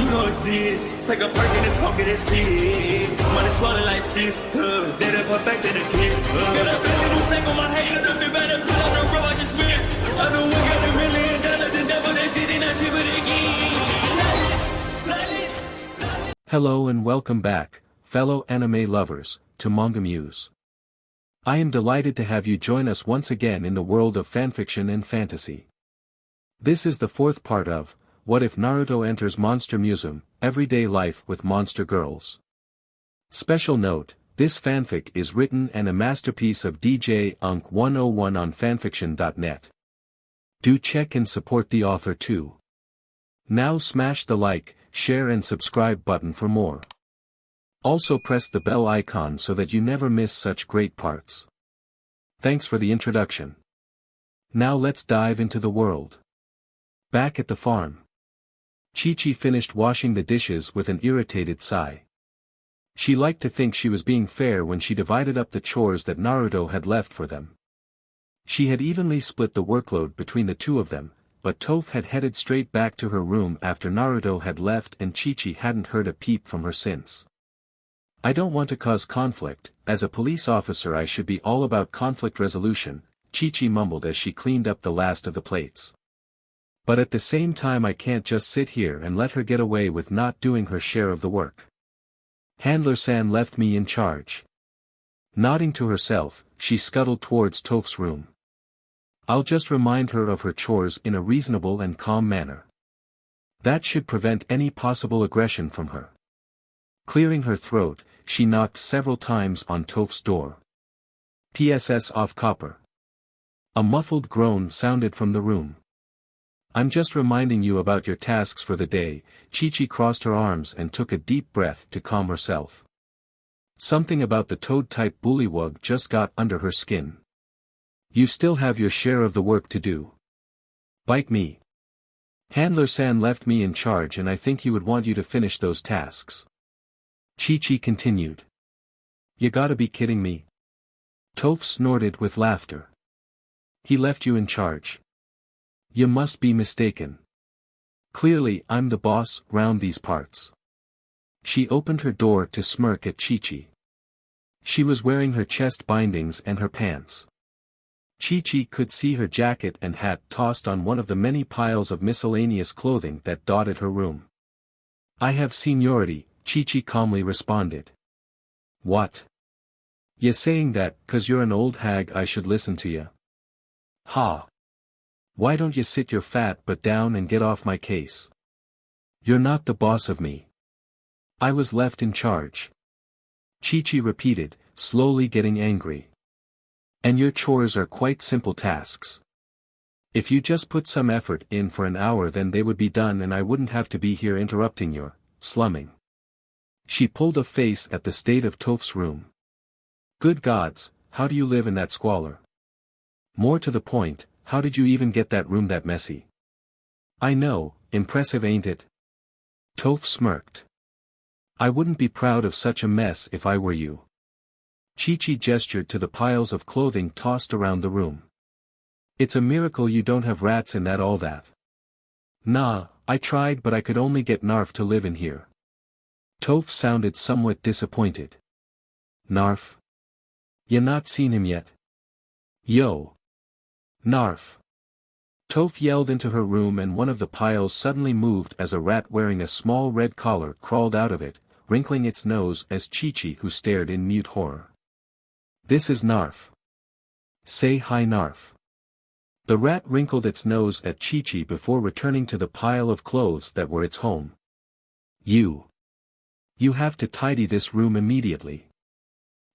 You don't exist. Take a perk and a talk of that shit. Money swallowed like sis. Did it perfect in the kid. Got a billion who sang on my head. Look at better put on the road I just spent. I know we got $1 million. The devil that shit ain't not cheaper again. Hello and welcome back, fellow anime lovers, to MangaMuse. I am delighted to have you join us once again in the world of fanfiction and fantasy. This is the fourth part of What If Naruto Enters Monster Musume, Everyday Life with Monster Girls. Special note, this fanfic is written and a masterpiece of DJ Unk 101 on FANFICTIONnet. Do check and support the author too. Now smash the like, share and subscribe button for more. Also press the bell icon so that you never miss such great parts. Thanks for the introduction. Now let's dive into the world. Back at the farm. Chi-Chi finished washing the dishes with an irritated sigh. She liked to think she was being fair when she divided up the chores that Naruto had left for them. She had evenly split the workload between the two of them, but Toph had headed straight back to her room after Naruto had left and Chi-Chi hadn't heard a peep from her since. I don't want to cause conflict, as a police officer I should be all about conflict resolution, Chi-Chi mumbled as she cleaned up the last of the plates. But at the same time I can't just sit here and let her get away with not doing her share of the work. Handler-san left me in charge. Nodding to herself, she scuttled towards Toph's room. I'll just remind her of her chores in a reasonable and calm manner. That should prevent any possible aggression from her. Clearing her throat, she knocked several times on Toph's door. PSS off copper. A muffled groan sounded from the room. I'm just reminding you about your tasks for the day. Chi-Chi crossed her arms and took a deep breath to calm herself. Something about the toad-type bullywug just got under her skin. You still have your share of the work to do. Bite me. Handler-san left me in charge and I think he would want you to finish those tasks. Chi-Chi continued. You gotta be kidding me. Toph snorted with laughter. He left you in charge. You must be mistaken. Clearly I'm the boss round these parts. She opened her door to smirk at Chi-Chi. She was wearing her chest bindings and her pants. Chi-Chi could see her jacket and hat tossed on one of the many piles of miscellaneous clothing that dotted her room. I have seniority, Chi-Chi calmly responded. What? Ya saying that, 'cause you're an old hag I should listen to ya? Ha! Why don't you sit your fat butt down and get off my case? You're not the boss of me. I was left in charge. Chi-Chi repeated, slowly getting angry. And your chores are quite simple tasks. If you just put some effort in for an hour then they would be done and I wouldn't have to be here interrupting your slumming. She pulled a face at the state of Toph's room. Good gods, how do you live in that squalor? More to the point, how did you even get that room that messy? I know, impressive ain't it? Toph smirked. I wouldn't be proud of such a mess if I were you. Chi-Chi gestured to the piles of clothing tossed around the room. It's a miracle you don't have rats in that all that. Nah, I tried but I could only get Narf to live in here. Toph sounded somewhat disappointed. Narf? Ya not seen him yet? Yo! Narf! Toph yelled into her room and one of the piles suddenly moved as a rat wearing a small red collar crawled out of it, wrinkling its nose as Chi-Chi who stared in mute horror. This is Narf. Say hi Narf. The rat wrinkled its nose at Chi-Chi before returning to the pile of clothes that were its home. You have to tidy this room immediately.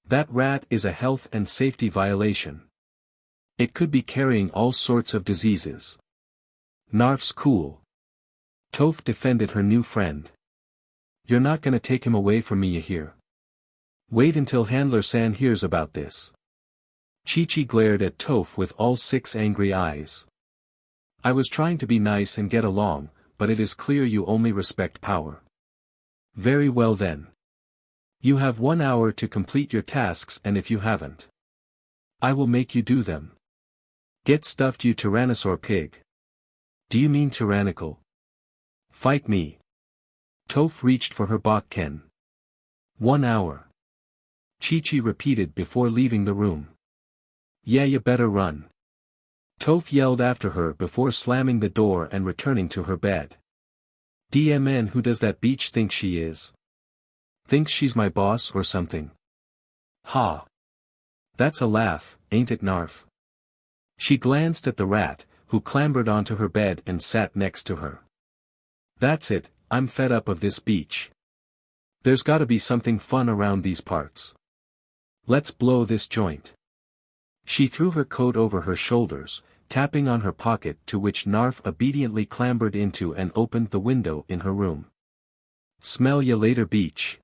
That rat is a health and safety violation. It could be carrying all sorts of diseases. Narf's cool. Toph defended her new friend. You're not gonna take him away from me you hear? Wait until Handler-san hears about this. Chi-Chi glared at Toph with all 6 angry eyes. I was trying to be nice and get along, but it is clear you only respect power. Very well then. You have 1 hour to complete your tasks and if you haven't, I will make you do them. Get stuffed you tyrannosaur pig. Do you mean tyrannical? Fight me. Toph reached for her bokken. 1 hour. Chi-Chi repeated before leaving the room. Yeah, you better run. Toph yelled after her before slamming the door and returning to her bed. DMN, who does that bitch think she is? Thinks she's my boss or something? Ha. That's a laugh, ain't it, Narf? She glanced at the rat, who clambered onto her bed and sat next to her. That's it, I'm fed up of this beach. There's gotta be something fun around these parts. Let's blow this joint. She threw her coat over her shoulders, tapping on her pocket, to which Narf obediently clambered into and opened the window in her room. Smell ya later, beach.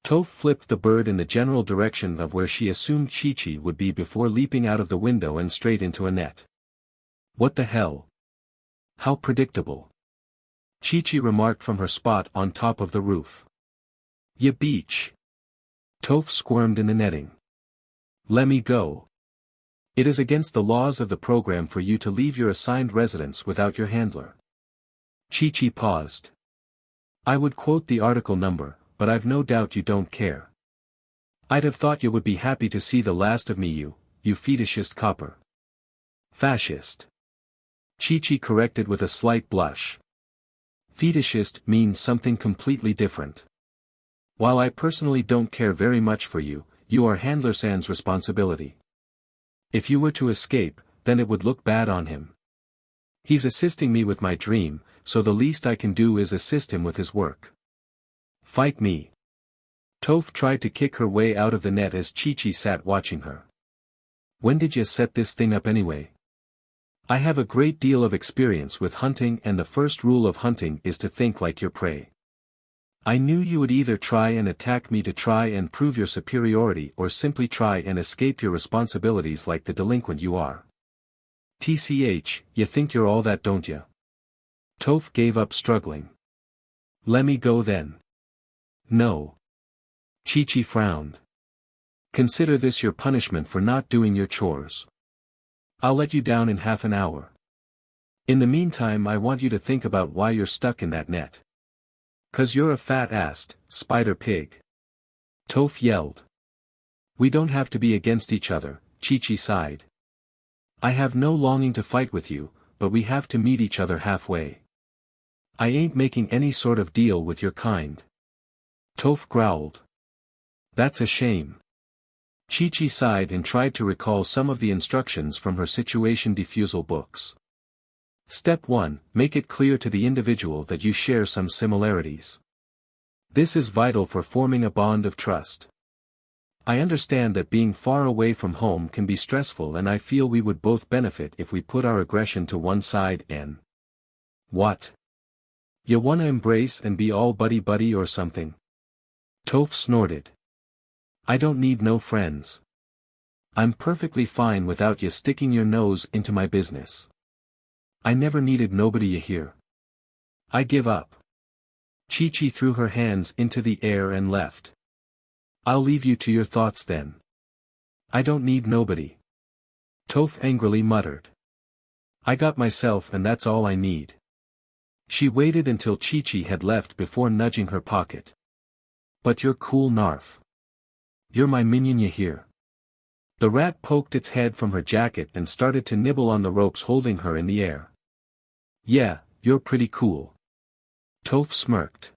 Toph flipped the bird in the general direction of where she assumed Chi-Chi would be before leaping out of the window and straight into a net. What the hell? How predictable. Chi-Chi remarked from her spot on top of the roof. Ya beach. Toph squirmed in the netting. Let me go. It is against the laws of the program for you to leave your assigned residence without your handler. Chi-Chi paused. I would quote the article number, but I've no doubt you don't care. I'd have thought you would be happy to see the last of me, you fetishist copper. Fascist. Chi-Chi corrected with a slight blush. Fetishist means something completely different. While I personally don't care very much for you, you are Handler-san's responsibility. If you were to escape, then it would look bad on him. He's assisting me with my dream, so the least I can do is assist him with his work. Fight me. Toph tried to kick her way out of the net as Chi-Chi sat watching her. When did you set this thing up anyway? I have a great deal of experience with hunting, and the first rule of hunting is to think like your prey. I knew you would either try and attack me to try and prove your superiority or simply try and escape your responsibilities like the delinquent you are. TCH, you think you're all that, don't you? Toph gave up struggling. Let me go then. No. Chi-Chi frowned. Consider this your punishment for not doing your chores. I'll let you down in half an hour. In the meantime, I want you to think about why you're stuck in that net. 'Cause you're a fat-assed spider pig. Toph yelled. We don't have to be against each other, Chi-Chi sighed. I have no longing to fight with you, but we have to meet each other halfway. I ain't making any sort of deal with your kind. Toph growled. That's a shame. Chi-Chi sighed and tried to recall some of the instructions from her situation diffusal books. Step 1, make it clear to the individual that you share some similarities. This is vital for forming a bond of trust. I understand that being far away from home can be stressful, and I feel we would both benefit if we put our aggression to one side and... What? You wanna embrace and be all buddy-buddy or something? Toph snorted. I don't need no friends. I'm perfectly fine without you sticking your nose into my business. I never needed nobody you hear. I give up. Chi-Chi threw her hands into the air and left. I'll leave you to your thoughts then. I don't need nobody. Toph angrily muttered. I got myself, and that's all I need. She waited until Chi-Chi had left before nudging her pocket. But you're cool, Narf. You're my minion, you hear? The rat poked its head from her jacket and started to nibble on the ropes holding her in the air. Yeah, you're pretty cool. Toph smirked.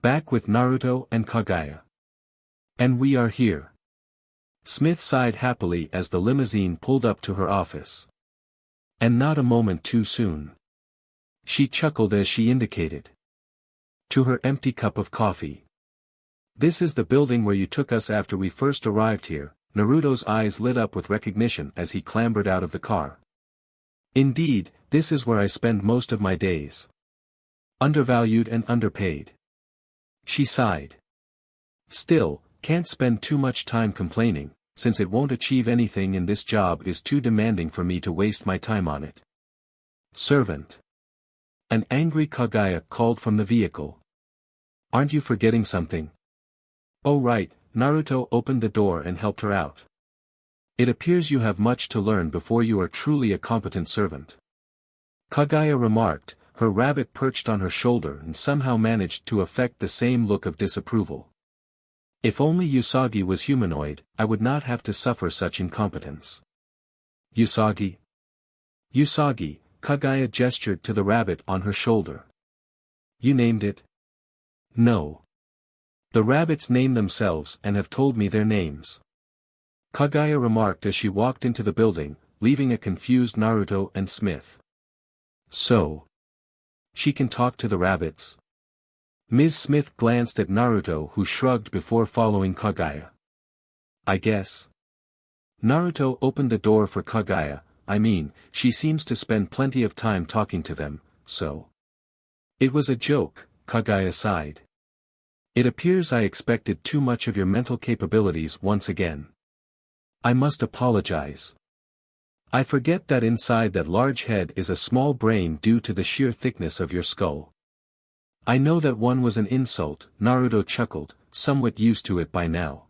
Back with Naruto and Kagaya. And we are here. Smith sighed happily as the limousine pulled up to her office. And not a moment too soon. She chuckled as she indicated to her empty cup of coffee. This is the building where you took us after we first arrived here. Naruto's eyes lit up with recognition as he clambered out of the car. Indeed, this is where I spend most of my days. Undervalued and underpaid. She sighed. Still, can't spend too much time complaining, since it won't achieve anything, and this job is too demanding for me to waste my time on it. Servant. An angry Kagaya called from the vehicle. Aren't you forgetting something? Oh right, Naruto opened the door and helped her out. It appears you have much to learn before you are truly a competent servant. Kagaya remarked, her rabbit perched on her shoulder and somehow managed to affect the same look of disapproval. If only Usagi was humanoid, I would not have to suffer such incompetence. Usagi? Usagi, Kagaya gestured to the rabbit on her shoulder. You named it? No. The rabbits name themselves and have told me their names. Kagaya remarked as she walked into the building, leaving a confused Naruto and Smith. So. She can talk to the rabbits? Ms. Smith glanced at Naruto, who shrugged before following Kagaya. I guess. Naruto opened the door for Kagaya. I mean, she seems to spend plenty of time talking to them, so. It was a joke, Kagaya sighed. It appears I expected too much of your mental capabilities once again. I must apologize. I forget that inside that large head is a small brain due to the sheer thickness of your skull. I know that one was an insult, Naruto chuckled, somewhat used to it by now.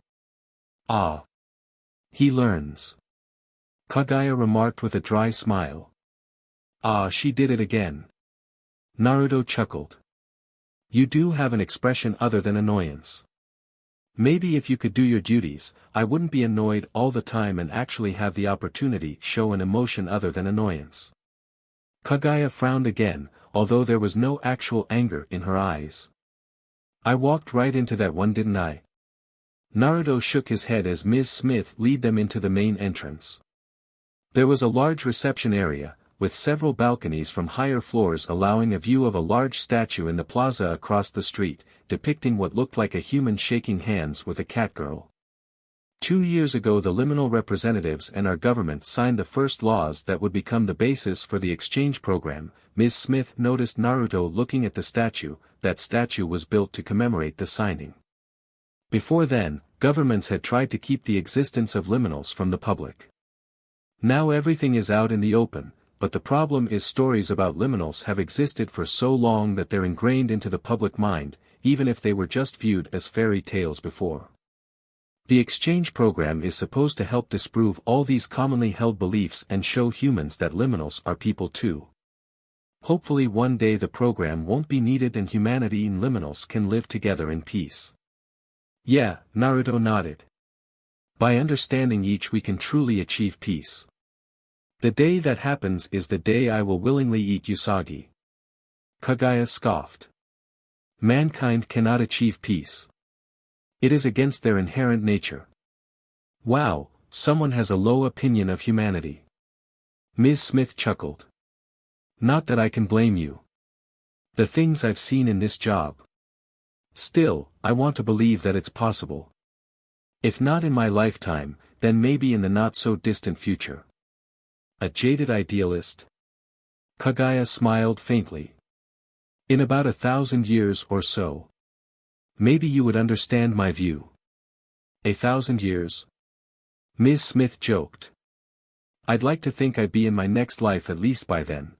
Ah. He learns. Kagaya remarked with a dry smile. Ah, she did it again. Naruto chuckled. You do have an expression other than annoyance. Maybe if you could do your duties, I wouldn't be annoyed all the time and actually have the opportunity show an emotion other than annoyance. Kagaya frowned again, although there was no actual anger in her eyes. I walked right into that one, didn't I? Naruto shook his head as Ms. Smith led them into the main entrance. There was a large reception area, with several balconies from higher floors allowing a view of a large statue in the plaza across the street, depicting what looked like a human shaking hands with a catgirl. 2 years ago the liminal representatives and our government signed the first laws that would become the basis for the exchange program. Ms. Smith noticed Naruto looking at the statue. That statue was built to commemorate the signing. Before then, governments had tried to keep the existence of liminals from the public. Now everything is out in the open. But the problem is stories about liminals have existed for so long that they're ingrained into the public mind, even if they were just viewed as fairy tales before. The exchange program is supposed to help disprove all these commonly held beliefs and show humans that liminals are people too. Hopefully one day the program won't be needed and humanity and liminals can live together in peace. Yeah, Naruto nodded. By understanding each we can truly achieve peace. The day that happens is the day I will willingly eat Usagi. Kagaya scoffed. Mankind cannot achieve peace. It is against their inherent nature. Wow, someone has a low opinion of humanity. Ms. Smith chuckled. Not that I can blame you. The things I've seen in this job. Still, I want to believe that it's possible. If not in my lifetime, then maybe in the not-so-distant future. A jaded idealist? Kagaya smiled faintly. In about 1,000 years or so. Maybe you would understand my view. 1,000 years? Ms. Smith joked. I'd like to think I'd be in my next life at least by then.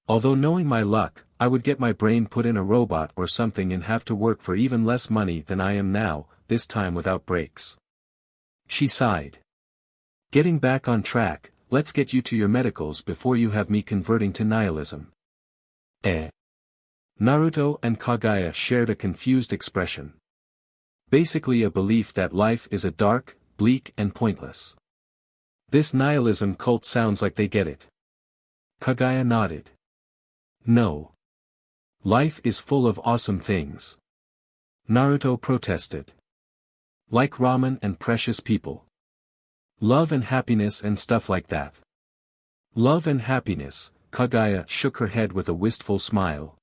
Although knowing my luck, I would get my brain put in a robot or something and have to work for even less money than I am now, this time without breaks. She sighed. Getting back on track, let's get you to your medicals before you have me converting to nihilism. Naruto and Kagaya shared a confused expression. Basically a belief that life is a dark, bleak and pointless. This nihilism cult sounds like they get it. Kagaya nodded. No. Life is full of awesome things. Naruto protested. Like ramen and precious people. Love and happiness and stuff like that. Love and happiness, Kagaya shook her head with a wistful smile.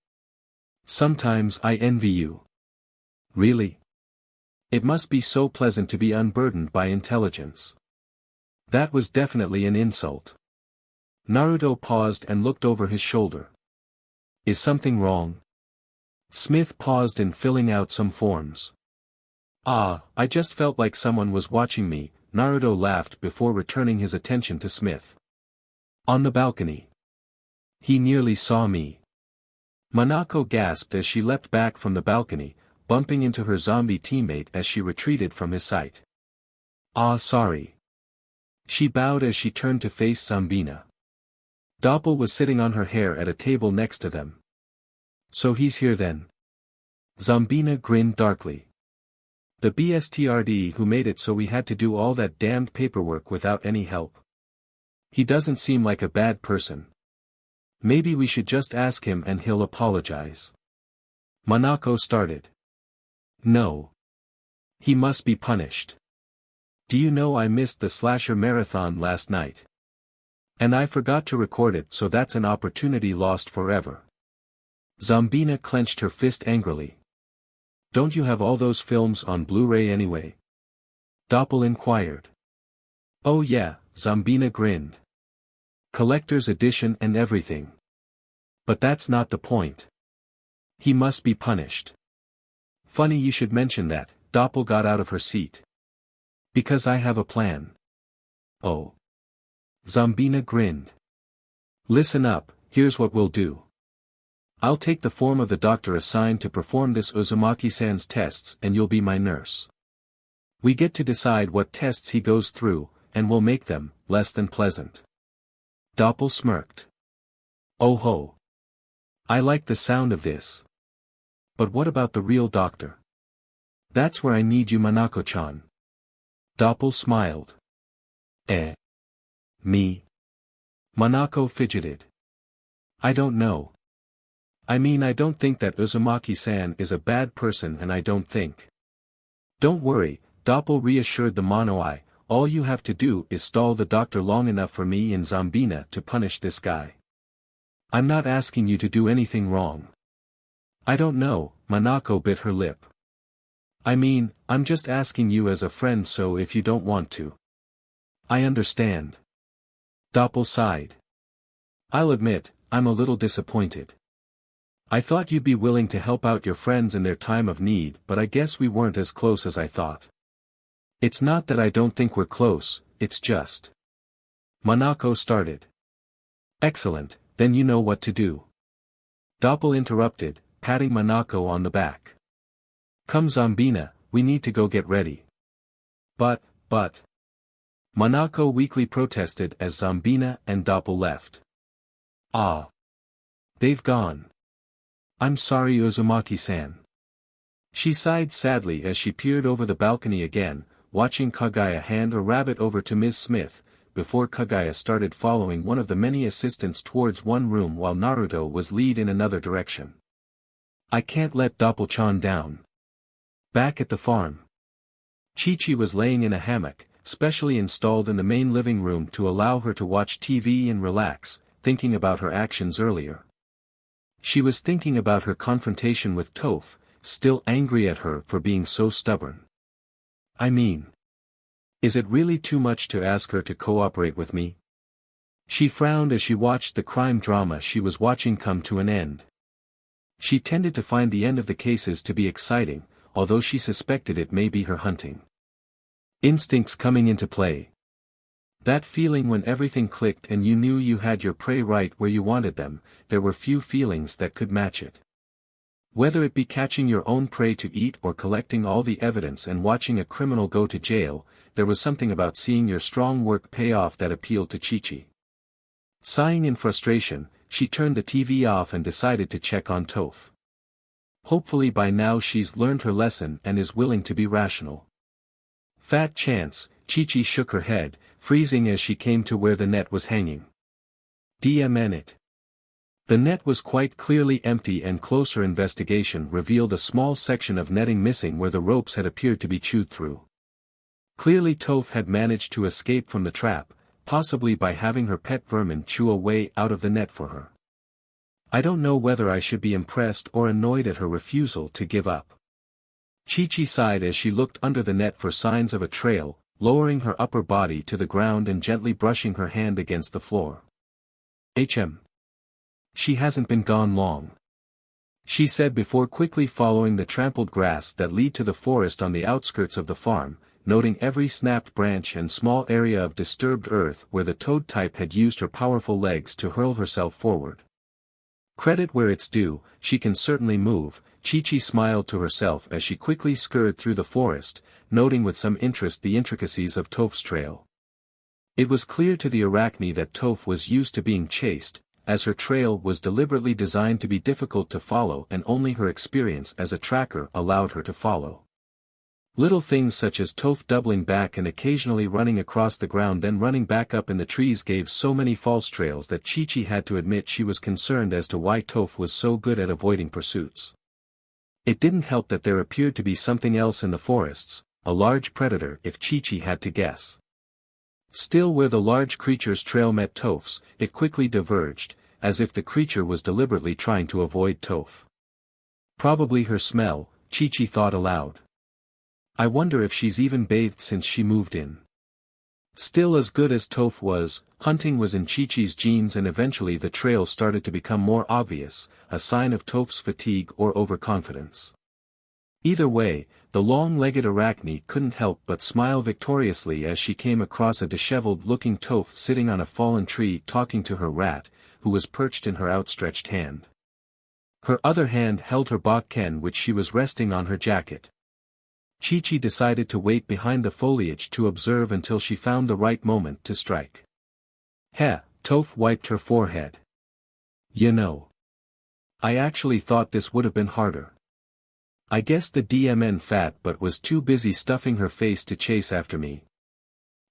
Sometimes I envy you. Really? It must be so pleasant to be unburdened by intelligence. That was definitely an insult. Naruto paused and looked over his shoulder. Is something wrong? Smith paused in filling out some forms. Ah, I just felt like someone was watching me, Naruto laughed before returning his attention to Smith. On the balcony. He nearly saw me. Manako gasped as she leapt back from the balcony, bumping into her zombie teammate as she retreated from his sight. Ah, sorry. She bowed as she turned to face Zambina. Doppel was sitting on her hair at a table next to them. So he's here then. Zombina grinned darkly. The BSTRD who made it so we had to do all that damned paperwork without any help. He doesn't seem like a bad person. Maybe we should just ask him and he'll apologize. Manako started. No. He must be punished. Do you know I missed the slasher marathon last night? And I forgot to record it, so that's an opportunity lost forever. Zombina clenched her fist angrily. Don't you have all those films on Blu-ray anyway? Doppel inquired. Oh yeah, Zombina grinned. Collector's edition and everything. But that's not the point. He must be punished. Funny you should mention that. Doppel got out of her seat. Because I have a plan. Oh. Zombina grinned. Listen up, here's what we'll do. I'll take the form of the doctor assigned to perform this Uzumaki-san's tests and you'll be my nurse. We get to decide what tests he goes through, and we'll make them less than pleasant. Doppel smirked. Oh ho. I like the sound of this. But what about the real doctor? That's where I need you, Manako-chan. Doppel smiled. Me? Manako fidgeted. I don't know. I mean, I don't think that Uzumaki-san is a bad person, and I don't think. Don't worry, Doppel reassured the mono-eye, all you have to do is stall the doctor long enough for me and Zombina to punish this guy. I'm not asking you to do anything wrong. I don't know, Manako bit her lip. I mean, I'm just asking you as a friend, so if you don't want to. I understand. Doppel sighed. I'll admit, I'm a little disappointed. I thought you'd be willing to help out your friends in their time of need, but I guess we weren't as close as I thought. It's not that I don't think we're close, it's just. Manako started. Excellent, then you know what to do. Doppel interrupted, patting Manako on the back. Come Zombina, we need to go get ready. But. Manako weakly protested as Zombina and Doppel left. Ah. They've gone. I'm sorry, Uzumaki-san. She sighed sadly as she peered over the balcony again, watching Kagaya hand a rabbit over to Ms. Smith, before Kagaya started following one of the many assistants towards one room while Naruto was lead in another direction. I can't let Doppel-chan down. Back at the farm. Chi-Chi was laying in a hammock, specially installed in the main living room to allow her to watch TV and relax, thinking about her actions earlier. She was thinking about her confrontation with Toph, still angry at her for being so stubborn. I mean, is it really too much to ask her to cooperate with me? She frowned as she watched the crime drama she was watching come to an end. She tended to find the end of the cases to be exciting, although she suspected it may be her hunting instincts coming into play. That feeling when everything clicked and you knew you had your prey right where you wanted them, there were few feelings that could match it. Whether it be catching your own prey to eat or collecting all the evidence and watching a criminal go to jail, there was something about seeing your strong work pay off that appealed to Chi-Chi. Sighing in frustration, she turned the TV off and decided to check on Toph. Hopefully by now she's learned her lesson and is willing to be rational. Fat chance, Chi-Chi shook her head, freezing as she came to where the net was hanging. DMN it. The net was quite clearly empty and closer investigation revealed a small section of netting missing where the ropes had appeared to be chewed through. Clearly Toph had managed to escape from the trap, possibly by having her pet vermin chew a way out of the net for her. I don't know whether I should be impressed or annoyed at her refusal to give up. Chi-Chi sighed as she looked under the net for signs of a trail, lowering her upper body to the ground and gently brushing her hand against the floor. She hasn't been gone long, she said before quickly following the trampled grass that lead to the forest on the outskirts of the farm, noting every snapped branch and small area of disturbed earth where the toad type had used her powerful legs to hurl herself forward. Credit where it's due, she can certainly move. Chi-Chi smiled to herself as she quickly scurried through the forest, noting with some interest the intricacies of Toph's trail. It was clear to the arachne that Toph was used to being chased, as her trail was deliberately designed to be difficult to follow and only her experience as a tracker allowed her to follow. Little things such as Toph doubling back and occasionally running across the ground then running back up in the trees gave so many false trails that Chi-Chi had to admit she was concerned as to why Toph was so good at avoiding pursuits. It didn't help that there appeared to be something else in the forests, a large predator if Chi-Chi had to guess. Still, where the large creature's trail met Toph's, it quickly diverged, as if the creature was deliberately trying to avoid Toph. Probably her smell, Chi-Chi thought aloud. I wonder if she's even bathed since she moved in. Still, as good as Toph was, hunting was in Chi-Chi's genes and eventually the trail started to become more obvious, a sign of Toph's fatigue or overconfidence. Either way, the long-legged arachne couldn't help but smile victoriously as she came across a disheveled-looking Toph sitting on a fallen tree talking to her rat, who was perched in her outstretched hand. Her other hand held her bakken which she was resting on her jacket. Chi-Chi decided to wait behind the foliage to observe until she found the right moment to strike. Heh, Toph wiped her forehead. You know, I actually thought this would have been harder. I guess the DMN fat but was too busy stuffing her face to chase after me.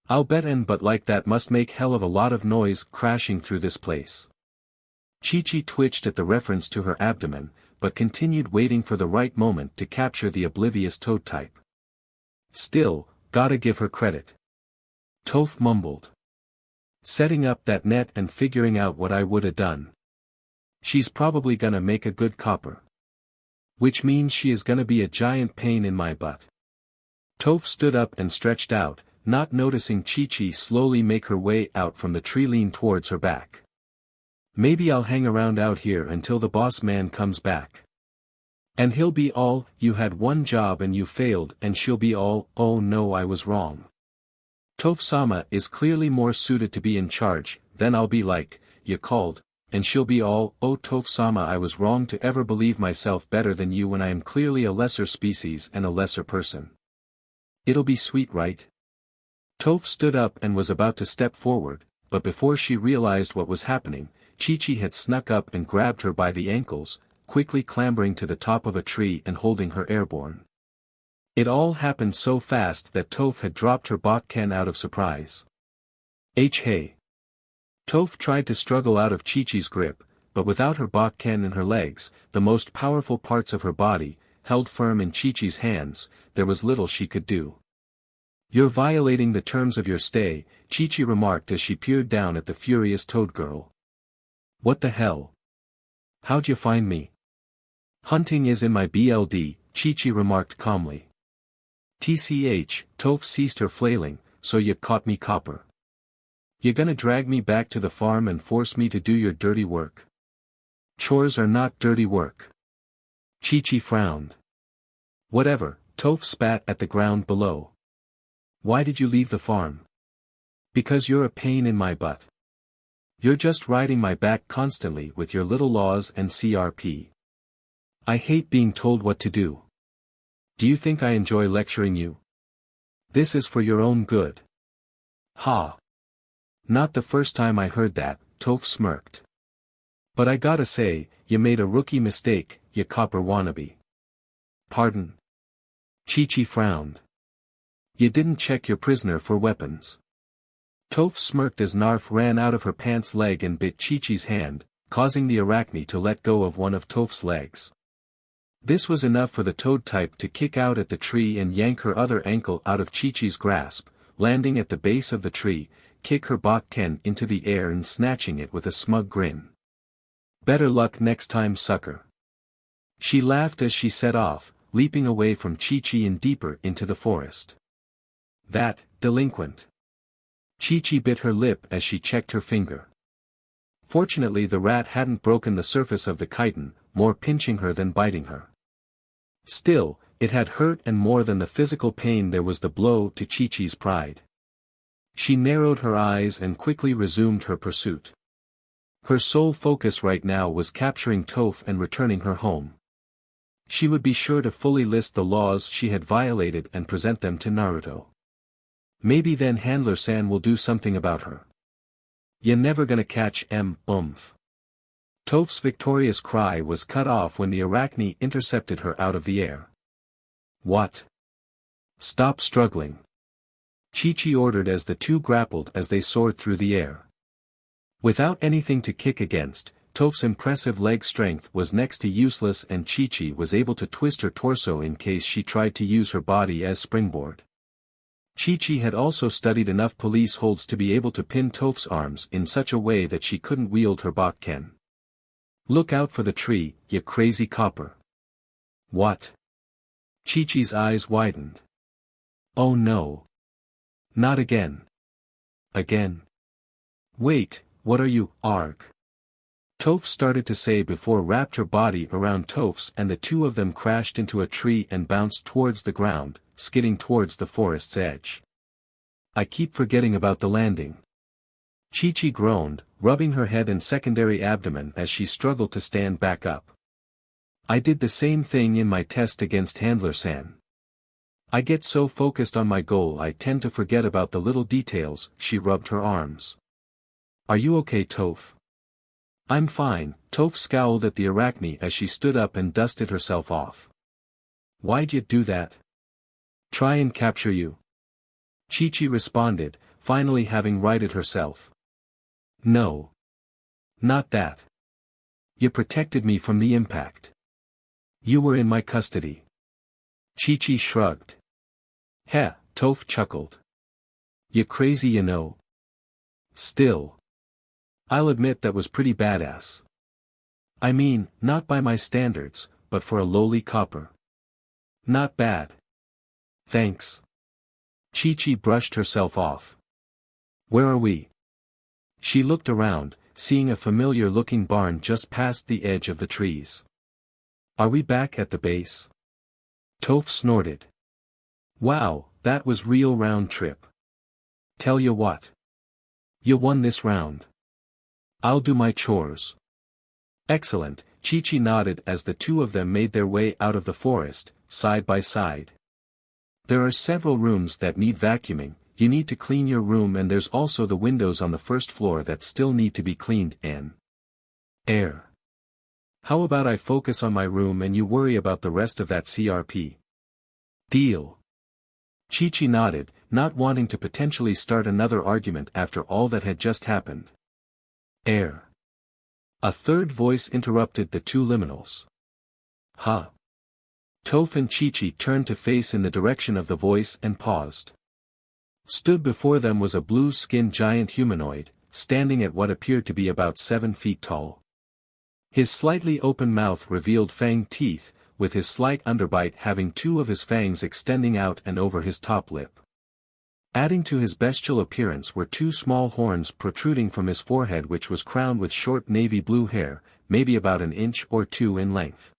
I'll bet but like that must make hell of a lot of noise crashing through this place. Chi-Chi twitched at the reference to her abdomen, but continued waiting for the right moment to capture the oblivious toad type. Still, gotta give her credit. Toph mumbled. Setting up that net and figuring out what I woulda done. She's probably gonna make a good copper. Which means she is gonna be a giant pain in my butt. Toph stood up and stretched out, not noticing Chi-Chi slowly make her way out from the tree lean towards her back. Maybe I'll hang around out here until the boss man comes back. And he'll be all, you had one job and you failed, and she'll be all, oh no I was wrong. Toph-sama is clearly more suited to be in charge, then I'll be like, you called, and she'll be all, oh Toph-sama I was wrong to ever believe myself better than you when I am clearly a lesser species and a lesser person. It'll be sweet, right? Toph stood up and was about to step forward, but before she realized what was happening, Chi-Chi had snuck up and grabbed her by the ankles, quickly clambering to the top of a tree and holding her airborne. It all happened so fast that Toph had dropped her bakken out of surprise. Hey! Toph tried to struggle out of Chi-Chi's grip, but without her bakken in her legs, the most powerful parts of her body, held firm in Chi-Chi's hands, there was little she could do. You're violating the terms of your stay, Chi-Chi remarked as she peered down at the furious toad girl. What the hell? How'd you find me? Hunting is in my BLD, Chi-Chi remarked calmly. TCH, Toph ceased her flailing, so you caught me copper. You gonna drag me back to the farm and force me to do your dirty work? Chores are not dirty work. Chi-Chi frowned. Whatever, Toph spat at the ground below. Why did you leave the farm? Because you're a pain in my butt. You're just riding my back constantly with your little laws and CRP. I hate being told what to do. Do you think I enjoy lecturing you? This is for your own good. Ha! Not the first time I heard that, Toph smirked. But I gotta say, you made a rookie mistake, you copper wannabe. Pardon? Chi-Chi frowned. You didn't check your prisoner for weapons. Toph smirked as Narf ran out of her pants leg and bit Chi-Chi's hand, causing the arachne to let go of one of Toph's legs. This was enough for the toad type to kick out at the tree and yank her other ankle out of Chi-Chi's grasp, landing at the base of the tree, kick her bakken into the air and snatching it with a smug grin. Better luck next time, sucker. She laughed as she set off, leaping away from Chi-Chi and deeper into the forest. That, delinquent. Chi-Chi bit her lip as she checked her finger. Fortunately the rat hadn't broken the surface of the chitin, more pinching her than biting her. Still, it had hurt, and more than the physical pain there was the blow to Chi-Chi's pride. She narrowed her eyes and quickly resumed her pursuit. Her sole focus right now was capturing Toph and returning her home. She would be sure to fully list the laws she had violated and present them to Naruto. Maybe then Handler-san will do something about her. "You never gonna catch oomph." Toph's victorious cry was cut off when the arachne intercepted her out of the air. "What? Stop struggling," Chi-Chi ordered as the two grappled as they soared through the air. Without anything to kick against, Toph's impressive leg strength was next to useless and Chi-Chi was able to twist her torso in case she tried to use her body as springboard. Chi-Chi had also studied enough police holds to be able to pin Toph's arms in such a way that she couldn't wield her Bakken. "Look out for the tree, you crazy copper." "What?" Chi-Chi's eyes widened. "Oh no. Not again." "Again? Wait, what are you, Arg?" Toph started to say before wrapped her body around Toph's and the two of them crashed into a tree and bounced towards the ground, skidding towards the forest's edge. "I keep forgetting about the landing." Chi-Chi groaned, rubbing her head and secondary abdomen as she struggled to stand back up. "I did the same thing in my test against Handler-san. I get so focused on my goal I tend to forget about the little details." She rubbed her arms. "Are you okay, Toph?" "I'm fine." Toph scowled at the arachne as she stood up and dusted herself off. "Why'd you do that?" "Try and capture you." Chi-Chi responded, finally having righted herself. "No. Not that. You protected me from the impact. You were in my custody." Chi-Chi shrugged. "Heh," Toph chuckled. "You crazy, you know." "Still. I'll admit that was pretty badass. I mean, not by my standards, but for a lowly copper. Not bad. Thanks." Chi-Chi brushed herself off. "Where are we?" She looked around, seeing a familiar-looking barn just past the edge of the trees. "Are we back at the base?" Toph snorted. "Wow, that was real round trip. Tell you what. You won this round. I'll do my chores." "Excellent," Chi-Chi nodded as the two of them made their way out of the forest, side by side. "There are several rooms that need vacuuming. You need to clean your room and there's also the windows on the first floor that still need to be cleaned and air. How about I focus on my room and you worry about the rest of that CRP? Deal." Chi-Chi nodded, not wanting to potentially start another argument after all that had just happened. "Air." A third voice interrupted the two liminals. "Huh?" Toph and Chi-Chi turned to face in the direction of the voice and paused. Stood before them was a blue-skinned giant humanoid, standing at what appeared to be about 7 feet tall. His slightly open mouth revealed fanged teeth, with his slight underbite having two of his fangs extending out and over his top lip. Adding to his bestial appearance were two small horns protruding from his forehead which was crowned with short navy blue hair, maybe about an inch or two in length.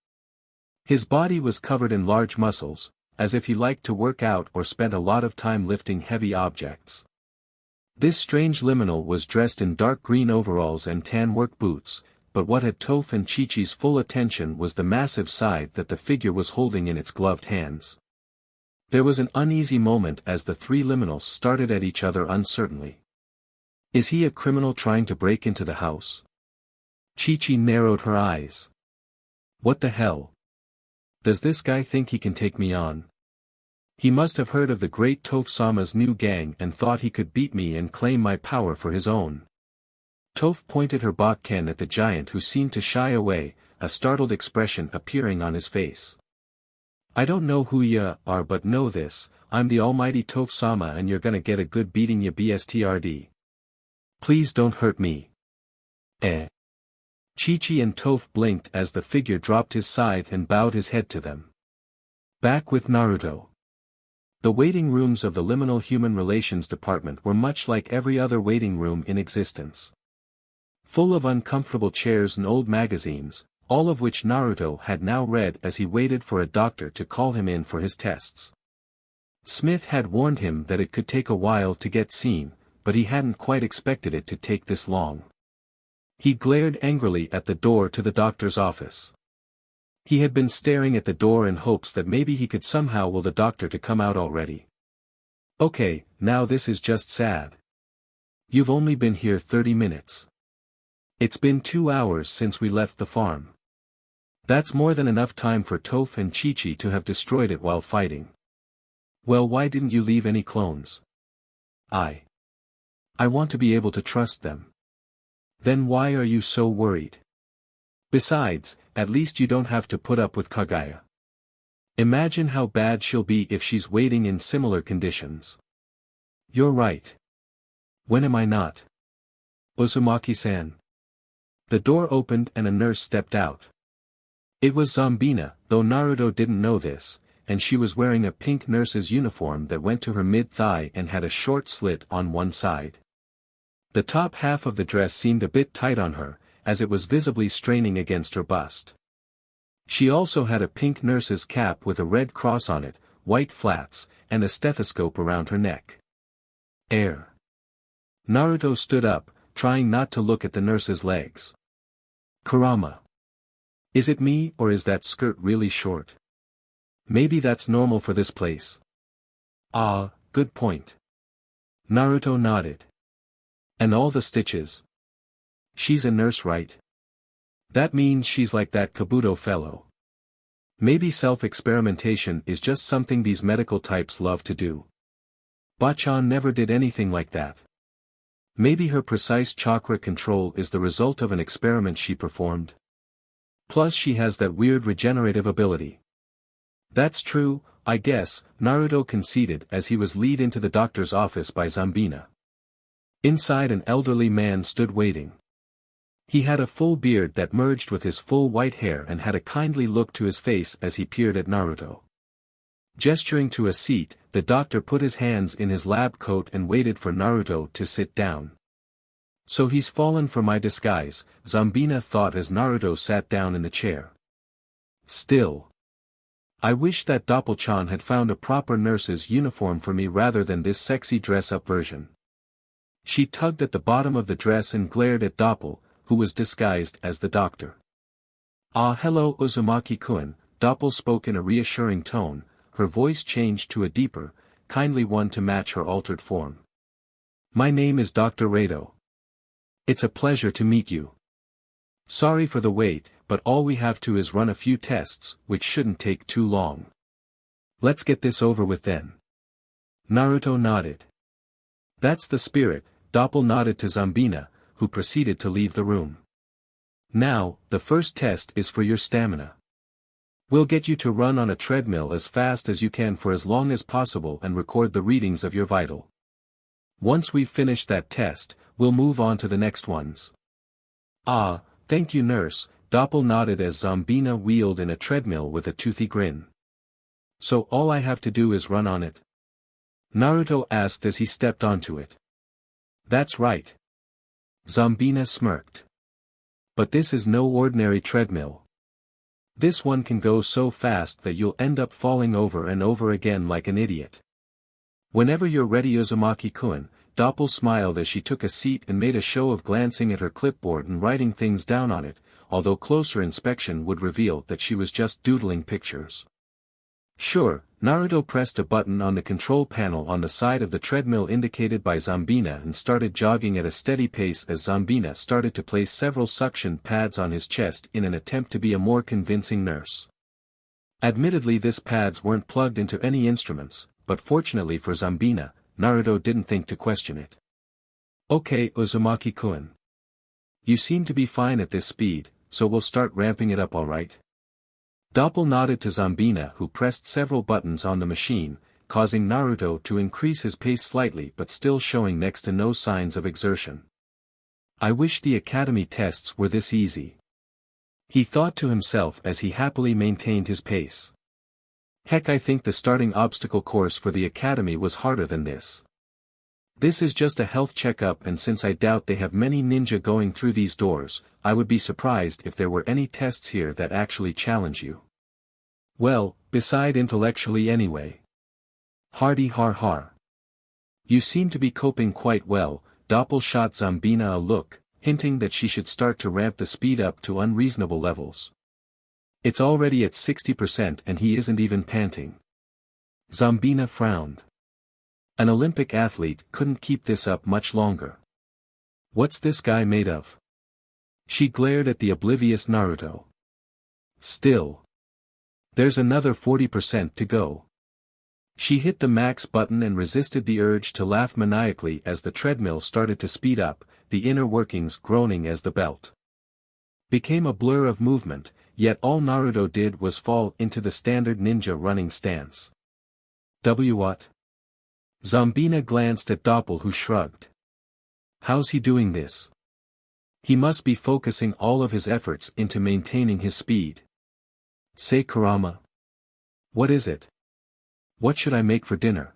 His body was covered in large muscles, as if he liked to work out or spent a lot of time lifting heavy objects. This strange liminal was dressed in dark green overalls and tan work boots, but what had Toph and Chi-Chi's full attention was the massive scythe that the figure was holding in its gloved hands. There was an uneasy moment as the three liminals started at each other uncertainly. Is he a criminal trying to break into the house? Chi-Chi narrowed her eyes. What the hell? Does this guy think he can take me on? He must have heard of the great Toph-sama's new gang and thought he could beat me and claim my power for his own. Toph pointed her Bakken at the giant who seemed to shy away, a startled expression appearing on his face. I don't know who ya are but know this, I'm the almighty Toph-sama and you're gonna get a good beating ya bstrd. Please don't hurt me. Chi-Chi and Toph blinked as the figure dropped his scythe and bowed his head to them. Back with Naruto. The waiting rooms of the Liminal Human Relations Department were much like every other waiting room in existence. Full of uncomfortable chairs and old magazines, all of which Naruto had now read as he waited for a doctor to call him in for his tests. Smith had warned him that it could take a while to get seen, but he hadn't quite expected it to take this long. He glared angrily at the door to the doctor's office. He had been staring at the door in hopes that maybe he could somehow will the doctor to come out already. Okay, now this is just sad. You've only been here 30 minutes. It's been 2 hours since we left the farm. That's more than enough time for Toph and Chi-Chi to have destroyed it while fighting. Well, why didn't you leave any clones? I want to be able to trust them. Then why are you so worried? Besides, at least you don't have to put up with Kagaya. Imagine how bad she'll be if she's waiting in similar conditions. You're right. When am I not? Uzumaki-san. The door opened and a nurse stepped out. It was Zambina, though Naruto didn't know this, and she was wearing a pink nurse's uniform that went to her mid-thigh and had a short slit on one side. The top half of the dress seemed a bit tight on her, as it was visibly straining against her bust. She also had a pink nurse's cap with a red cross on it, white flats, and a stethoscope around her neck. Air. Naruto stood up, trying not to look at the nurse's legs. Kurama. Is it me or is that skirt really short? Maybe that's normal for this place. Ah, good point. Naruto nodded. And all the stitches. She's a nurse, right? That means she's like that Kabuto fellow. Maybe self-experimentation is just something these medical types love to do. Bachan never did anything like that. Maybe her precise chakra control is the result of an experiment she performed. Plus she has that weird regenerative ability. That's true, I guess, Naruto conceded as he was led into the doctor's office by Zambina. Inside, an elderly man stood waiting. He had a full beard that merged with his full white hair and had a kindly look to his face as he peered at Naruto. Gesturing to a seat, the doctor put his hands in his lab coat and waited for Naruto to sit down. So he's fallen for my disguise, Zambina thought as Naruto sat down in the chair. Still. I wish that Doppel-chan had found a proper nurse's uniform for me rather than this sexy dress-up version. She tugged at the bottom of the dress and glared at Doppel, who was disguised as the doctor. Ah, hello Uzumaki-kun, Doppel spoke in a reassuring tone, her voice changed to a deeper, kindly one to match her altered form. My name is Dr. Rado. It's a pleasure to meet you. Sorry for the wait, but all we have to is run a few tests, which shouldn't take too long. Let's get this over with then. Naruto nodded. That's the spirit, Doppel nodded to Zambina, who proceeded to leave the room. Now, the first test is for your stamina. We'll get you to run on a treadmill as fast as you can for as long as possible and record the readings of your vital. Once we've finished that test, we'll move on to the next ones. Ah, thank you nurse, Doppel nodded as Zambina wheeled in a treadmill with a toothy grin. So all I have to do is run on it? Naruto asked as he stepped onto it. That's right. Zambina smirked. But this is no ordinary treadmill. This one can go so fast that you'll end up falling over and over again like an idiot. Whenever you're ready Uzumaki-kun, Doppel smiled as she took a seat and made a show of glancing at her clipboard and writing things down on it, although closer inspection would reveal that she was just doodling pictures. Sure, Naruto pressed a button on the control panel on the side of the treadmill indicated by Zambina and started jogging at a steady pace as Zambina started to place several suction pads on his chest in an attempt to be a more convincing nurse. Admittedly, these pads weren't plugged into any instruments, but fortunately for Zambina, Naruto didn't think to question it. Okay Uzumaki-kun. You seem to be fine at this speed, so we'll start ramping it up alright? Doppel nodded to Zambina who pressed several buttons on the machine, causing Naruto to increase his pace slightly but still showing next to no signs of exertion. I wish the academy tests were this easy. He thought to himself as he happily maintained his pace. Heck, I think the starting obstacle course for the academy was harder than this. This is just a health checkup, and since I doubt they have many ninja going through these doors, I would be surprised if there were any tests here that actually challenge you. Well, beside intellectually anyway. Hardy har har. You seem to be coping quite well, Doppel shot Zambina a look, hinting that she should start to ramp the speed up to unreasonable levels. It's already at 60% and he isn't even panting. Zambina frowned. An Olympic athlete couldn't keep this up much longer. What's this guy made of? She glared at the oblivious Naruto. Still. There's another 40% to go. She hit the max button and resisted the urge to laugh maniacally as the treadmill started to speed up, the inner workings groaning as the belt became a blur of movement, yet all Naruto did was fall into the standard ninja running stance. What? Zombina glanced at Doppel, who shrugged. How's he doing this? He must be focusing all of his efforts into maintaining his speed. Say Kurama. What is it? What should I make for dinner?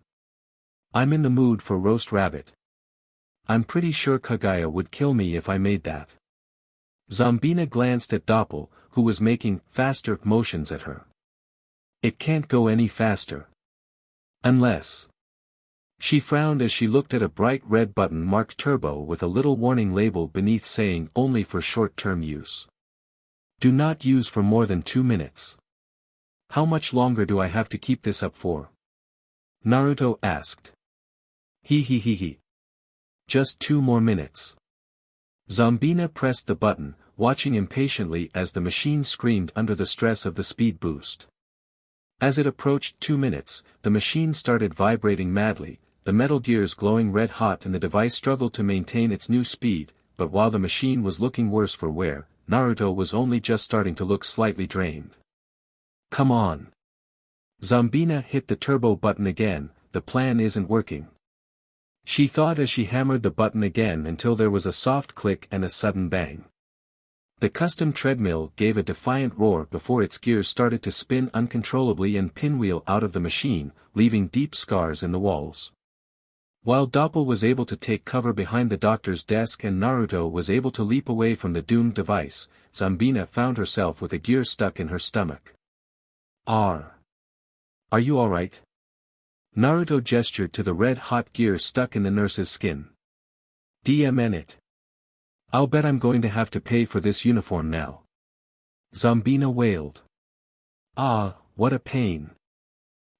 I'm in the mood for roast rabbit. I'm pretty sure Kagaya would kill me if I made that. Zombina glanced at Doppel, who was making faster motions at her. It can't go any faster. Unless. She frowned as she looked at a bright red button marked turbo with a little warning label beneath saying only for short-term use. Do not use for more than 2 minutes. How much longer do I have to keep this up for? Naruto asked. He. Just 2 more minutes. Zombina pressed the button, watching impatiently as the machine screamed under the stress of the speed boost. As it approached 2 minutes, the machine started vibrating madly, the metal gears glowing red hot, and the device struggled to maintain its new speed, but while the machine was looking worse for wear, Naruto was only just starting to look slightly drained. Come on. Zombina hit the turbo button again, the plan isn't working. She thought as she hammered the button again until there was a soft click and a sudden bang. The custom treadmill gave a defiant roar before its gears started to spin uncontrollably and pinwheel out of the machine, leaving deep scars in the walls. While Doppel was able to take cover behind the doctor's desk and Naruto was able to leap away from the doomed device, Zombina found herself with a gear stuck in her stomach. Are you alright? Naruto gestured to the red-hot gear stuck in the nurse's skin. DMN it. I'll bet I'm going to have to pay for this uniform now. Zombina wailed. Ah, what a pain.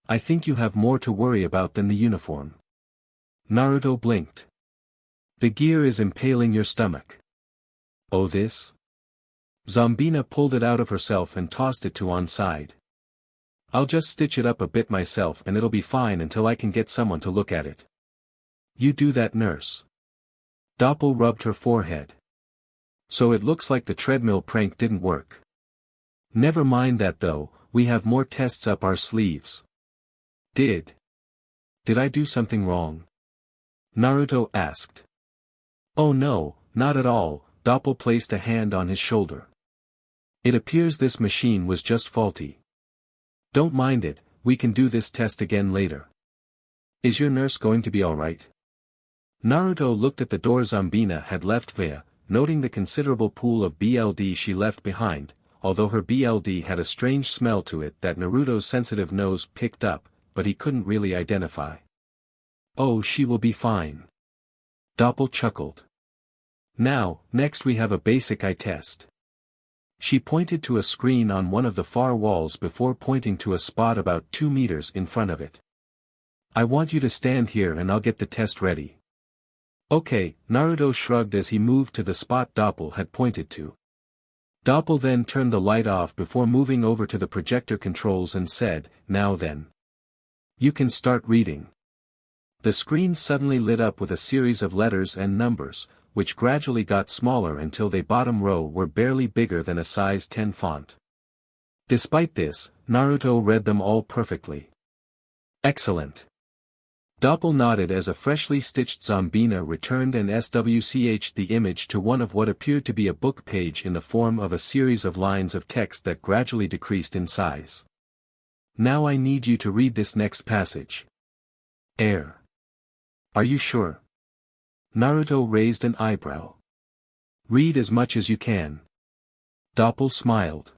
I think you have more to worry about than the uniform. Naruto blinked. The gear is impaling your stomach. Oh, this? Zombina pulled it out of herself and tossed it to one side. I'll just stitch it up a bit myself and it'll be fine until I can get someone to look at it. You do that, nurse. Doppel rubbed her forehead. So it looks like the treadmill prank didn't work. Never mind that though, we have more tests up our sleeves. Did I do something wrong? Naruto asked. Oh no, not at all, Doppel placed a hand on his shoulder. It appears this machine was just faulty. Don't mind it, we can do this test again later. Is your nurse going to be alright? Naruto looked at the door Zombina had left via, noting the considerable pool of BLD she left behind, although her BLD had a strange smell to it that Naruto's sensitive nose picked up, but he couldn't really identify. Oh, she will be fine. Doppel chuckled. Now, next we have a basic eye test. She pointed to a screen on one of the far walls before pointing to a spot about 2 meters in front of it. I want you to stand here and I'll get the test ready. Okay, Naruto shrugged as he moved to the spot Doppel had pointed to. Doppel then turned the light off before moving over to the projector controls and said, now then. You can start reading. The screen suddenly lit up with a series of letters and numbers, which gradually got smaller until they bottom row were barely bigger than a size 10 font. Despite this, Naruto read them all perfectly. Excellent. Doppel nodded as a freshly stitched Zombina returned and switched the image to one of what appeared to be a book page in the form of a series of lines of text that gradually decreased in size. Now I need you to read this next passage. Are you sure? Naruto raised an eyebrow. Read as much as you can. Doppel smiled.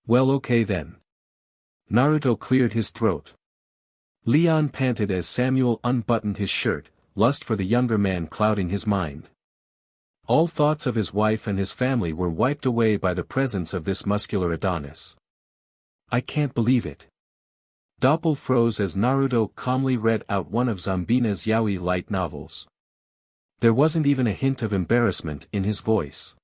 Well, okay then. Naruto cleared his throat. Leon panted as Samuel unbuttoned his shirt, lust for the younger man clouding his mind. All thoughts of his wife and his family were wiped away by the presence of this muscular Adonis. I can't believe it. Doppel froze as Naruto calmly read out one of Zambina's yaoi light novels. There wasn't even a hint of embarrassment in his voice.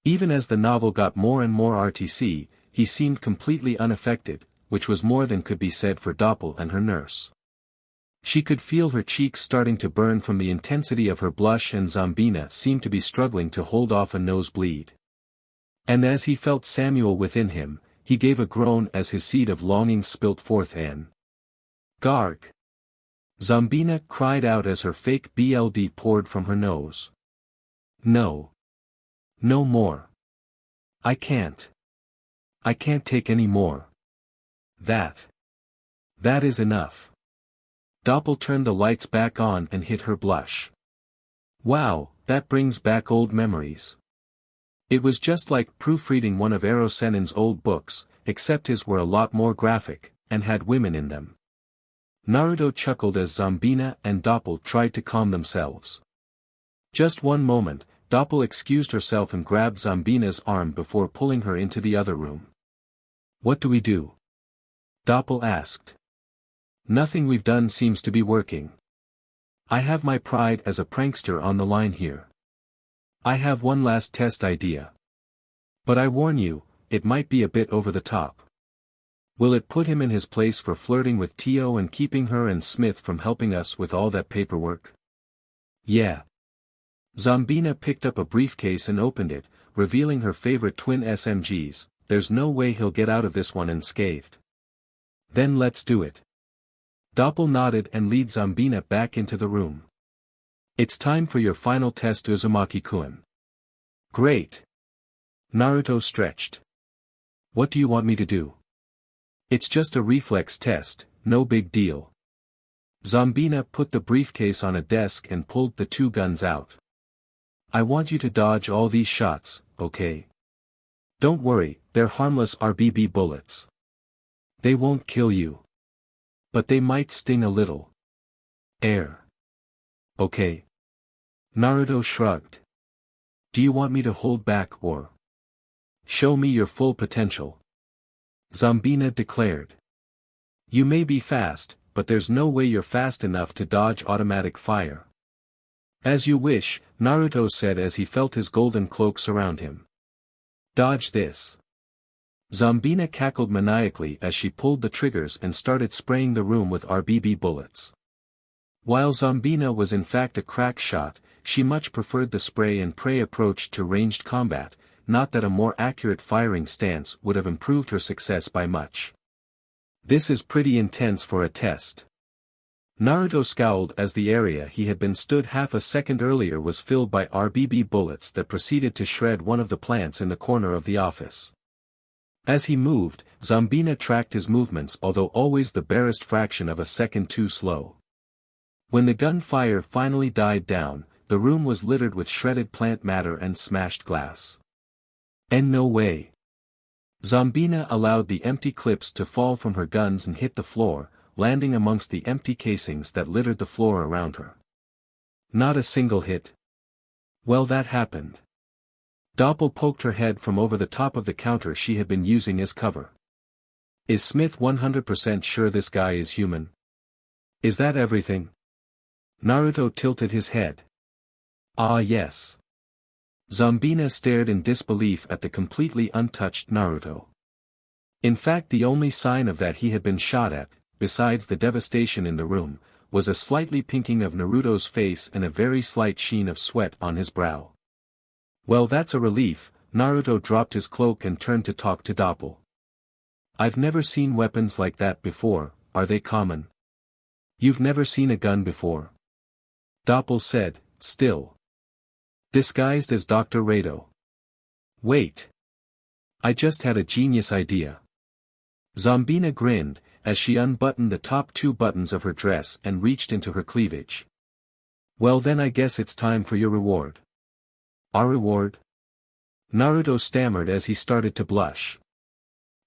Even as the novel got more and more RTC, he seemed completely unaffected, which was more than could be said for Doppel and her nurse. She could feel her cheeks starting to burn from the intensity of her blush, and Zambina seemed to be struggling to hold off a nosebleed. And as he felt Samuel within him, he gave a groan as his seed of longing spilt forth and Garg! Zambina cried out as her fake BLD poured from her nose. No. No more. I can't. I can't take any more. That is enough. Doppel turned the lights back on and hid her blush. Wow, that brings back old memories. It was just like proofreading one of Erosenen's old books, except his were a lot more graphic, and had women in them. Naruto chuckled as Zambina and Doppel tried to calm themselves. Just one moment, Doppel excused herself and grabbed Zambina's arm before pulling her into the other room. What do we do? Doppel asked. Nothing we've done seems to be working. I have my pride as a prankster on the line here. I have one last test idea. But I warn you, it might be a bit over the top. Will it put him in his place for flirting with Tio and keeping her and Smith from helping us with all that paperwork? Yeah. Zambina picked up a briefcase and opened it, revealing her favorite twin SMGs. There's no way he'll get out of this one unscathed. Then let's do it. Doppel nodded and led Zambina back into the room. It's time for your final test, Uzumaki-kun. Great. Naruto stretched. What do you want me to do? It's just a reflex test, no big deal. Zambina put the briefcase on a desk and pulled the two guns out. I want you to dodge all these shots, okay? Don't worry, they're harmless RBB bullets. They won't kill you. But they might sting a little. Air. Okay. Naruto shrugged. Do you want me to hold back or show me your full potential? Zambina declared. You may be fast, but there's no way you're fast enough to dodge automatic fire. As you wish, Naruto said as he felt his golden cloak surround him. Dodge this. Zambina cackled maniacally as she pulled the triggers and started spraying the room with RBB bullets. While Zambina was in fact a crack shot, she much preferred the spray and pray approach to ranged combat, not that a more accurate firing stance would have improved her success by much. This is pretty intense for a test. Naruto scowled as the area he had been stood half a second earlier was filled by RBB bullets that proceeded to shred one of the plants in the corner of the office. As he moved, Zambina tracked his movements, although always the barest fraction of a second too slow. When the gunfire finally died down, the room was littered with shredded plant matter and smashed glass. And no way. Zambina allowed the empty clips to fall from her guns and hit the floor, landing amongst the empty casings that littered the floor around her. Not a single hit. Well, that happened. Doppel poked her head from over the top of the counter she had been using as cover. Is Smith 100% sure this guy is human? Is that everything? Naruto tilted his head. Ah, yes. Zambina stared in disbelief at the completely untouched Naruto. In fact, the only sign of that he had been shot at, besides the devastation in the room, was a slightly pinking of Naruto's face and a very slight sheen of sweat on his brow. Well, that's a relief. Naruto dropped his cloak and turned to talk to Doppel. I've never seen weapons like that before. Are they common? You've never seen a gun before? Doppel said, still disguised as Dr. Rado. Wait. I just had a genius idea. Zambina grinned, as she unbuttoned the top two buttons of her dress and reached into her cleavage. Well, then I guess it's time for your reward. Our reward? Naruto stammered as he started to blush.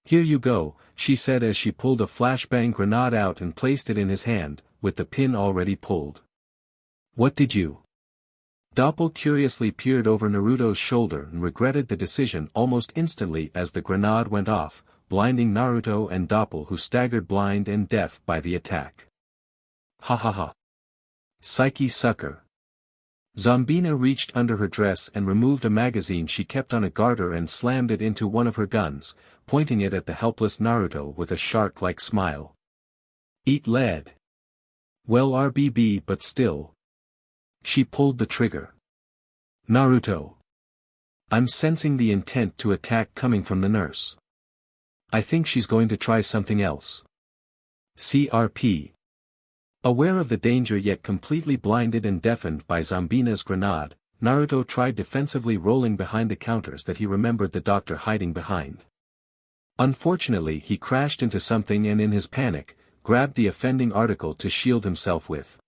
Here you go, she said as she pulled a flashbang grenade out and placed it in his hand, with the pin already pulled. What did you? Doppel curiously peered over Naruto's shoulder and regretted the decision almost instantly as the grenade went off, blinding Naruto and Doppel, who staggered blind and deaf by the attack. Ha ha ha. Psyche sucker. Zambina reached under her dress and removed a magazine she kept on a garter and slammed it into one of her guns, pointing it at the helpless Naruto with a shark-like smile. Eat lead. Well, RBB, but still. She pulled the trigger. Naruto. I'm sensing the intent to attack coming from the nurse. I think she's going to try something else. CRP. Aware of the danger yet completely blinded and deafened by Zambina's grenade, Naruto tried defensively rolling behind the counters that he remembered the doctor hiding behind. Unfortunately, he crashed into something and in his panic, grabbed the offending article to shield himself with.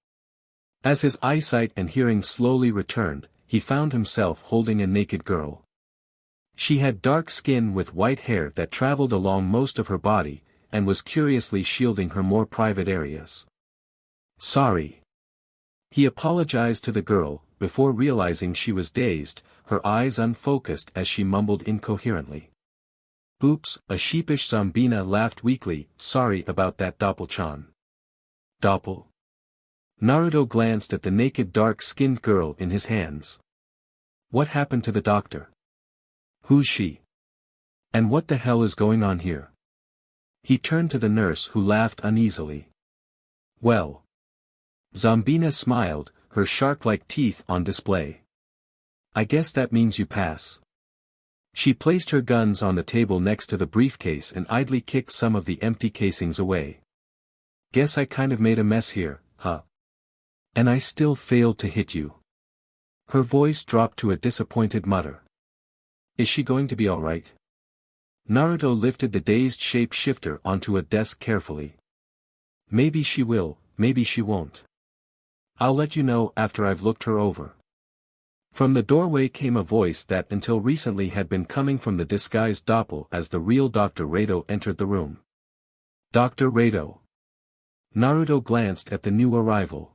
As his eyesight and hearing slowly returned, he found himself holding a naked girl. She had dark skin with white hair that traveled along most of her body, and was curiously shielding her more private areas. Sorry. He apologized to the girl, before realizing she was dazed, her eyes unfocused as she mumbled incoherently. Oops, a sheepish Zambina laughed weakly, sorry about that Doppel-chan. Doppel? Naruto glanced at the naked dark-skinned girl in his hands. What happened to the doctor? Who's she? And what the hell is going on here? He turned to the nurse, who laughed uneasily. Well. Zambina smiled, her shark-like teeth on display. I guess that means you pass. She placed her guns on the table next to the briefcase and idly kicked some of the empty casings away. Guess I kind of made a mess here, huh? And I still failed to hit you. Her voice dropped to a disappointed mutter. Is she going to be alright? Naruto lifted the dazed shape-shifter onto a desk carefully. Maybe she will, maybe she won't. I'll let you know after I've looked her over. From the doorway came a voice that until recently had been coming from the disguised Doppel as the real Dr. Rado entered the room. Dr. Rado. Naruto glanced at the new arrival.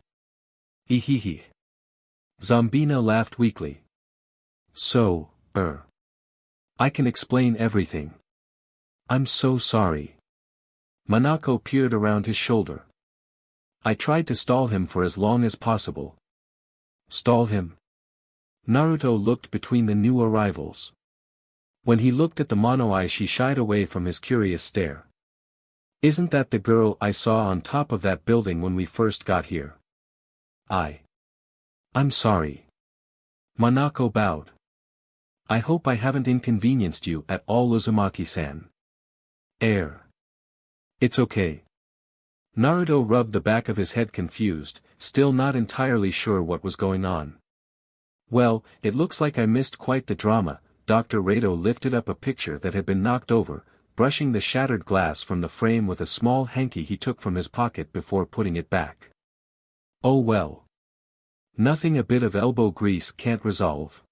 Ehehe. Zambina laughed weakly. So, I can explain everything. I'm so sorry. Manako peered around his shoulder. I tried to stall him for as long as possible. Stall him? Naruto looked between the new arrivals. When he looked at the mono-eye, she shied away from his curious stare. Isn't that the girl I saw on top of that building when we first got here? I'm sorry. Manako bowed. I hope I haven't inconvenienced you at all, Uzumaki-san. It's okay. Naruto rubbed the back of his head confused, still not entirely sure what was going on. Well, it looks like I missed quite the drama. Dr. Rado lifted up a picture that had been knocked over, brushing the shattered glass from the frame with a small hanky he took from his pocket before putting it back. Oh well. Nothing a bit of elbow grease can't resolve.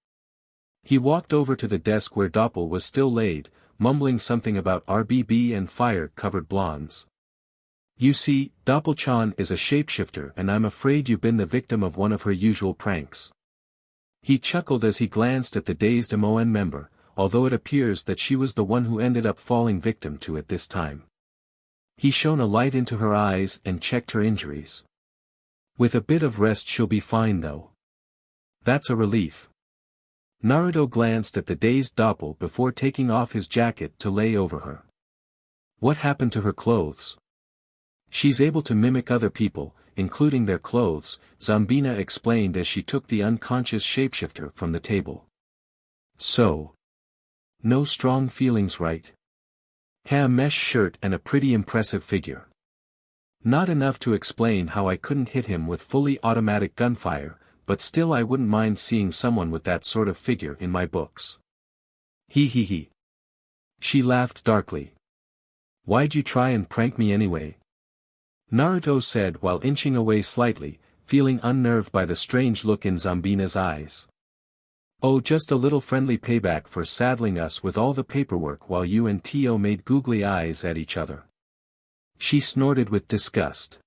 He walked over to the desk where Doppel was still laid, mumbling something about RBB and fire-covered blondes. You see, Doppel-chan is a shapeshifter and I'm afraid you've been the victim of one of her usual pranks. He chuckled as he glanced at the dazed MON member, although it appears that she was the one who ended up falling victim to it this time. He shone a light into her eyes and checked her injuries. With a bit of rest she'll be fine though. That's a relief. Naruto glanced at the dazed Doppel before taking off his jacket to lay over her. What happened to her clothes? She's able to mimic other people, including their clothes, Zambina explained as she took the unconscious shapeshifter from the table. So. No strong feelings, right? A mesh shirt and a pretty impressive figure. Not enough to explain how I couldn't hit him with fully automatic gunfire, but still I wouldn't mind seeing someone with that sort of figure in my books. He. She laughed darkly. Why'd you try and prank me anyway? Naruto said while inching away slightly, feeling unnerved by the strange look in Zambina's eyes. Oh, just a little friendly payback for saddling us with all the paperwork while you and Tio made googly eyes at each other. She snorted with disgust.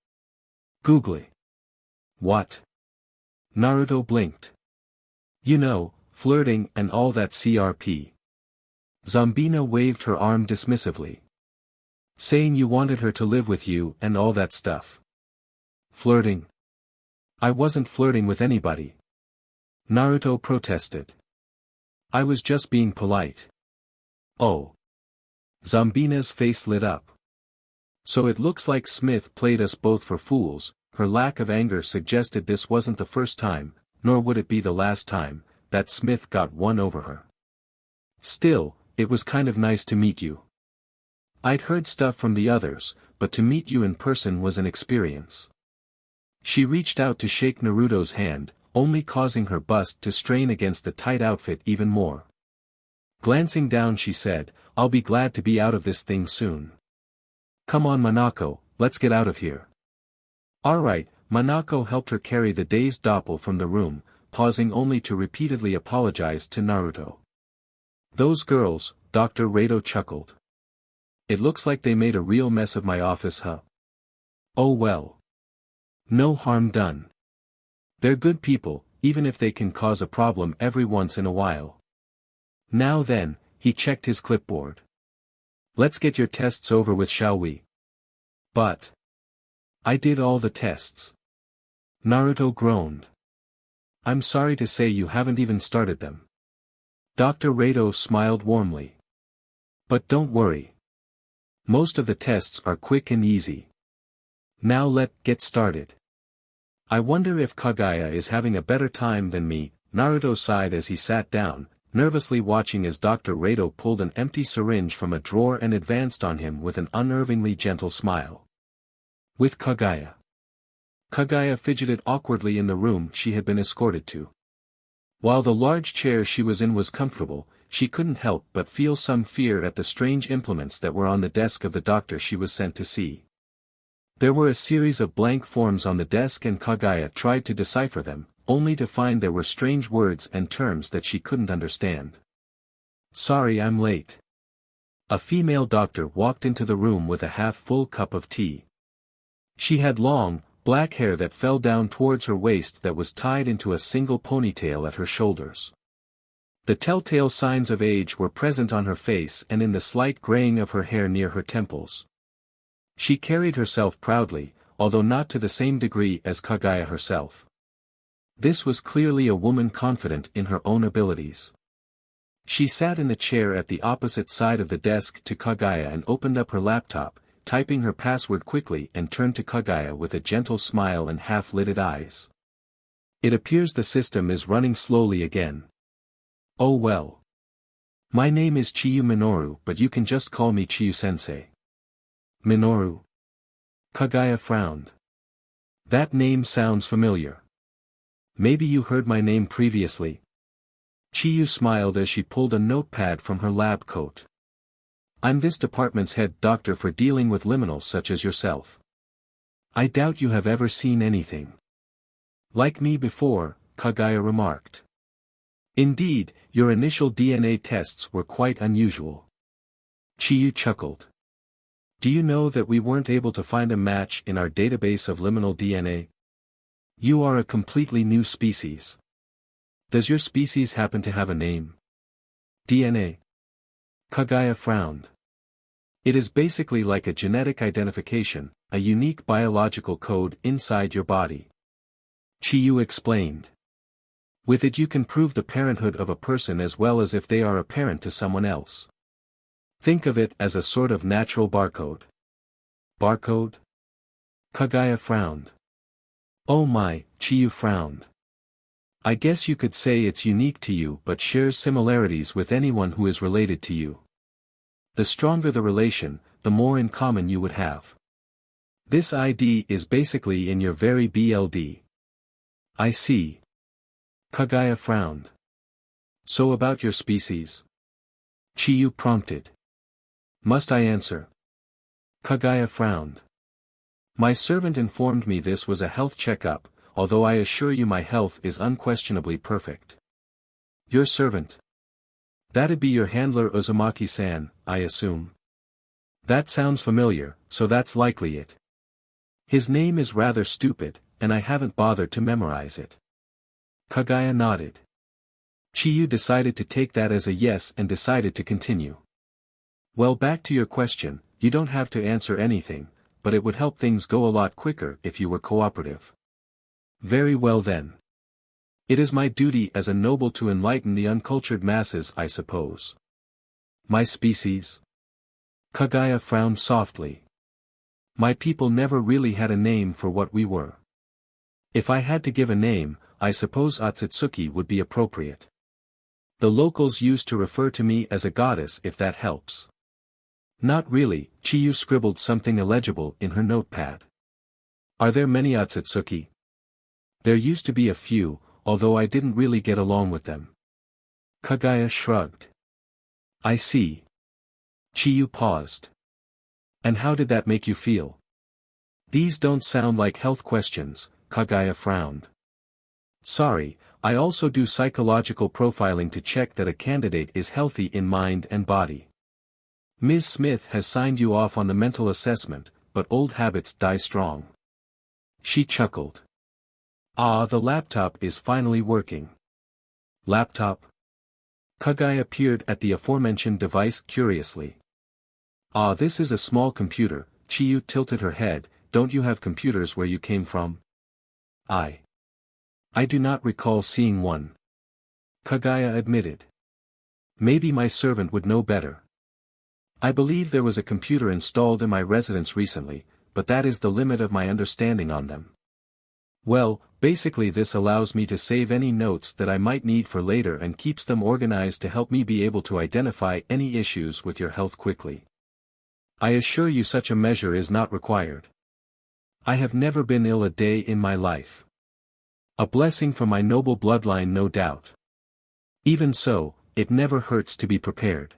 Googly. What? Naruto blinked. You know, flirting and all that CRP. Zambina waved her arm dismissively. Saying you wanted her to live with you and all that stuff. Flirting? I wasn't flirting with anybody. Naruto protested. I was just being polite. Oh. Zambina's face lit up. So it looks like Smith played us both for fools. Her lack of anger suggested this wasn't the first time, nor would it be the last time, that Smith got one over her. Still, it was kind of nice to meet you. I'd heard stuff from the others, but to meet you in person was an experience. She reached out to shake Naruto's hand, only causing her bust to strain against the tight outfit even more. Glancing down she said, I'll be glad to be out of this thing soon. Come on Manako, let's get out of here. Alright, Manako helped her carry the dazed doppel from the room, pausing only to repeatedly apologize to Naruto. Those girls, Dr. Rado chuckled. It looks like they made a real mess of my office, huh? Oh well. No harm done. They're good people, even if they can cause a problem every once in a while. Now then, he checked his clipboard. Let's get your tests over with, shall we? But I did all the tests. Naruto groaned. I'm sorry to say you haven't even started them. Dr. Rado smiled warmly. But don't worry. Most of the tests are quick and easy. Now let's get started. I wonder if Kagaya is having a better time than me. Naruto sighed as he sat down, nervously watching as Dr. Rado pulled an empty syringe from a drawer and advanced on him with an unnervingly gentle smile. With Kagaya. Kagaya fidgeted awkwardly in the room she had been escorted to. While the large chair she was in was comfortable, she couldn't help but feel some fear at the strange implements that were on the desk of the doctor she was sent to see. There were a series of blank forms on the desk and Kagaya tried to decipher them, only to find there were strange words and terms that she couldn't understand. Sorry I'm late. A female doctor walked into the room with a half-full cup of tea. She had long, black hair that fell down towards her waist that was tied into a single ponytail at her shoulders. The telltale signs of age were present on her face and in the slight graying of her hair near her temples. She carried herself proudly, although not to the same degree as Kagaya herself. This was clearly a woman confident in her own abilities. She sat in the chair at the opposite side of the desk to Kagaya and opened up her laptop, typing her password quickly and turned to Kagaya with a gentle smile and half-lidded eyes. It appears the system is running slowly again. Oh well. My name is Chiyu Minoru, but you can just call me Chiyu-sensei. Minoru. Kagaya frowned. That name sounds familiar. Maybe you heard my name previously. Chiyu smiled as she pulled a notepad from her lab coat. I'm this department's head doctor for dealing with liminals such as yourself. I doubt you have ever seen anything like me before, Kagaya remarked. Indeed, your initial DNA tests were quite unusual. Chiyu chuckled. Do you know that we weren't able to find a match in our database of liminal DNA? You are a completely new species. Does your species happen to have a name? DNA. Kagaya frowned. It is basically like a genetic identification, a unique biological code inside your body. Chiyu explained. With it you can prove the parenthood of a person as well as if they are a parent to someone else. Think of it as a sort of natural barcode. Barcode? Kagaya frowned. Oh my, Chiyu frowned. I guess you could say it's unique to you but shares similarities with anyone who is related to you. The stronger the relation, the more in common you would have. This ID is basically in your very BLD. I see. Kagaya frowned. So about your species? Chiyu prompted. Must I answer? Kagaya frowned. My servant informed me this was a health checkup, although I assure you my health is unquestionably perfect. Your servant? That'd be your handler Uzumaki-san, I assume. That sounds familiar, so that's likely it. His name is rather stupid, and I haven't bothered to memorize it. Kagaya nodded. Chiyu decided to take that as a yes and decided to continue. Well, back to your question, you don't have to answer anything, but it would help things go a lot quicker if you were cooperative. Very well then. It is my duty as a noble to enlighten the uncultured masses, I suppose. My species? Kagaya frowned softly. My people never really had a name for what we were. If I had to give a name, I suppose Otsutsuki would be appropriate. The locals used to refer to me as a goddess, if that helps. Not really. Chiyu scribbled something illegible in her notepad. Are there many Otsutsuki? There used to be a few, although I didn't really get along with them. Kagaya shrugged. I see. Chiyu paused. And how did that make you feel? These don't sound like health questions, Kagaya frowned. Sorry, I also do psychological profiling to check that a candidate is healthy in mind and body. Ms. Smith has signed you off on the mental assessment, but old habits die strong. She chuckled. Ah, the laptop is finally working. Laptop? Kagaya peered at the aforementioned device curiously. Ah, this is a small computer. Chiyu tilted her head. Don't you have computers where you came from? I do not recall seeing one. Kagaya admitted. Maybe my servant would know better. I believe there was a computer installed in my residence recently, but that is the limit of my understanding on them. Well, basically this allows me to save any notes that I might need for later and keeps them organized to help me be able to identify any issues with your health quickly. I assure you such a measure is not required. I have never been ill a day in my life. A blessing from my noble bloodline, no doubt. Even so, it never hurts to be prepared.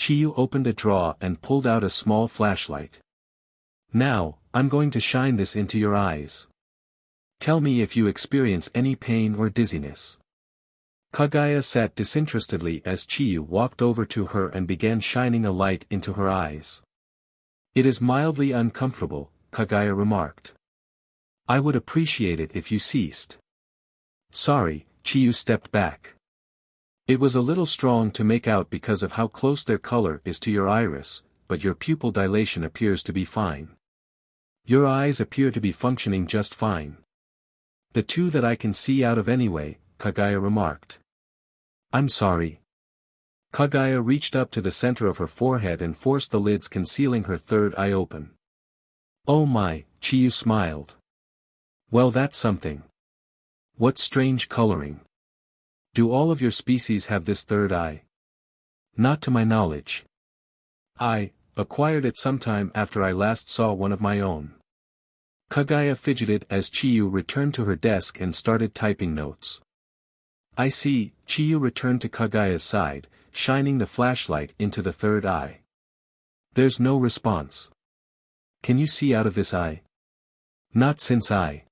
Chiyu opened a drawer and pulled out a small flashlight. Now, I'm going to shine this into your eyes. Tell me if you experience any pain or dizziness. Kagaya sat disinterestedly as Chiyu walked over to her and began shining a light into her eyes. It is mildly uncomfortable, Kagaya remarked. I would appreciate it if you ceased. Sorry, Chiyu stepped back. It was a little strong to make out because of how close their color is to your iris, but your pupil dilation appears to be fine. Your eyes appear to be functioning just fine. The two that I can see out of anyway, Kagaya remarked. I'm sorry. Kagaya reached up to the center of her forehead and forced the lids concealing her third eye open. Oh my, Chiyu smiled. Well, that's something. What strange coloring. Do all of your species have this third eye? Not to my knowledge. I acquired it sometime after I last saw one of my own. Kagaya fidgeted as Chiyu returned to her desk and started typing notes. I see. Chiyu returned to Kagaya's side, shining the flashlight into the third eye. There's no response. Can you see out of this eye? Not since I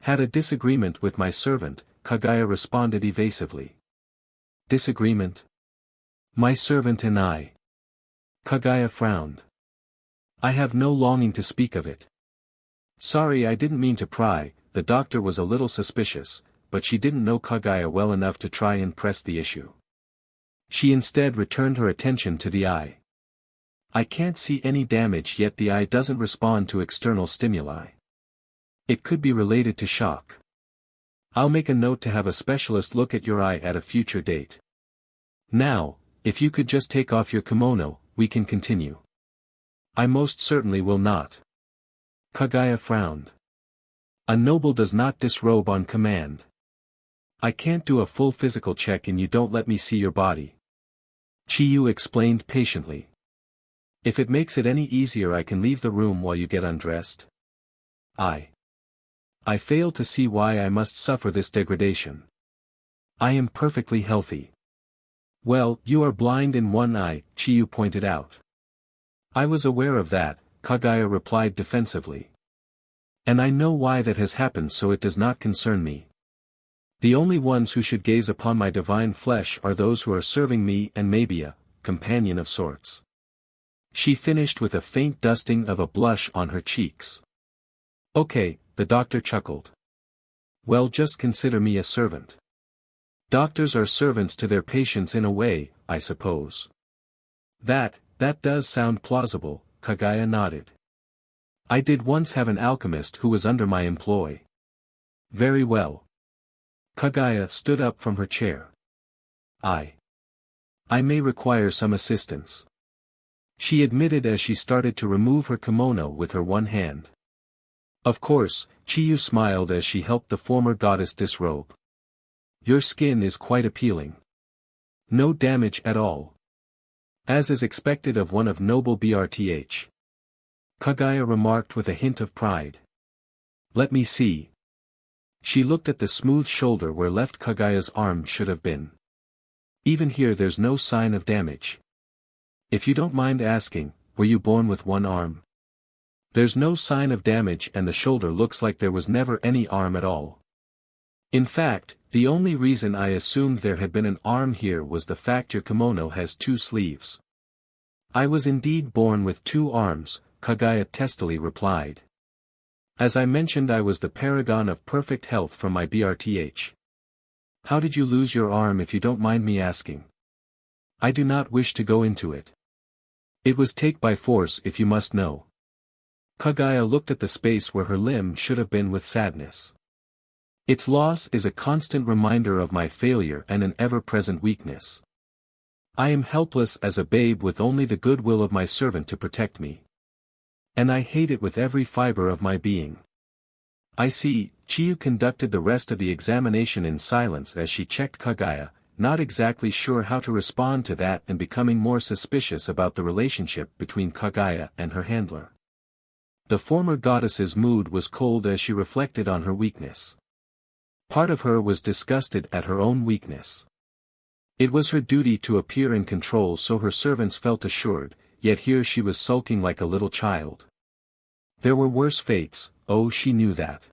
had a disagreement with my servant, Kagaya responded evasively. Disagreement? My servant and I. Kagaya frowned. I have no longing to speak of it. Sorry, I didn't mean to pry. The doctor was a little suspicious, but she didn't know Kagaya well enough to try and press the issue. She instead returned her attention to the eye. I can't see any damage, yet the eye doesn't respond to external stimuli. It could be related to shock. I'll make a note to have a specialist look at your eye at a future date. Now, if you could just take off your kimono, we can continue. I most certainly will not. Kagaya frowned. A noble does not disrobe on command. I can't do a full physical check and you don't let me see your body. Chiyu explained patiently. If it makes it any easier, I can leave the room while you get undressed. I fail to see why I must suffer this degradation. I am perfectly healthy. Well, you are blind in one eye, Chiyu pointed out. I was aware of that, Kagaya replied defensively. And I know why that has happened, so it does not concern me. The only ones who should gaze upon my divine flesh are those who are serving me and maybe a companion of sorts. She finished with a faint dusting of a blush on her cheeks. Okay, the doctor chuckled. Well, just consider me a servant. Doctors are servants to their patients in a way, I suppose. That, That does sound plausible, Kagaya nodded. I did once have an alchemist who was under my employ. Very well. Kagaya stood up from her chair. I may require some assistance. She admitted as she started to remove her kimono with her one hand. Of course, Chiyu smiled as she helped the former goddess disrobe. Your skin is quite appealing. No damage at all. As is expected of one of noble Brth. Kagaya remarked with a hint of pride. Let me see. She looked at the smooth shoulder where left Kagaya's arm should have been. Even here there's no sign of damage. If you don't mind asking, were you born with one arm? There's no sign of damage and the shoulder looks like there was never any arm at all. In fact, the only reason I assumed there had been an arm here was the fact your kimono has 2 sleeves. I was indeed born with 2 arms, Kagaya testily replied. As I mentioned, I was the paragon of perfect health from my Brth. How did you lose your arm if you don't mind me asking? I do not wish to go into it. It was taken by force if you must know. Kagaya looked at the space where her limb should have been with sadness. Its loss is a constant reminder of my failure and an ever-present weakness. I am helpless as a babe with only the goodwill of my servant to protect me. And I hate it with every fiber of my being. I see. Chiyu conducted the rest of the examination in silence as she checked Kagaya, not exactly sure how to respond to that and becoming more suspicious about the relationship between Kagaya and her handler. The former goddess's mood was cold as she reflected on her weakness. Part of her was disgusted at her own weakness. It was her duty to appear in control so her servants felt assured, yet here she was sulking like a little child. There were worse fates, oh she knew that.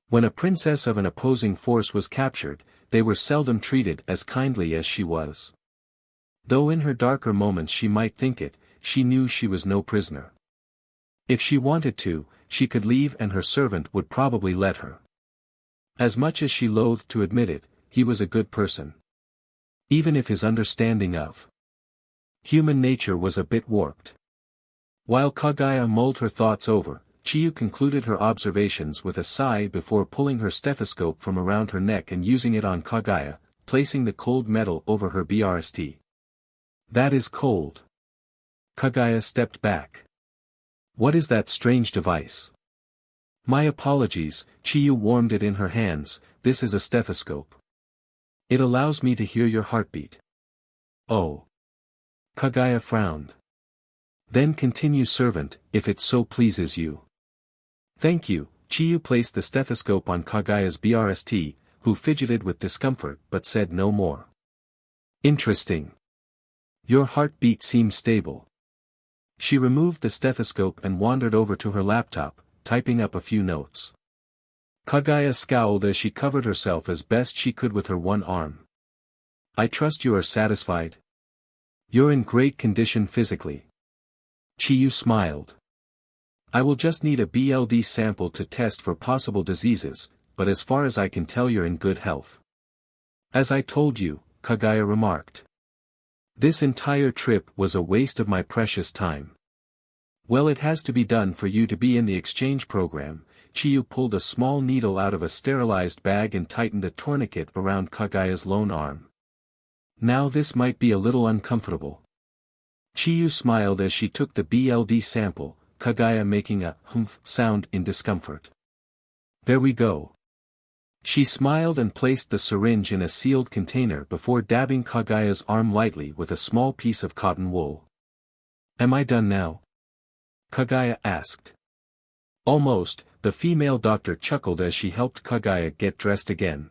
When a princess of an opposing force was captured, they were seldom treated as kindly as she was. Though in her darker moments she might think it, she knew she was no prisoner. If she wanted to, she could leave and her servant would probably let her. As much as she loathed to admit it, he was a good person. Even if his understanding of human nature was a bit warped. While Kagaya mulled her thoughts over, Chiyu concluded her observations with a sigh before pulling her stethoscope from around her neck and using it on Kagaya, placing the cold metal over her BRST. That is cold. Kagaya stepped back. What is that strange device? My apologies, Chiyu warmed it in her hands, this is a stethoscope. It allows me to hear your heartbeat. Oh. Kagaya frowned. Then continue servant, if it so pleases you. Thank you. Chiyu placed the stethoscope on Kagaya's BRST, who fidgeted with discomfort but said no more. Interesting. Your heartbeat seems stable. She removed the stethoscope and wandered over to her laptop, typing up a few notes. Kagaya scowled as she covered herself as best she could with her one arm. I trust you are satisfied. You're in great condition physically. Chiyu smiled. I will just need a BLD sample to test for possible diseases, but as far as I can tell you're in good health. As I told you, Kagaya remarked. This entire trip was a waste of my precious time. Well, it has to be done for you to be in the exchange program. Chiyu pulled a small needle out of a sterilized bag and tightened a tourniquet around Kagaya's lone arm. Now this might be a little uncomfortable. Chiyu smiled as she took the BLD sample, Kagaya making a humph sound in discomfort. There we go. She smiled and placed the syringe in a sealed container before dabbing Kagaya's arm lightly with a small piece of cotton wool. Am I done now? Kagaya asked. Almost, the female doctor chuckled as she helped Kagaya get dressed again.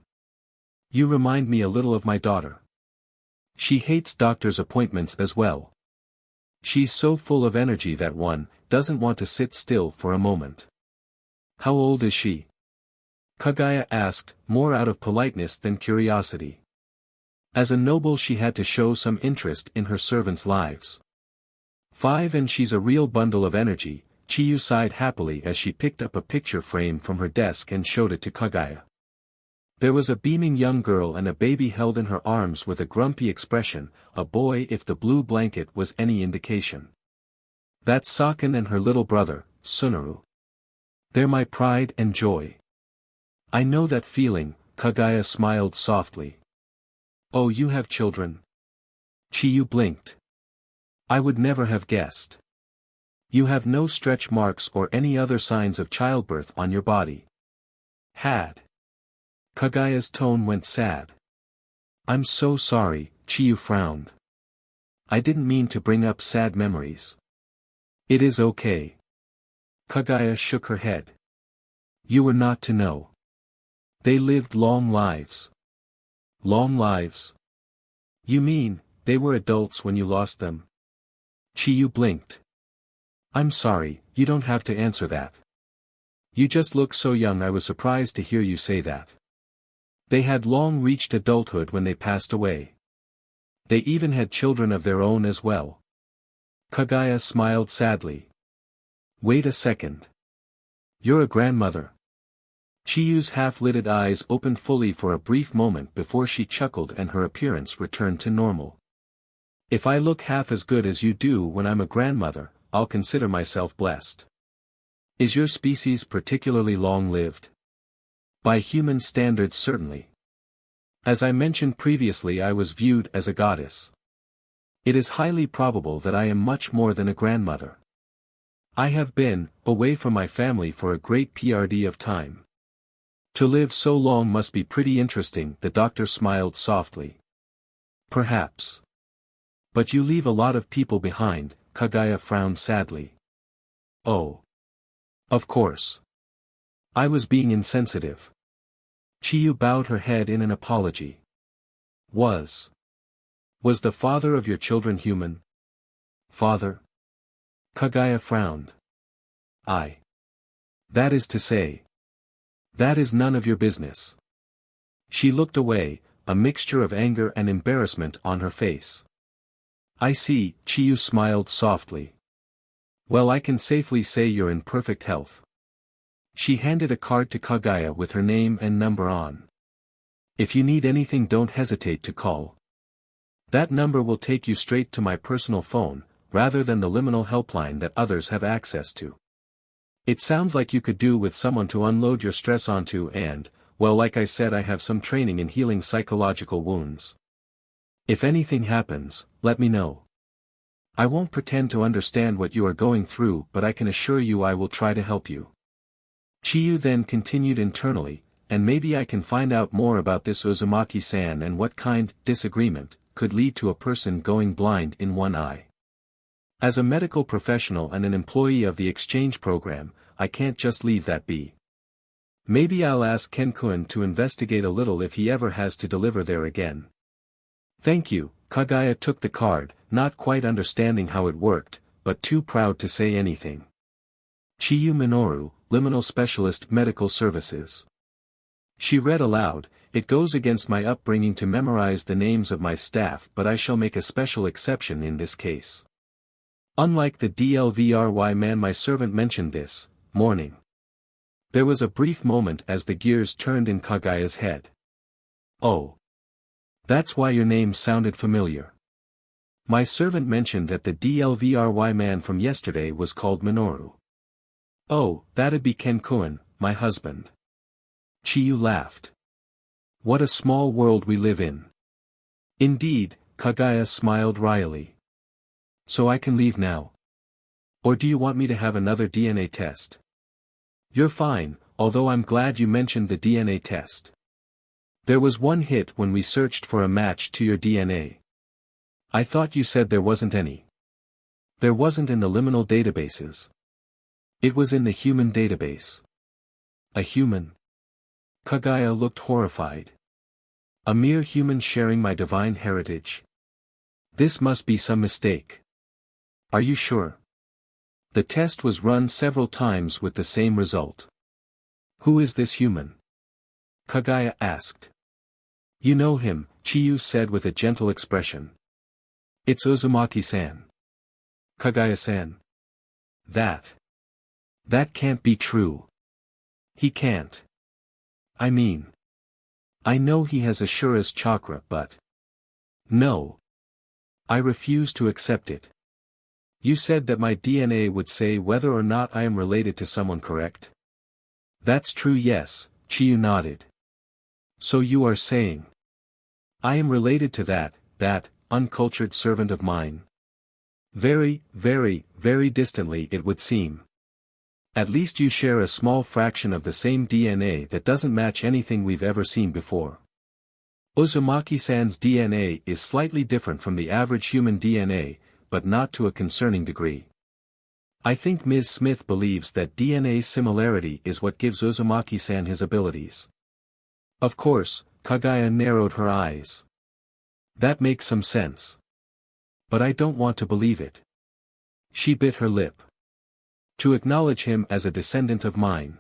You remind me a little of my daughter. She hates doctor's appointments as well. She's so full of energy that one doesn't want to sit still for a moment. How old is she? Kagaya asked, more out of politeness than curiosity. As a noble she had to show some interest in her servants' lives. 5 and she's a real bundle of energy, Chiyu sighed happily as she picked up a picture frame from her desk and showed it to Kagaya. There was a beaming young girl and a baby held in her arms with a grumpy expression, a boy if the blue blanket was any indication. That's Saken and her little brother, Sunaru. They're my pride and joy. I know that feeling, Kagaya smiled softly. Oh, you have children? Chiyu blinked. I would never have guessed. You have no stretch marks or any other signs of childbirth on your body. Had. Kagaya's tone went sad. I'm so sorry, Chiyu frowned. I didn't mean to bring up sad memories. It is okay. Kagaya shook her head. You were not to know. They lived long lives. Long lives? You mean, they were adults when you lost them? Chiyu blinked. I'm sorry, you don't have to answer that. You just look so young. I was surprised to hear you say that. They had long reached adulthood when they passed away. They even had children of their own as well. Kagaya smiled sadly. Wait a second. You're a grandmother. Chiyu's half-lidded eyes opened fully for a brief moment before she chuckled and her appearance returned to normal. If I look half as good as you do when I'm a grandmother, I'll consider myself blessed. Is your species particularly long-lived? By human standards certainly. As I mentioned previously, I was viewed as a goddess. It is highly probable that I am much more than a grandmother. I have been away from my family for a great PRD of time. To live so long must be pretty interesting. The doctor smiled softly. Perhaps. But you leave a lot of people behind, Kagaya frowned sadly. Oh. Of course. I was being insensitive. Chiyu bowed her head in an apology. Was the father of your children human? Father? Kagaya frowned. That is to say. That is none of your business. She looked away, a mixture of anger and embarrassment on her face. I see, Chiyu smiled softly. Well, I can safely say you're in perfect health. She handed a card to Kagaya with her name and number on. If you need anything, don't hesitate to call. That number will take you straight to my personal phone, rather than the liminal helpline that others have access to. It sounds like you could do with someone to unload your stress onto and, well, like I said, I have some training in healing psychological wounds. If anything happens, let me know. I won't pretend to understand what you are going through, but I can assure you I will try to help you. Chiyu then continued internally, and maybe I can find out more about this Uzumaki-san and what kind disagreement could lead to a person going blind in one eye. As a medical professional and an employee of the exchange program, I can't just leave that be. Maybe I'll ask Ken-kun to investigate a little if he ever has to deliver there again. Thank you. Kagaya took the card, not quite understanding how it worked, but too proud to say anything. Chiyu Minoru, Liminal Specialist Medical Services. She read aloud, it goes against my upbringing to memorize the names of my staff, but I shall make a special exception in this case. Unlike the DLVRY man, my servant mentioned this morning. There was a brief moment as the gears turned in Kagaya's head. Oh. That's why your name sounded familiar. My servant mentioned that the DLVRY man from yesterday was called Minoru. Oh, that'd be Ken-kun, my husband. Chiyu laughed. What a small world we live in. Indeed, Kagaya smiled wryly. So I can leave now? Or do you want me to have another DNA test? You're fine, although I'm glad you mentioned the DNA test. There was one hit when we searched for a match to your DNA. I thought you said there wasn't any. There wasn't in the liminal databases. It was in the human database. A human? Kagaya looked horrified. A mere human sharing my divine heritage? This must be some mistake. Are you sure? The test was run several times with the same result. Who is this human? Kagaya asked. You know him, Chiyu said with a gentle expression. It's Uzumaki-san. Kagaya-san. That can't be true. He can't. I mean. I know he has Ashura's chakra but... No. I refuse to accept it. You said that my DNA would say whether or not I am related to someone, correct? That's true, yes, Chiyu nodded. So you are saying... I am related to that uncultured servant of mine. Very, very, very distantly it would seem. At least you share a small fraction of the same DNA that doesn't match anything we've ever seen before. Uzumaki-san's DNA is slightly different from the average human DNA, but not to a concerning degree. I think Ms. Smith believes that DNA similarity is what gives Uzumaki-san his abilities. Of course, Kagaya narrowed her eyes. That makes some sense. But I don't want to believe it. She bit her lip. To acknowledge him as a descendant of mine.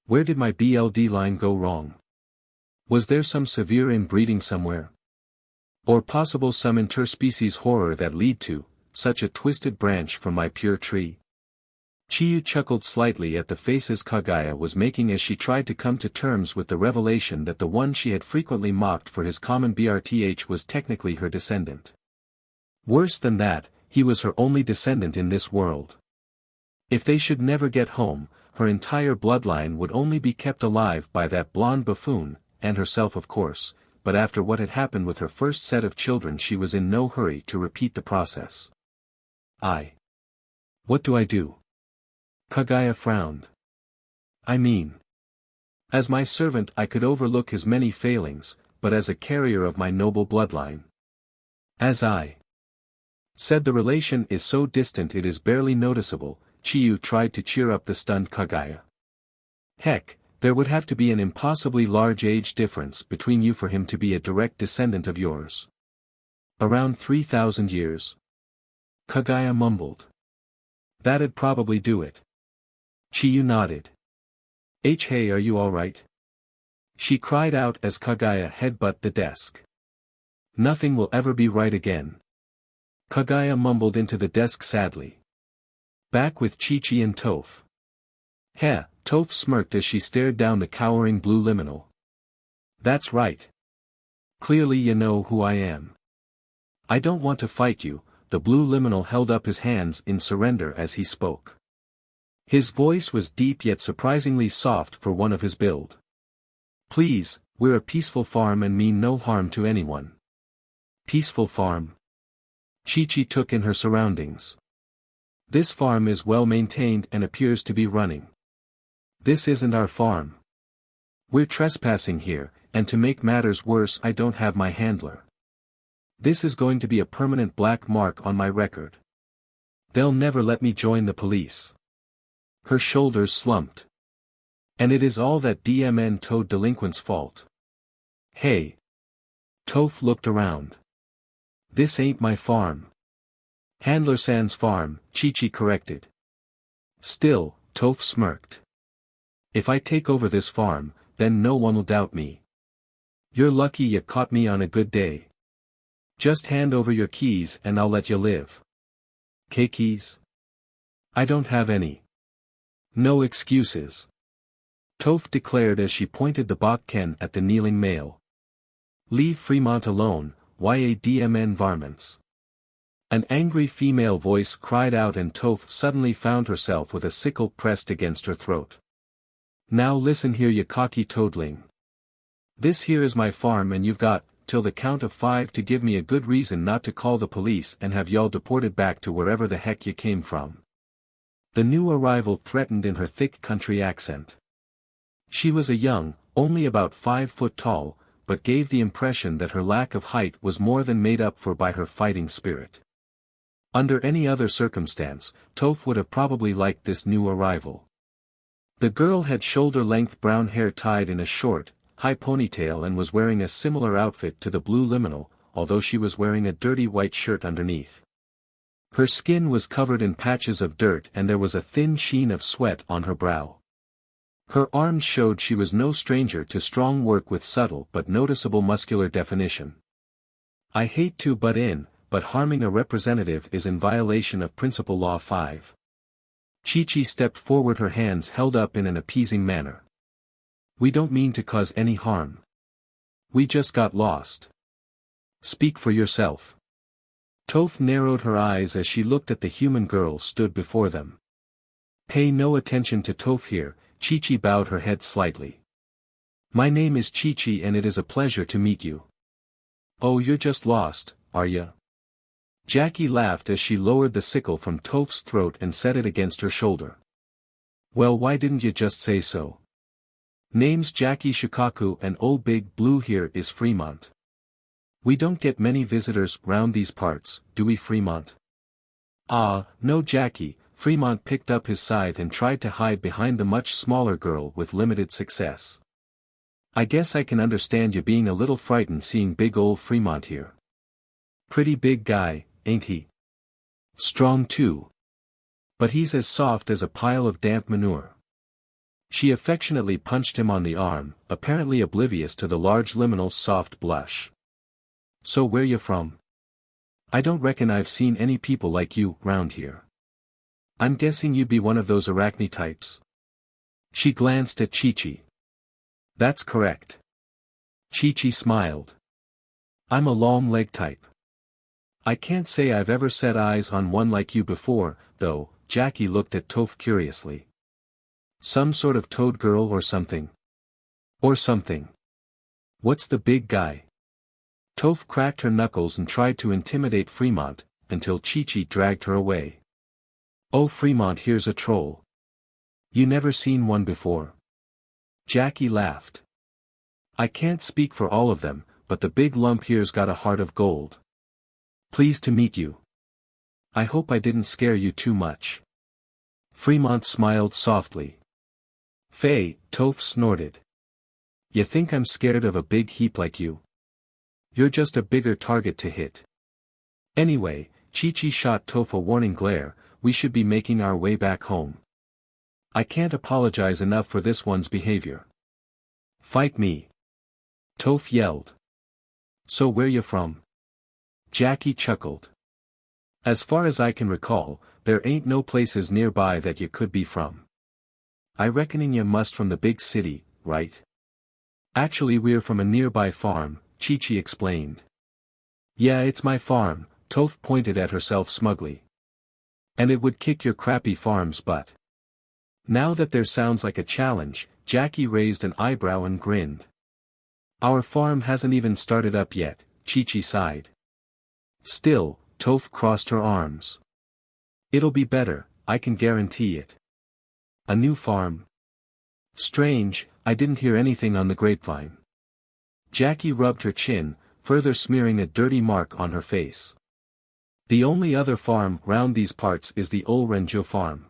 Where did my BLD line go wrong? Was there some severe inbreeding somewhere? Or possible some interspecies horror that lead to such a twisted branch from my pure tree? Chiyu chuckled slightly at the faces Kagaya was making as she tried to come to terms with the revelation that the one she had frequently mocked for his common BRTH was technically her descendant. Worse than that, he was her only descendant in this world. If they should never get home, her entire bloodline would only be kept alive by that blonde buffoon, and herself of course, but after what had happened with her first set of children she was in no hurry to repeat the process. What do I do? Kagaya frowned. I mean, as my servant I could overlook his many failings, but as a carrier of my noble bloodline. As I said, the relation is so distant it is barely noticeable. Chiyu tried to cheer up the stunned Kagaya. Heck, there would have to be an impossibly large age difference between you for him to be a direct descendant of yours. Around 3,000 years. Kagaya mumbled. That'd probably do it. Chiyu nodded. Hey, are you alright? She cried out as Kagaya headbutted the desk. Nothing will ever be right again. Kagaya mumbled into the desk sadly. Back with Chi-Chi and Toph. Toph smirked as she stared down the cowering blue liminal. That's right. Clearly you know who I am. I don't want to fight you. The blue liminal held up his hands in surrender as he spoke. His voice was deep yet surprisingly soft for one of his build. Please, we're a peaceful farm and mean no harm to anyone. Peaceful farm? Chi-Chi took in her surroundings. This farm is well maintained and appears to be running. This isn't our farm. We're trespassing here, and to make matters worse I don't have my handler. This is going to be a permanent black mark on my record. They'll never let me join the police. Her shoulders slumped. And it is all that DMN Toad delinquent's fault. Hey. Toph looked around. This ain't my farm. Handler-san's farm, Chi-Chi corrected. Still, Toph smirked. If I take over this farm, then no one will doubt me. You're lucky you caught me on a good day. Just hand over your keys and I'll let you live. Keys? I don't have any. No excuses. Toph declared as she pointed the Bakken at the kneeling male. Leave Fremont alone, YADMN varmints. An angry female voice cried out and Toph suddenly found herself with a sickle pressed against her throat. Now listen here you cocky toadling. This here is my farm and you've got till the count of 5 to give me a good reason not to call the police and have y'all deported back to wherever the heck you came from. The new arrival threatened in her thick country accent. She was a young, only about 5 foot tall, but gave the impression that her lack of height was more than made up for by her fighting spirit. Under any other circumstance, Toph would have probably liked this new arrival. The girl had shoulder-length brown hair tied in a short, high ponytail and was wearing a similar outfit to the blue liminal, although she was wearing a dirty white shirt underneath. Her skin was covered in patches of dirt and there was a thin sheen of sweat on her brow. Her arms showed she was no stranger to strong work with subtle but noticeable muscular definition. I hate to butt in, but harming a representative is in violation of Principal Law 5. Chi-Chi stepped forward, her hands held up in an appeasing manner. We don't mean to cause any harm. We just got lost. Speak for yourself. Toph narrowed her eyes as she looked at the human girl stood before them. Pay no attention to Toph here, Chi-Chi bowed her head slightly. My name is Chi-Chi and it is a pleasure to meet you. Oh, you're just lost, are ya? Jackie laughed as she lowered the sickle from Toph's throat and set it against her shoulder. Well, why didn't you just say so? Name's Jackie Shukaku and old big blue here is Fremont. We don't get many visitors round these parts, do we, Fremont? Ah, no, Jackie. Fremont picked up his scythe and tried to hide behind the much smaller girl with limited success. I guess I can understand you being a little frightened seeing big old Fremont here. Pretty big guy, ain't he? Strong too. But he's as soft as a pile of damp manure. She affectionately punched him on the arm, apparently oblivious to the large liminal's soft blush. So where you from? I don't reckon I've seen any people like you round here. I'm guessing you'd be one of those arachne types. She glanced at Chi-Chi. That's correct. Chi-Chi smiled. I'm a long leg type. I can't say I've ever set eyes on one like you before, though. Jackie looked at Toph curiously. Some sort of toad girl or something? Or something. What's the big guy? Toph cracked her knuckles and tried to intimidate Fremont, until Chi-Chi dragged her away. Oh, Fremont, here's a troll. You never seen one before? Jackie laughed. I can't speak for all of them, but the big lump here's got a heart of gold. Pleased to meet you. I hope I didn't scare you too much. Fremont smiled softly. Faye, Toph snorted. You think I'm scared of a big heap like you? You're just a bigger target to hit. Anyway, Chi-Chi shot Toph a warning glare. We should be making our way back home. I can't apologize enough for this one's behavior. Fight me. Toph yelled. So where you from? Jackie chuckled. As far as I can recall, there ain't no places nearby that you could be from. I reckoning you must from the big city, right? Actually, we're from a nearby farm, Chi-Chi explained. Yeah, it's my farm, Toph pointed at herself smugly. And it would kick your crappy farm's butt. Now that there sounds like a challenge, Jackie raised an eyebrow and grinned. Our farm hasn't even started up yet, Chi-Chi sighed. Still, Toph crossed her arms. It'll be better, I can guarantee it. A new farm? Strange, I didn't hear anything on the grapevine. Jackie rubbed her chin, further smearing a dirty mark on her face. The only other farm round these parts is the Renjo farm.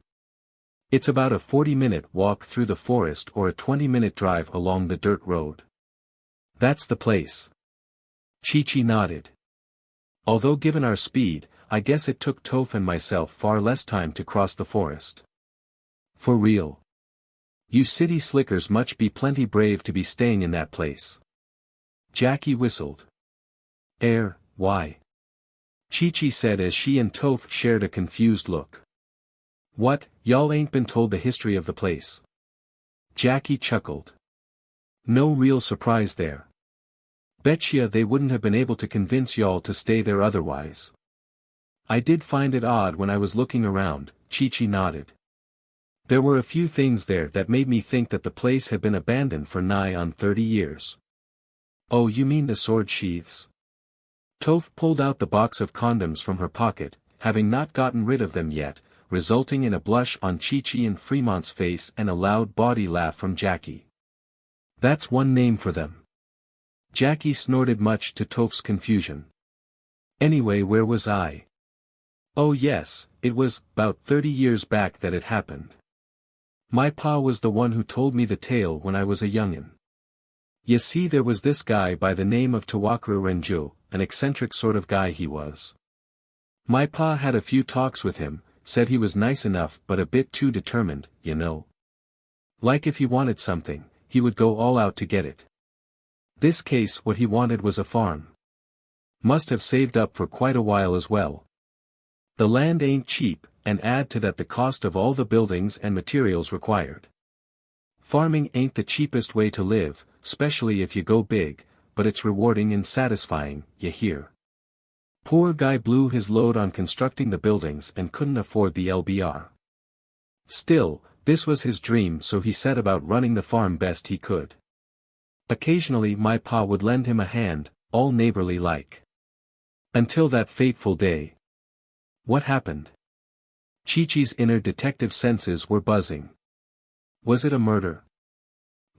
It's about a 40-minute walk through the forest or a 20-minute drive along the dirt road. That's the place. Chi-Chi nodded. Although given our speed, I guess it took Toph and myself far less time to cross the forest. For real. You city slickers must be plenty brave to be staying in that place. Jackie whistled. Why? Chi-Chi said as she and Toph shared a confused look. What, y'all ain't been told the history of the place? Jackie chuckled. No real surprise there. Betcha they wouldn't have been able to convince y'all to stay there otherwise. I did find it odd when I was looking around, Chi-Chi nodded. There were a few things there that made me think that the place had been abandoned for nigh on 30 years. Oh, you mean the sword sheaths? Toph pulled out the box of condoms from her pocket, having not gotten rid of them yet, resulting in a blush on Chi-Chi and Fremont's face and a loud body laugh from Jackie. That's one name for them. Jackie snorted much to Toph's confusion. Anyway, where was I? Oh yes, it was 'bout 30 years back that it happened. My pa was the one who told me the tale when I was a youngin'. You see, there was this guy by the name of Tawakura Renjo, an eccentric sort of guy he was. My pa had a few talks with him, said he was nice enough but a bit too determined, you know. Like if he wanted something, he would go all out to get it. This case what he wanted was a farm. Must have saved up for quite a while as well. The land ain't cheap, and add to that the cost of all the buildings and materials required. Farming ain't the cheapest way to live, especially if you go big, but it's rewarding and satisfying, you hear. Poor guy blew his load on constructing the buildings and couldn't afford the LBR. Still, this was his dream, so he set about running the farm best he could. Occasionally my pa would lend him a hand, all neighborly like. Until that fateful day. What happened? Chi-Chi's inner detective senses were buzzing. Was it a murder?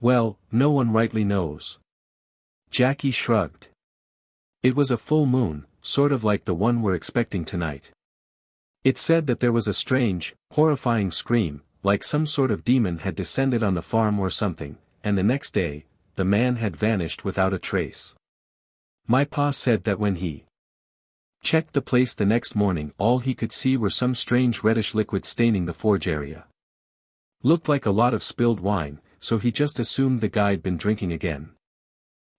Well, no one rightly knows. Jackie shrugged. It was a full moon, sort of like the one we're expecting tonight. It said that there was a strange, horrifying scream, like some sort of demon had descended on the farm or something, and the next day, the man had vanished without a trace. My pa said that when he checked the place the next morning, all he could see were some strange reddish liquid staining the forge area. Looked like a lot of spilled wine, so he just assumed the guy'd been drinking again.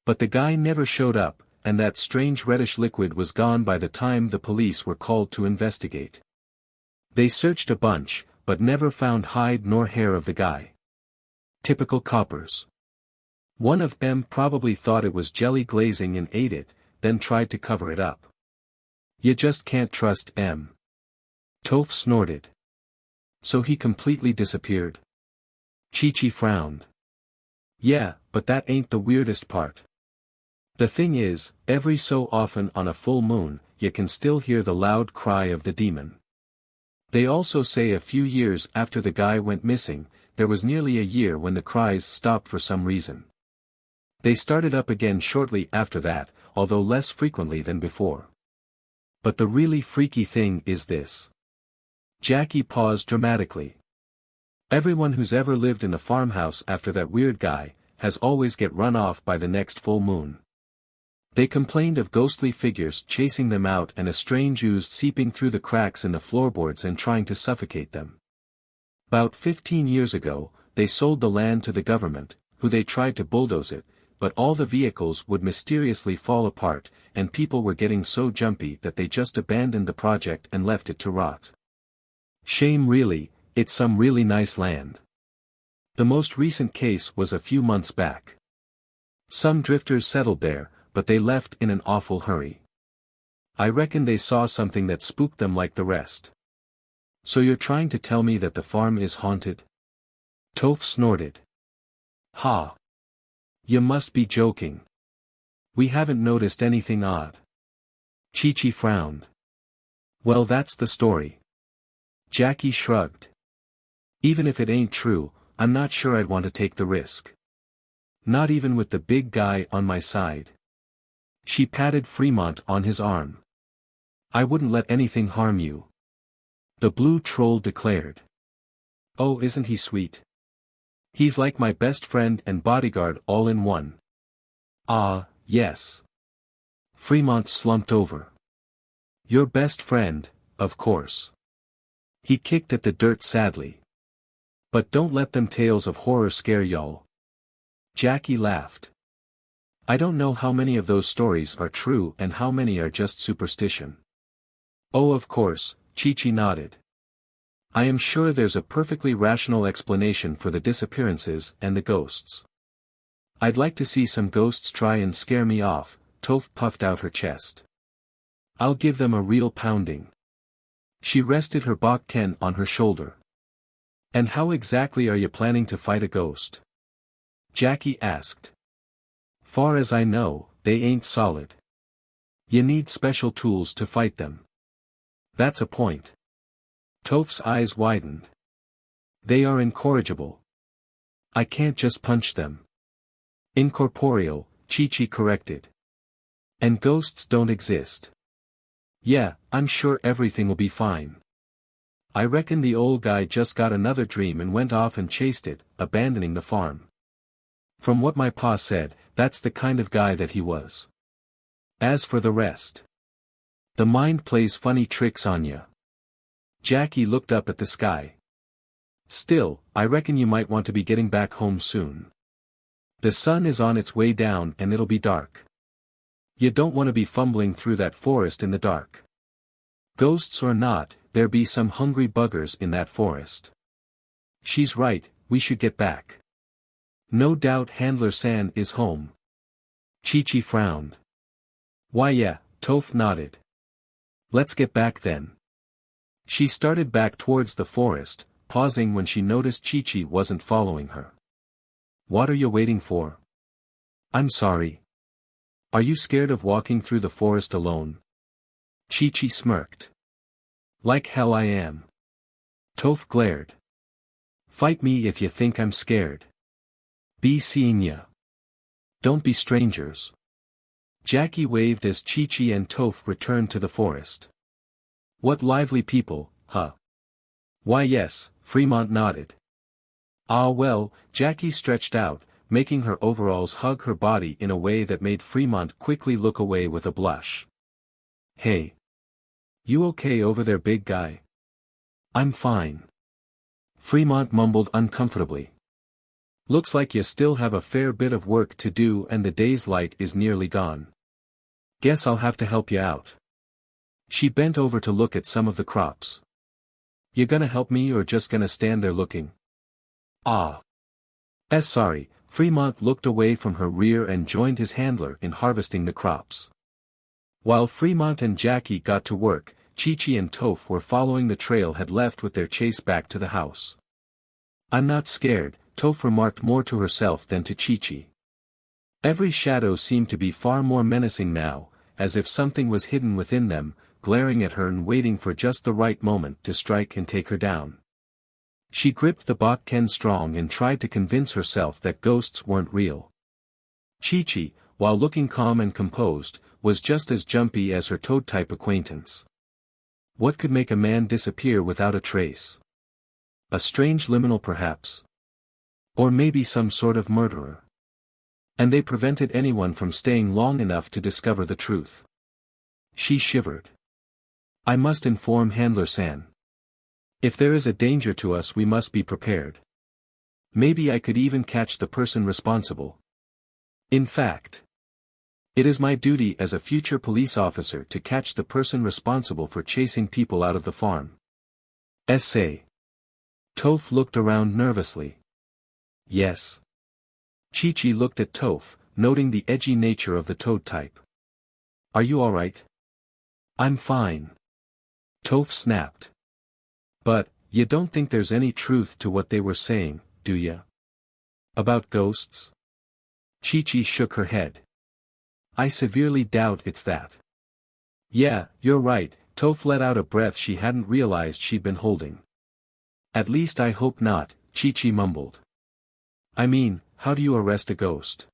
But the guy never showed up, and that strange reddish liquid was gone by the time the police were called to investigate. They searched a bunch, but never found hide nor hair of the guy. Typical coppers. One of them probably thought it was jelly glazing and ate it, then tried to cover it up. You just can't trust M. Toph snorted. So he completely disappeared? Chi-Chi frowned. Yeah, but that ain't the weirdest part. The thing is, every so often on a full moon, you can still hear the loud cry of the demon. They also say a few years after the guy went missing, there was nearly a year when the cries stopped for some reason. They started up again shortly after that, although less frequently than before. But the really freaky thing is this. Jackie paused dramatically. Everyone who's ever lived in a farmhouse after that weird guy, has always get run off by the next full moon. They complained of ghostly figures chasing them out and a strange ooze seeping through the cracks in the floorboards and trying to suffocate them. About 15 years ago, they sold the land to the government, who they tried to bulldoze it, but all the vehicles would mysteriously fall apart, and people were getting so jumpy that they just abandoned the project and left it to rot. Shame really, it's some really nice land. The most recent case was a few months back. Some drifters settled there, but they left in an awful hurry. I reckon they saw something that spooked them like the rest. So you're trying to tell me that the farm is haunted? Toph snorted. Ha! You must be joking. We haven't noticed anything odd. Chi-Chi frowned. Well, that's the story. Jackie shrugged. Even if it ain't true, I'm not sure I'd want to take the risk. Not even with the big guy on my side. She patted Fremont on his arm. I wouldn't let anything harm you. The blue troll declared. Oh, isn't he sweet? He's like my best friend and bodyguard all in one. Ah, yes. Fremont slumped over. Your best friend, of course. He kicked at the dirt sadly. But don't let them tales of horror scare y'all. Jackie laughed. I don't know how many of those stories are true and how many are just superstition. Oh, of course, Chi-Chi nodded. I am sure there's a perfectly rational explanation for the disappearances and the ghosts. I'd like to see some ghosts try and scare me off, Toph puffed out her chest. I'll give them a real pounding. She rested her bakken on her shoulder. And how exactly are you planning to fight a ghost? Jackie asked. Far as I know, they ain't solid. You need special tools to fight them. That's a point. Toph's eyes widened. They are incorrigible. I can't just punch them. Incorporeal, Chi-Chi corrected. And ghosts don't exist. Yeah, I'm sure everything will be fine. I reckon the old guy just got another dream and went off and chased it, abandoning the farm. From what my pa said, that's the kind of guy that he was. As for the rest. The mind plays funny tricks on ya. Jackie looked up at the sky. Still, I reckon you might want to be getting back home soon. The sun is on its way down and it'll be dark. You don't want to be fumbling through that forest in the dark. Ghosts or not, there be some hungry buggers in that forest. She's right, we should get back. No doubt Handler San is home. Chi-Chi frowned. Why yeah, Toph nodded. Let's get back then. She started back towards the forest, pausing when she noticed Chi-Chi wasn't following her. What are you waiting for? I'm sorry. Are you scared of walking through the forest alone? Chi-Chi smirked. Like hell I am. Toph glared. Fight me if you think I'm scared. Be seeing ya. Don't be strangers. Jackie waved as Chi-Chi and Toph returned to the forest. What lively people, huh? Why yes, Fremont nodded. Ah well, Jackie stretched out, making her overalls hug her body in a way that made Fremont quickly look away with a blush. Hey. You okay over there, big guy? I'm fine. Fremont mumbled uncomfortably. Looks like you still have a fair bit of work to do and the day's light is nearly gone. Guess I'll have to help you out. She bent over to look at some of the crops. You gonna help me or just gonna stand there looking? Ah. Sorry, Fremont looked away from her rear and joined his handler in harvesting the crops. While Fremont and Jackie got to work, Chi-Chi and Toph were following the trail had left with their chase back to the house. I'm not scared, Toph remarked more to herself than to Chi-Chi. Every shadow seemed to be far more menacing now, as if something was hidden within them, glaring at her and waiting for just the right moment to strike and take her down. She gripped the Bakken strong and tried to convince herself that ghosts weren't real. Chi-Chi, while looking calm and composed, was just as jumpy as her toad-type acquaintance. What could make a man disappear without a trace? A strange liminal perhaps? Or maybe some sort of murderer? And they prevented anyone from staying long enough to discover the truth. She shivered. I must inform Handler-san. If there is a danger to us we must be prepared. Maybe I could even catch the person responsible. In fact, it is my duty as a future police officer to catch the person responsible for chasing people out of the farm. Essay. Toph looked around nervously. Yes. Chi-Chi looked at Toph, noting the edgy nature of the toad type. Are you alright? I'm fine. Toph snapped. But, you don't think there's any truth to what they were saying, do ya? About ghosts? Chi-Chi shook her head. I severely doubt it's that. Yeah, you're right, Toph let out a breath she hadn't realized she'd been holding. At least I hope not, Chi-Chi mumbled. I mean, how do you arrest a ghost?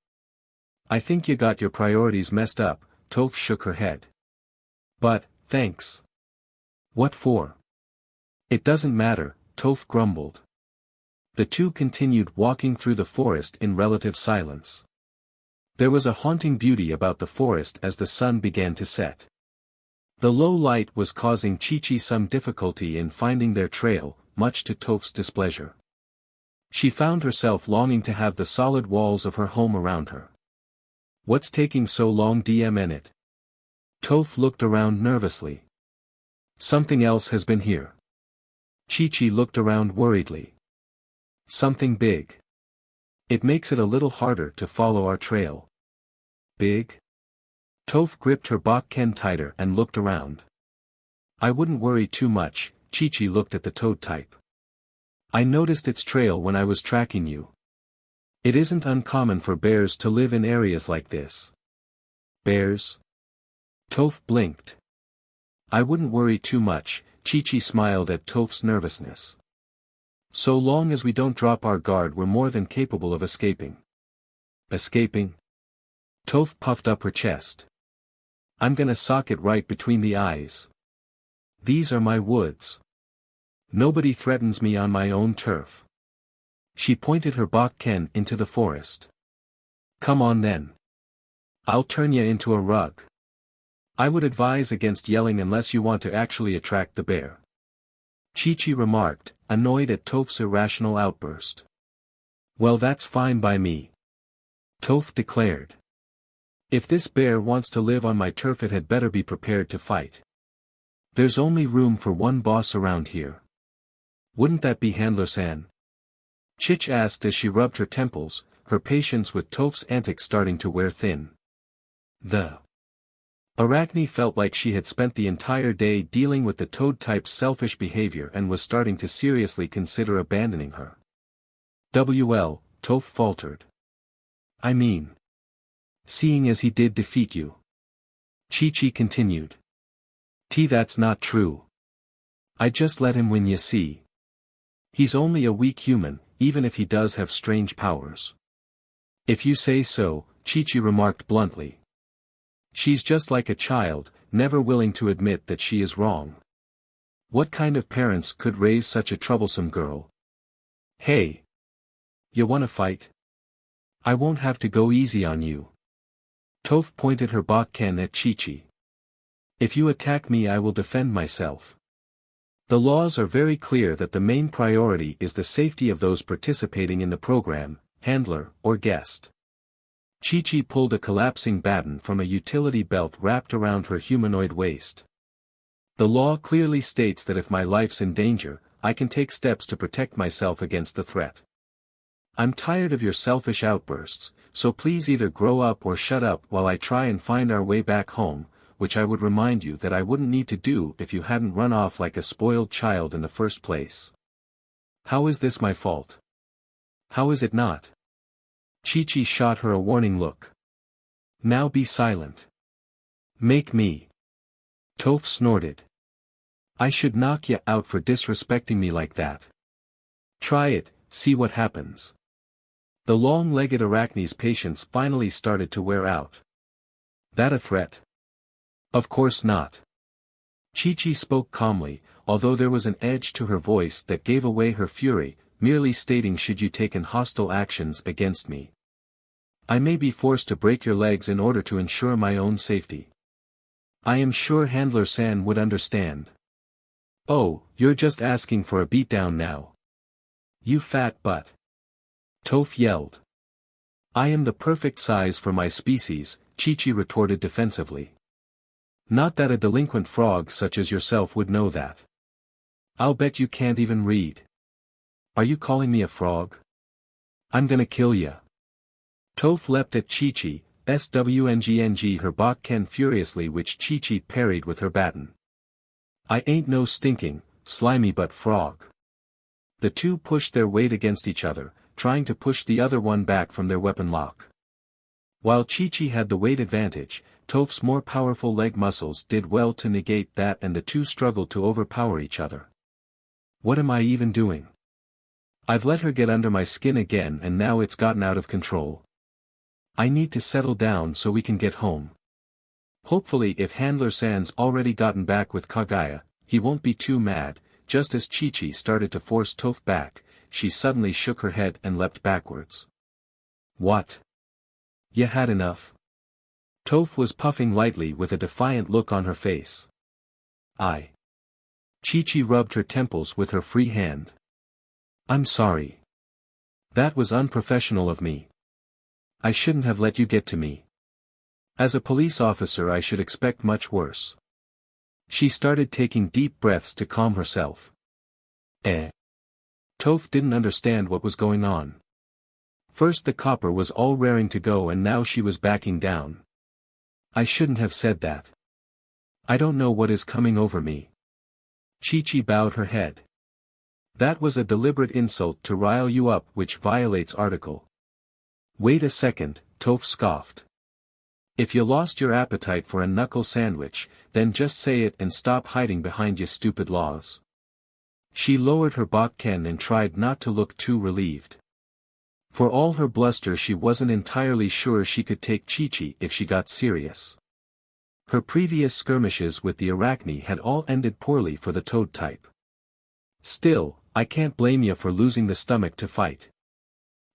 I think you got your priorities messed up, Toph shook her head. But, thanks. What for? It doesn't matter, Toph grumbled. The two continued walking through the forest in relative silence. There was a haunting beauty about the forest as the sun began to set. The low light was causing Chi-Chi some difficulty in finding their trail, much to Toph's displeasure. She found herself longing to have the solid walls of her home around her. What's taking so long, DMN? Toph looked around nervously. Something else has been here. Chi-Chi looked around worriedly. Something big. It makes it a little harder to follow our trail. Big? Toph gripped her Bakken tighter and looked around. I wouldn't worry too much, Chi-Chi looked at the toad type. I noticed its trail when I was tracking you. It isn't uncommon for bears to live in areas like this. Bears? Toph blinked. I wouldn't worry too much, Chi-Chi smiled at Toph's nervousness. So long as we don't drop our guard we're more than capable of escaping. Escaping? Toph puffed up her chest. I'm gonna sock it right between the eyes. These are my woods. Nobody threatens me on my own turf. She pointed her Bakken into the forest. Come on then. I'll turn ya into a rug. I would advise against yelling unless you want to actually attract the bear. Chi-Chi remarked, annoyed at Toph's irrational outburst. Well, that's fine by me. Toph declared. If this bear wants to live on my turf it had better be prepared to fight. There's only room for one boss around here. Wouldn't that be Handler-san? Chich asked as she rubbed her temples, her patience with Toph's antics starting to wear thin. The Arachne felt like she had spent the entire day dealing with the toad-type's selfish behavior and was starting to seriously consider abandoning her. "Well, Toph faltered. "I mean, seeing as he did defeat you." Chi-Chi continued. That's not true. I just let him win, you see. He's only a weak human, even if he does have strange powers." "If you say so," Chi-Chi remarked bluntly. "She's just like a child, never willing to admit that she is wrong. What kind of parents could raise such a troublesome girl?" "Hey! You wanna fight? I won't have to go easy on you." Toph pointed her botken at Chi-Chi. "If you attack me, I will defend myself. The laws are very clear that the main priority is the safety of those participating in the program, handler or guest." Chi-Chi pulled a collapsing baton from a utility belt wrapped around her humanoid waist. "The law clearly states that if my life's in danger, I can take steps to protect myself against the threat. I'm tired of your selfish outbursts, so please either grow up or shut up while I try and find our way back home, which I would remind you that I wouldn't need to do if you hadn't run off like a spoiled child in the first place. How is this my fault? How is it not?" Chi-Chi shot her a warning look. "Now be silent. Make me." Toph snorted. "I should knock ya out for disrespecting me like that. Try it, see what happens." The long-legged Arachne's patience finally started to wear out. "That a threat?" "Of course not." Chi-Chi spoke calmly, although there was an edge to her voice that gave away her fury, merely stating, "Should you taken hostile actions against me, I may be forced to break your legs in order to ensure my own safety. I am sure Handler-san would understand." "Oh, you're just asking for a beatdown now. You fat butt." Toph yelled. "I am the perfect size for my species," Chi-Chi retorted defensively. "Not that a delinquent frog such as yourself would know that. I'll bet you can't even read. Are you calling me a frog? I'm gonna kill ya." Toph leapt at Chi-Chi, swngng her botken furiously, which Chi-Chi parried with her baton. "I ain't no stinking, slimy butt frog." The two pushed their weight against each other, trying to push the other one back from their weapon lock. While Chi-Chi had the weight advantage, Toph's more powerful leg muscles did well to negate that, and the two struggled to overpower each other. "What am I even doing? I've let her get under my skin again, and now it's gotten out of control. I need to settle down so we can get home. Hopefully, if Handler-san's already gotten back with Kagaya, he won't be too mad." Just as Chi-Chi started to force Toph back, she suddenly shook her head and leapt backwards. "What? You had enough?" Toph was puffing lightly with a defiant look on her face. "I." Chi-Chi rubbed her temples with her free hand. "I'm sorry. That was unprofessional of me. I shouldn't have let you get to me. As a police officer, I should expect much worse." She started taking deep breaths to calm herself. Toph didn't understand what was going on. First the copper was all raring to go, and now she was backing down. "I shouldn't have said that. I don't know what is coming over me." Chi-Chi bowed her head. "That was a deliberate insult to rile you up, which violates Article." "Wait a second," Toph scoffed. "If you lost your appetite for a knuckle sandwich, then just say it and stop hiding behind your stupid laws." She lowered her botken and tried not to look too relieved. For all her bluster, she wasn't entirely sure she could take Chi-Chi if she got serious. Her previous skirmishes with the Arachne had all ended poorly for the toad type. "Still, I can't blame you for losing the stomach to fight.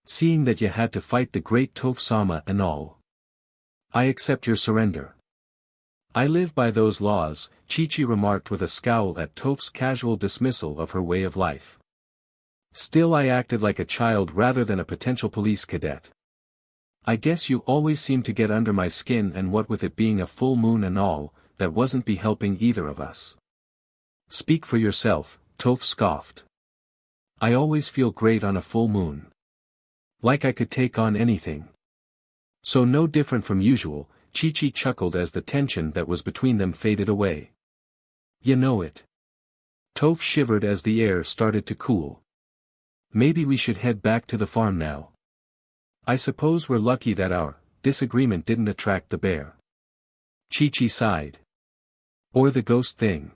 Seeing that you had to fight the great Toph-sama and all. I accept your surrender. I live by those laws," Chi-Chi remarked with a scowl at Toph's casual dismissal of her way of life. "Still, I acted like a child rather than a potential police cadet. I guess you always seem to get under my skin, and what with it being a full moon and all, that wasn't be helping either of us." "Speak for yourself," Toph scoffed. "I always feel great on a full moon. Like I could take on anything. So no different from usual." Chi-Chi chuckled as the tension that was between them faded away. You know it. Toph shivered as the air started to cool. Maybe we should head back to the farm now. I suppose we're lucky that our disagreement didn't attract the bear. Chi-Chi sighed. Or the ghost thing.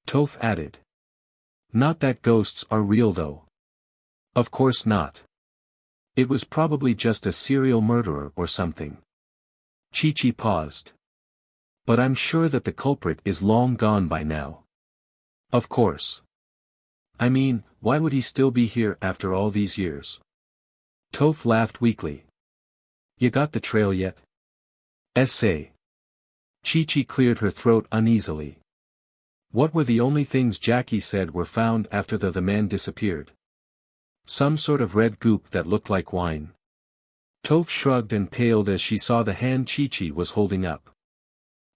Toph added. Not that ghosts are real though. Of course not. It was probably just a serial murderer or something. Chi-Chi paused. But I'm sure that the culprit is long gone by now. Of course. I mean, why would he still be here after all these years? Toph laughed weakly. You got the trail yet? Essay. Chi-Chi cleared her throat uneasily. What were the only things Jackie said were found after the man disappeared? Some sort of red goop that looked like wine. Toph shrugged and paled as she saw the hand Chi-Chi was holding up.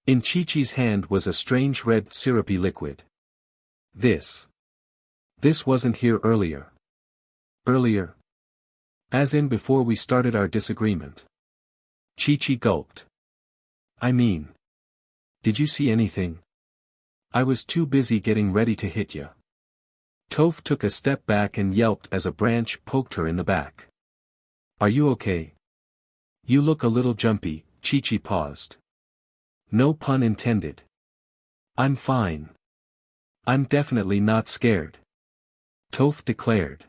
In Chi-Chi's hand was a strange red syrupy liquid. This wasn't here earlier. Earlier? As in before we started our disagreement. Chi-Chi gulped. I mean. Did you see anything? I was too busy getting ready to hit ya. Toph took a step back and yelped as a branch poked her in the back. Are you okay? You look a little jumpy. Chi-Chi paused. No pun intended. I'm fine. I'm definitely not scared. Toph declared.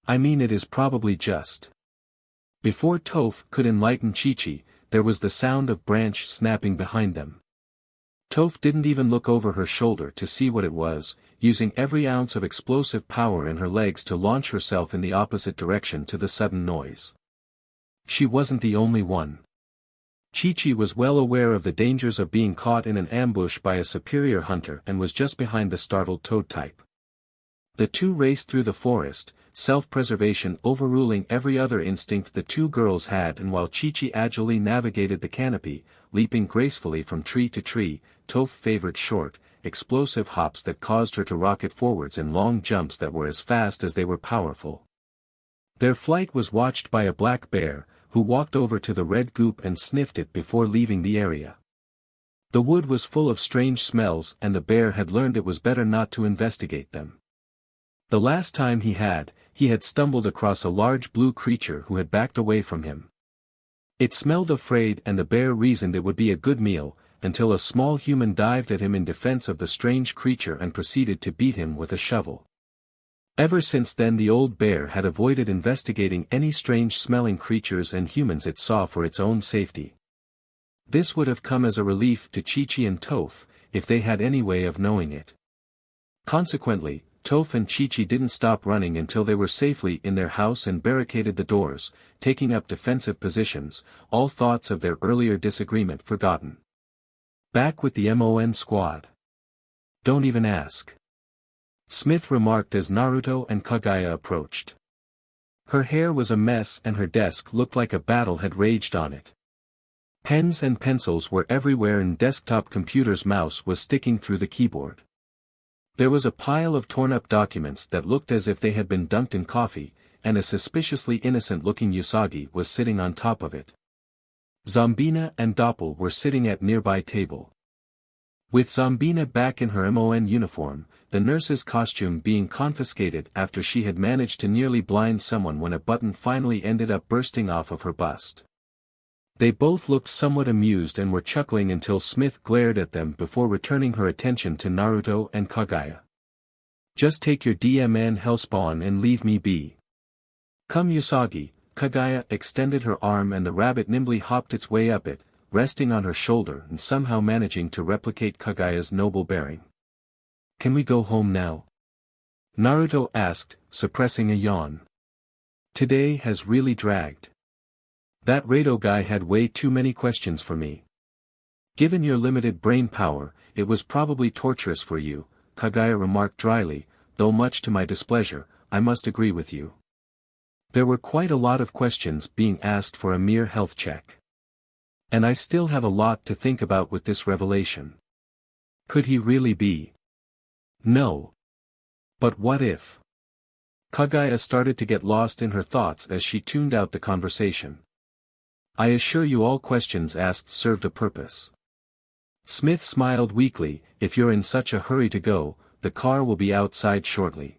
I mean it is probably just. Before Toph could enlighten Chi-Chi, there was the sound of branch snapping behind them. Toph didn't even look over her shoulder to see what it was, using every ounce of explosive power in her legs to launch herself in the opposite direction to the sudden noise. She wasn't the only one. Chi-Chi was well aware of the dangers of being caught in an ambush by a superior hunter and was just behind the startled toad type. The two raced through the forest, self-preservation overruling every other instinct the two girls had, and while Chi-Chi agilely navigated the canopy, leaping gracefully from tree to tree, Toph favored short, explosive hops that caused her to rocket forwards in long jumps that were as fast as they were powerful. Their flight was watched by a black bear, who walked over to the red goop and sniffed it before leaving the area. The wood was full of strange smells and the bear had learned it was better not to investigate them. The last time he had stumbled across a large blue creature who had backed away from him. It smelled afraid and the bear reasoned it would be a good meal, until a small human dived at him in defense of the strange creature and proceeded to beat him with a shovel. Ever since then the old bear had avoided investigating any strange-smelling creatures and humans it saw for its own safety. This would have come as a relief to Chi-Chi and Toph, if they had any way of knowing it. Consequently, Toph and Chi-Chi didn't stop running until they were safely in their house and barricaded the doors, taking up defensive positions, all thoughts of their earlier disagreement forgotten. Back with the MON squad. Don't even ask. Smith remarked as Naruto and Kagaya approached. Her hair was a mess and her desk looked like a battle had raged on it. Pens and pencils were everywhere and desktop computer's mouse was sticking through the keyboard. There was a pile of torn-up documents that looked as if they had been dunked in coffee, and a suspiciously innocent-looking Usagi was sitting on top of it. Zombina and Doppel were sitting at nearby table. With Zombina back in her MON uniform, the nurse's costume being confiscated after she had managed to nearly blind someone when a button finally ended up bursting off of her bust. They both looked somewhat amused and were chuckling until Smith glared at them before returning her attention to Naruto and Kagaya. Just take your DMN hellspawn and leave me be. Come Usagi. Kagaya extended her arm and the rabbit nimbly hopped its way up it, resting on her shoulder and somehow managing to replicate Kagaya's noble bearing. Can we go home now? Naruto asked, suppressing a yawn. Today has really dragged. That Rado guy had way too many questions for me. Given your limited brain power, it was probably torturous for you, Kagaya remarked dryly, though much to my displeasure, I must agree with you. There were quite a lot of questions being asked for a mere health check. And I still have a lot to think about with this revelation. Could he really be? No. But what if? Kagaya started to get lost in her thoughts as she tuned out the conversation. I assure you all questions asked served a purpose. Smith smiled weakly. If you're in such a hurry to go, the car will be outside shortly.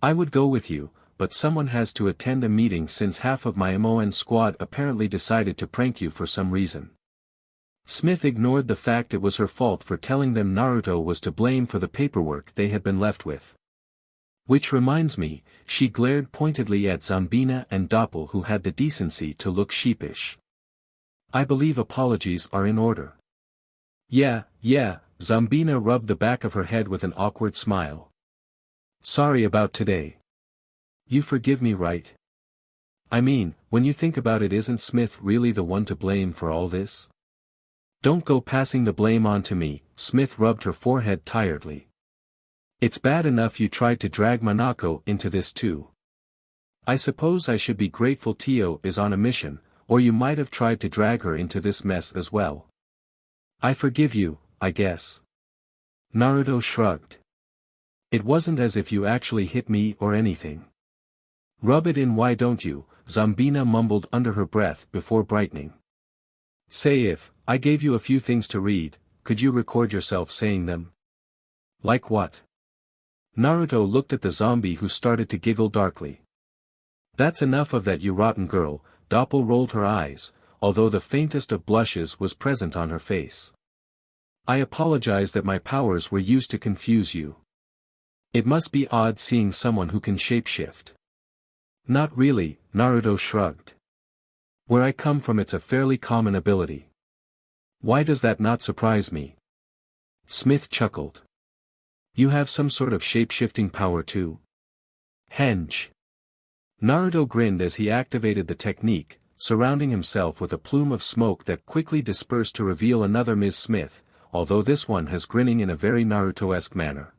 I would go with you, but someone has to attend a meeting since half of my MON squad apparently decided to prank you for some reason. Smith ignored the fact it was her fault for telling them Naruto was to blame for the paperwork they had been left with. Which reminds me, she glared pointedly at Zambina and Doppel, who had the decency to look sheepish. I believe apologies are in order. Yeah, Zambina rubbed the back of her head with an awkward smile. Sorry about today. You forgive me, right? I mean, when you think about it, isn't Smith really the one to blame for all this? Don't go passing the blame on to me. Smith rubbed her forehead tiredly. It's bad enough you tried to drag Monako into this too. I suppose I should be grateful Tio is on a mission, or you might have tried to drag her into this mess as well. I forgive you, I guess. Naruto shrugged. It wasn't as if you actually hit me or anything. Rub it in, why don't you? Zambina mumbled under her breath before brightening. Say, if I gave you a few things to read, could you record yourself saying them? Like what? Naruto looked at the zombie, who started to giggle darkly. That's enough of that, you rotten girl. Doppel rolled her eyes, although the faintest of blushes was present on her face. I apologize that my powers were used to confuse you. It must be odd seeing someone who can shapeshift. Not really, Naruto shrugged. Where I come from, it's a fairly common ability. Why does that not surprise me? Smith chuckled. You have some sort of shape-shifting power too? Henge. Naruto grinned as he activated the technique, surrounding himself with a plume of smoke that quickly dispersed to reveal another Ms. Smith, although this one has grinning in a very Naruto-esque manner.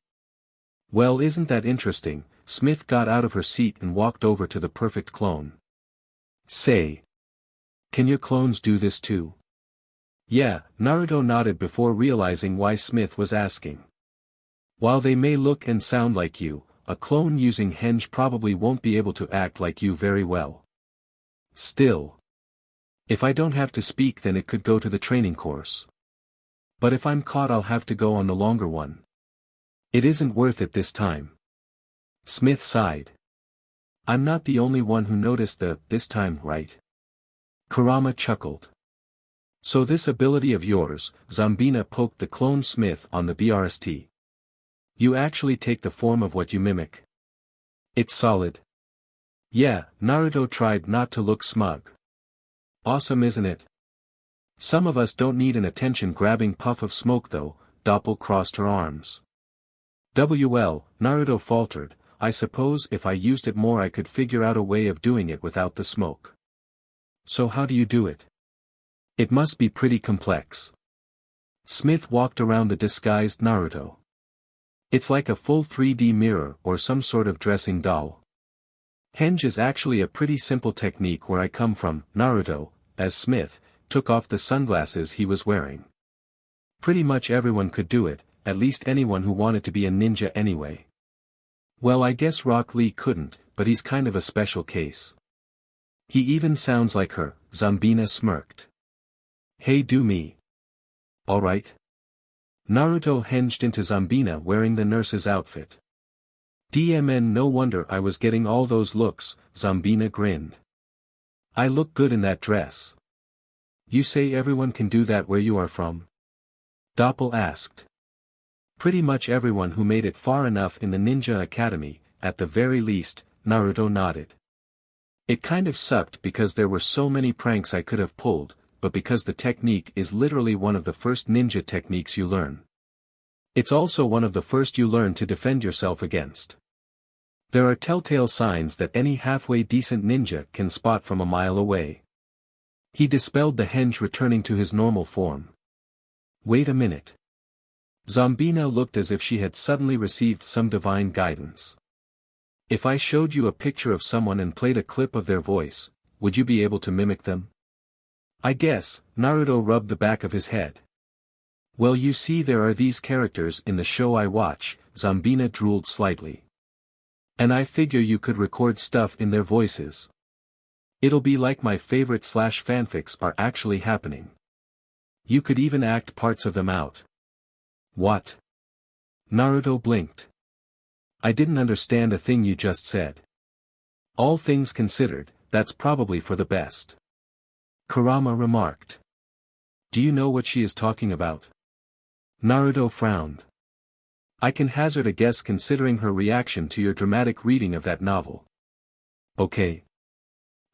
Well, isn't that interesting? Smith got out of her seat and walked over to the perfect clone. Say. Can your clones do this too? Yeah, Naruto nodded before realizing why Smith was asking. While they may look and sound like you, a clone using Henge probably won't be able to act like you very well. Still. If I don't have to speak, then it could go to the training course. But if I'm caught, I'll have to go on the longer one. It isn't worth it this time. Smith sighed. I'm not the only one who noticed this time, right? Kurama chuckled. So this ability of yours, Zambina poked the clone Smith on the BRST. You actually take the form of what you mimic. It's solid. Yeah, Naruto tried not to look smug. Awesome, isn't it? Some of us don't need an attention-grabbing puff of smoke though. Doppel crossed her arms. Well, Naruto faltered, I suppose if I used it more I could figure out a way of doing it without the smoke. So how do you do it? It must be pretty complex. Smith walked around the disguised Naruto. It's like a full 3D mirror or some sort of dressing doll. Henge is actually a pretty simple technique where I come from. Naruto, as Smith, took off the sunglasses he was wearing. Pretty much everyone could do it, at least anyone who wanted to be a ninja anyway. Well, I guess Rock Lee couldn't, but he's kind of a special case. He even sounds like her. Zambina smirked. Hey, do me. Alright. Naruto henged into Zambina wearing the nurse's outfit. DMN, no wonder I was getting all those looks, Zambina grinned. I look good in that dress. You say everyone can do that where you are from? Doppel asked. Pretty much everyone who made it far enough in the Ninja Academy, at the very least, Naruto nodded. It kind of sucked because there were so many pranks I could have pulled, but because the technique is literally one of the first ninja techniques you learn. It's also one of the first you learn to defend yourself against. There are telltale signs that any halfway decent ninja can spot from a mile away. He dispelled the henge, returning to his normal form. Wait a minute. Zambina looked as if she had suddenly received some divine guidance. If I showed you a picture of someone and played a clip of their voice, would you be able to mimic them? I guess. Naruto rubbed the back of his head. Well, you see, there are these characters in the show I watch. Zambina drooled slightly. And I figure you could record stuff in their voices. It'll be like my favorite fanfics are actually happening. You could even act parts of them out. What? Naruto blinked. I didn't understand a thing you just said. All things considered, that's probably for the best. Kurama remarked. Do you know what she is talking about? Naruto frowned. I can hazard a guess considering her reaction to your dramatic reading of that novel. Okay.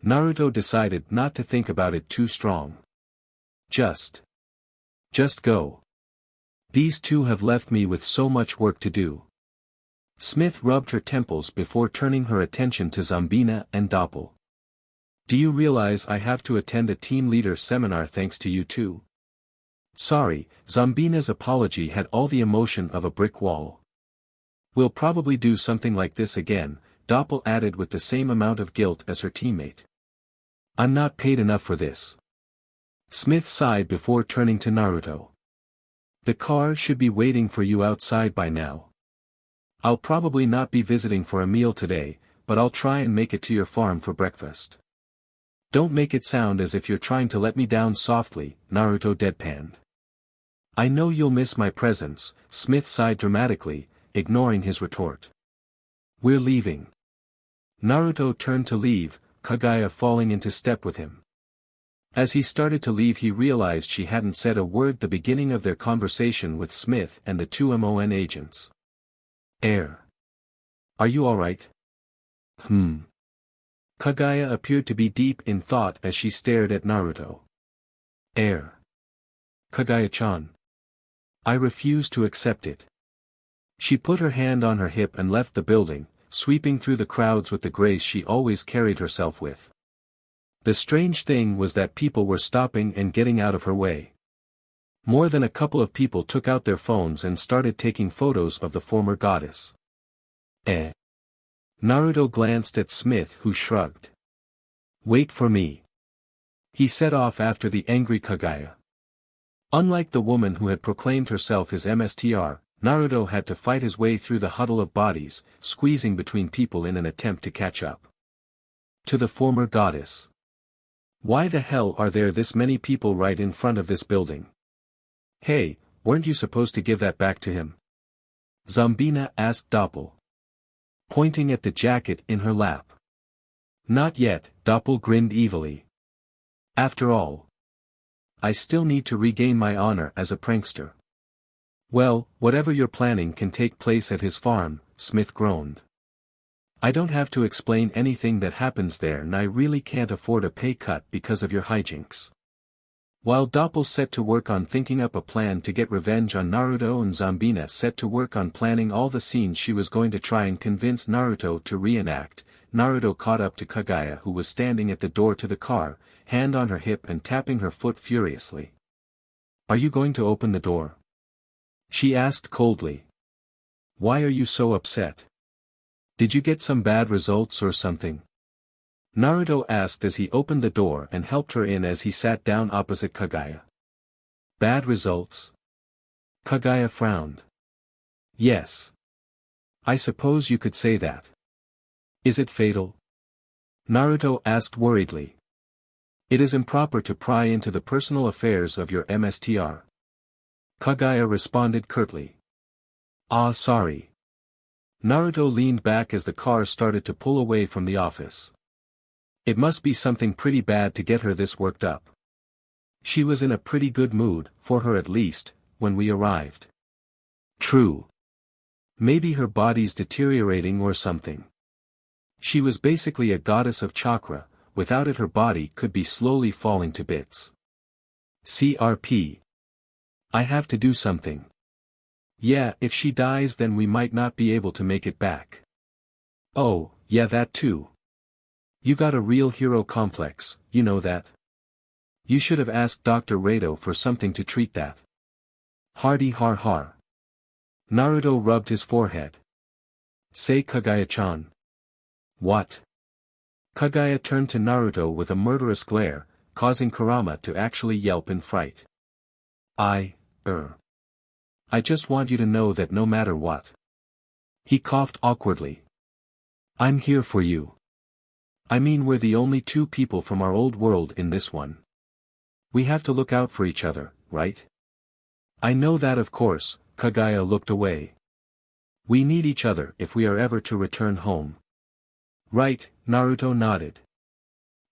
Naruto decided not to think about it too strong. Just go. These two have left me with so much work to do. Smith rubbed her temples before turning her attention to Zambina and Doppel. Do you realize I have to attend a team leader seminar thanks to you too? Sorry, Zambina's apology had all the emotion of a brick wall. We'll probably do something like this again, Doppel added with the same amount of guilt as her teammate. I'm not paid enough for this. Smith sighed before turning to Naruto. The car should be waiting for you outside by now. I'll probably not be visiting for a meal today, but I'll try and make it to your farm for breakfast. Don't make it sound as if you're trying to let me down softly, Naruto deadpanned. I know you'll miss my presence, Smith sighed dramatically, ignoring his retort. We're leaving. Naruto turned to leave, Kagaya falling into step with him. As he started to leave he realized she hadn't said a word the beginning of their conversation with Smith and the two MON agents. Are you alright? Kagaya appeared to be deep in thought as she stared at Naruto. Kagaya-chan. I refuse to accept it. She put her hand on her hip and left the building, sweeping through the crowds with the grace she always carried herself with. The strange thing was that people were stopping and getting out of her way. More than a couple of people took out their phones and started taking photos of the former goddess. Naruto glanced at Smith who shrugged. Wait for me. He set off after the angry Kagaya. Unlike the woman who had proclaimed herself his MSTR, Naruto had to fight his way through the huddle of bodies, squeezing between people in an attempt to catch up. To the former goddess. Why the hell are there this many people right in front of this building? Hey, weren't you supposed to give that back to him? Zambina asked Doppel. Pointing at the jacket in her lap. Not yet, Doppel grinned evilly. After all, I still need to regain my honor as a prankster. Well, whatever you're planning can take place at his farm, Smith groaned. I don't have to explain anything that happens there and I really can't afford a pay cut because of your hijinks. While Doppel set to work on thinking up a plan to get revenge on Naruto and Zambina set to work on planning all the scenes she was going to try and convince Naruto to reenact, Naruto caught up to Kagaya who was standing at the door to the car, hand on her hip and tapping her foot furiously. Are you going to open the door? She asked coldly. Why are you so upset? Did you get some bad results or something? Naruto asked as he opened the door and helped her in as he sat down opposite Kagaya. Bad results? Kagaya frowned. Yes. I suppose you could say that. Is it fatal? Naruto asked worriedly. It is improper to pry into the personal affairs of your MSTR. Kagaya responded curtly. Ah, sorry. Naruto leaned back as the car started to pull away from the office. It must be something pretty bad to get her this worked up. She was in a pretty good mood, for her at least, when we arrived. True. Maybe her body's deteriorating or something. She was basically a goddess of chakra, without it her body could be slowly falling to bits. CRP. I have to do something. Yeah, if she dies then we might not be able to make it back. Oh, yeah that too. You got a real hero complex, you know that? You should have asked Dr. Rado for something to treat that. Hardy har har. Naruto rubbed his forehead. Say Kagaya-chan. What? Kagaya turned to Naruto with a murderous glare, causing Kurama to actually yelp in fright. I just want you to know that no matter what. He coughed awkwardly. I'm here for you. I mean, we're the only two people from our old world in this one. We have to look out for each other, right? I know that, of course. Kagaya looked away. We need each other if we are ever to return home. Right, Naruto nodded.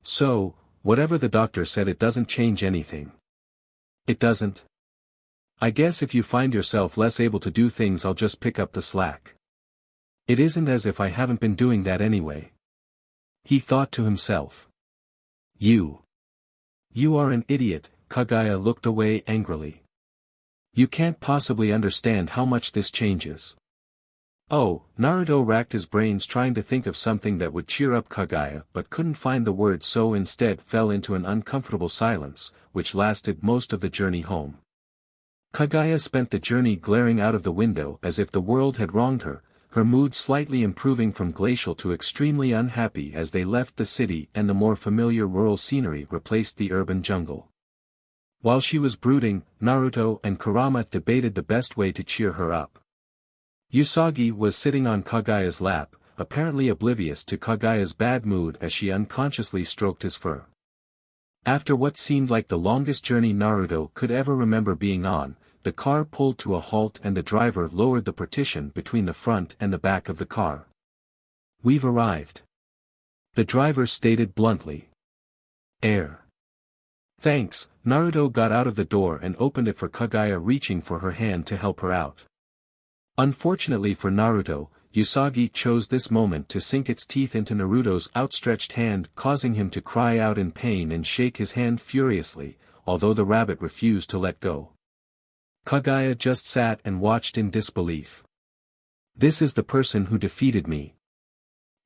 So, whatever the doctor said, it doesn't change anything. It doesn't? I guess if you find yourself less able to do things, I'll just pick up the slack. It isn't as if I haven't been doing that anyway. He thought to himself. You are an idiot. Kagaya looked away angrily. You can't possibly understand how much this changes. Oh, Naruto racked his brains trying to think of something that would cheer up Kagaya but couldn't find the words, so instead fell into an uncomfortable silence, which lasted most of the journey home. Kagaya spent the journey glaring out of the window as if the world had wronged her, her mood slightly improving from glacial to extremely unhappy as they left the city and the more familiar rural scenery replaced the urban jungle. While she was brooding, Naruto and Kurama debated the best way to cheer her up. Usagi was sitting on Kagaya's lap, apparently oblivious to Kagaya's bad mood as she unconsciously stroked his fur. After what seemed like the longest journey Naruto could ever remember being on, the car pulled to a halt and the driver lowered the partition between the front and the back of the car. We've arrived. The driver stated bluntly. Air. Thanks. Naruto got out of the door and opened it for Kagaya, reaching for her hand to help her out. Unfortunately for Naruto, Usagi chose this moment to sink its teeth into Naruto's outstretched hand, causing him to cry out in pain and shake his hand furiously, although the rabbit refused to let go. Kagaya just sat and watched in disbelief. This is the person who defeated me.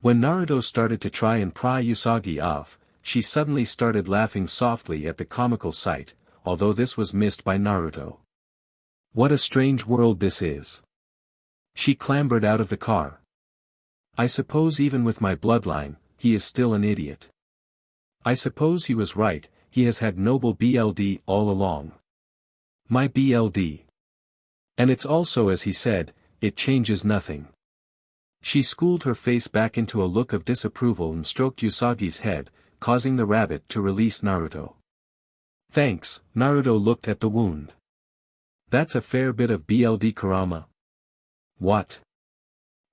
When Naruto started to try and pry Usagi off, she suddenly started laughing softly at the comical sight, although this was missed by Naruto. What a strange world this is. She clambered out of the car. I suppose even with my bloodline, he is still an idiot. I suppose he was right, he has had noble BLD all along. My BLD. And it's also as he said, it changes nothing. She schooled her face back into a look of disapproval and stroked Usagi's head, causing the rabbit to release Naruto. Thanks. Naruto looked at the wound. That's a fair bit of BLD, Kurama. What?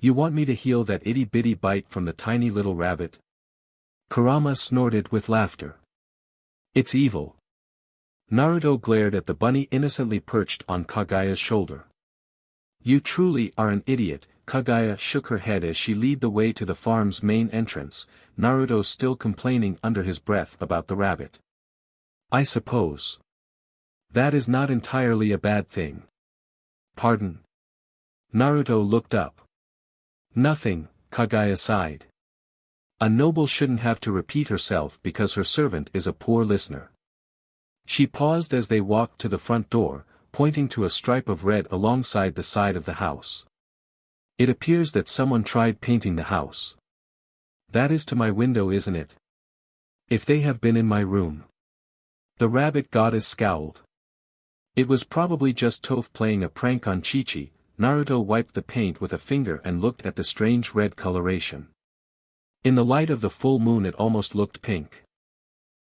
You want me to heal that itty-bitty bite from the tiny little rabbit? Kurama snorted with laughter. It's evil. Naruto glared at the bunny innocently perched on Kagaya's shoulder. You truly are an idiot. Kagaya shook her head as she led the way to the farm's main entrance, Naruto still complaining under his breath about the rabbit. I suppose. That is not entirely a bad thing. Pardon? Naruto looked up. Nothing, Kagaya sighed. A noble shouldn't have to repeat herself because her servant is a poor listener. She paused as they walked to the front door, pointing to a stripe of red alongside the side of the house. It appears that someone tried painting the house. That is to my window, isn't it? If they have been in my room. The rabbit goddess scowled. It was probably just Toph playing a prank on Chi-Chi. Naruto wiped the paint with a finger and looked at the strange red coloration. In the light of the full moon it almost looked pink.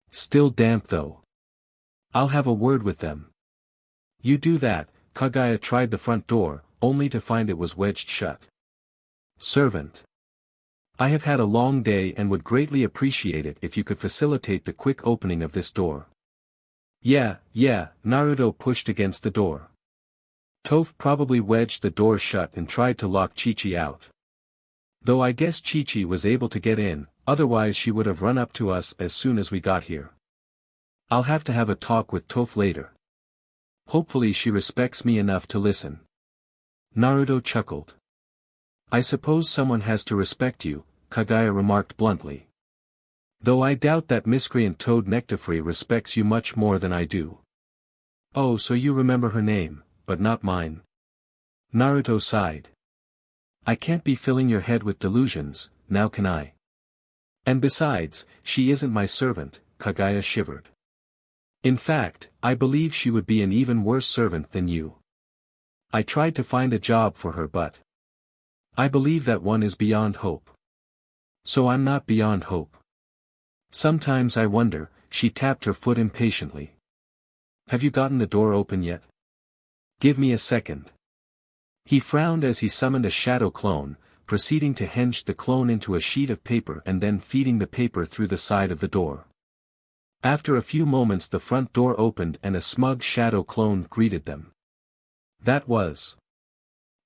Still damp though. I'll have a word with them. You do that. Kagaya tried the front door, only to find it was wedged shut. Servant. I have had a long day and would greatly appreciate it if you could facilitate the quick opening of this door. Yeah, Naruto pushed against the door. Toph probably wedged the door shut and tried to lock Chi-Chi out. Though I guess Chi-Chi was able to get in, otherwise she would have run up to us as soon as we got here. I'll have to have a talk with Toph later. Hopefully she respects me enough to listen. Naruto chuckled. I suppose someone has to respect you, Kagaya remarked bluntly. Though I doubt that miscreant Toad Nectarfree respects you much more than I do. Oh, so you remember her name, but not mine. Naruto sighed. I can't be filling your head with delusions, now can I? And besides, she isn't my servant, Kagaya shivered. In fact, I believe she would be an even worse servant than you. I tried to find a job for her but I believe that one is beyond hope. So I'm not beyond hope. Sometimes I wonder, she tapped her foot impatiently. Have you gotten the door open yet? Give me a second. He frowned as he summoned a shadow clone, proceeding to hinge the clone into a sheet of paper and then feeding the paper through the side of the door. After a few moments the front door opened and a smug shadow clone greeted them. That was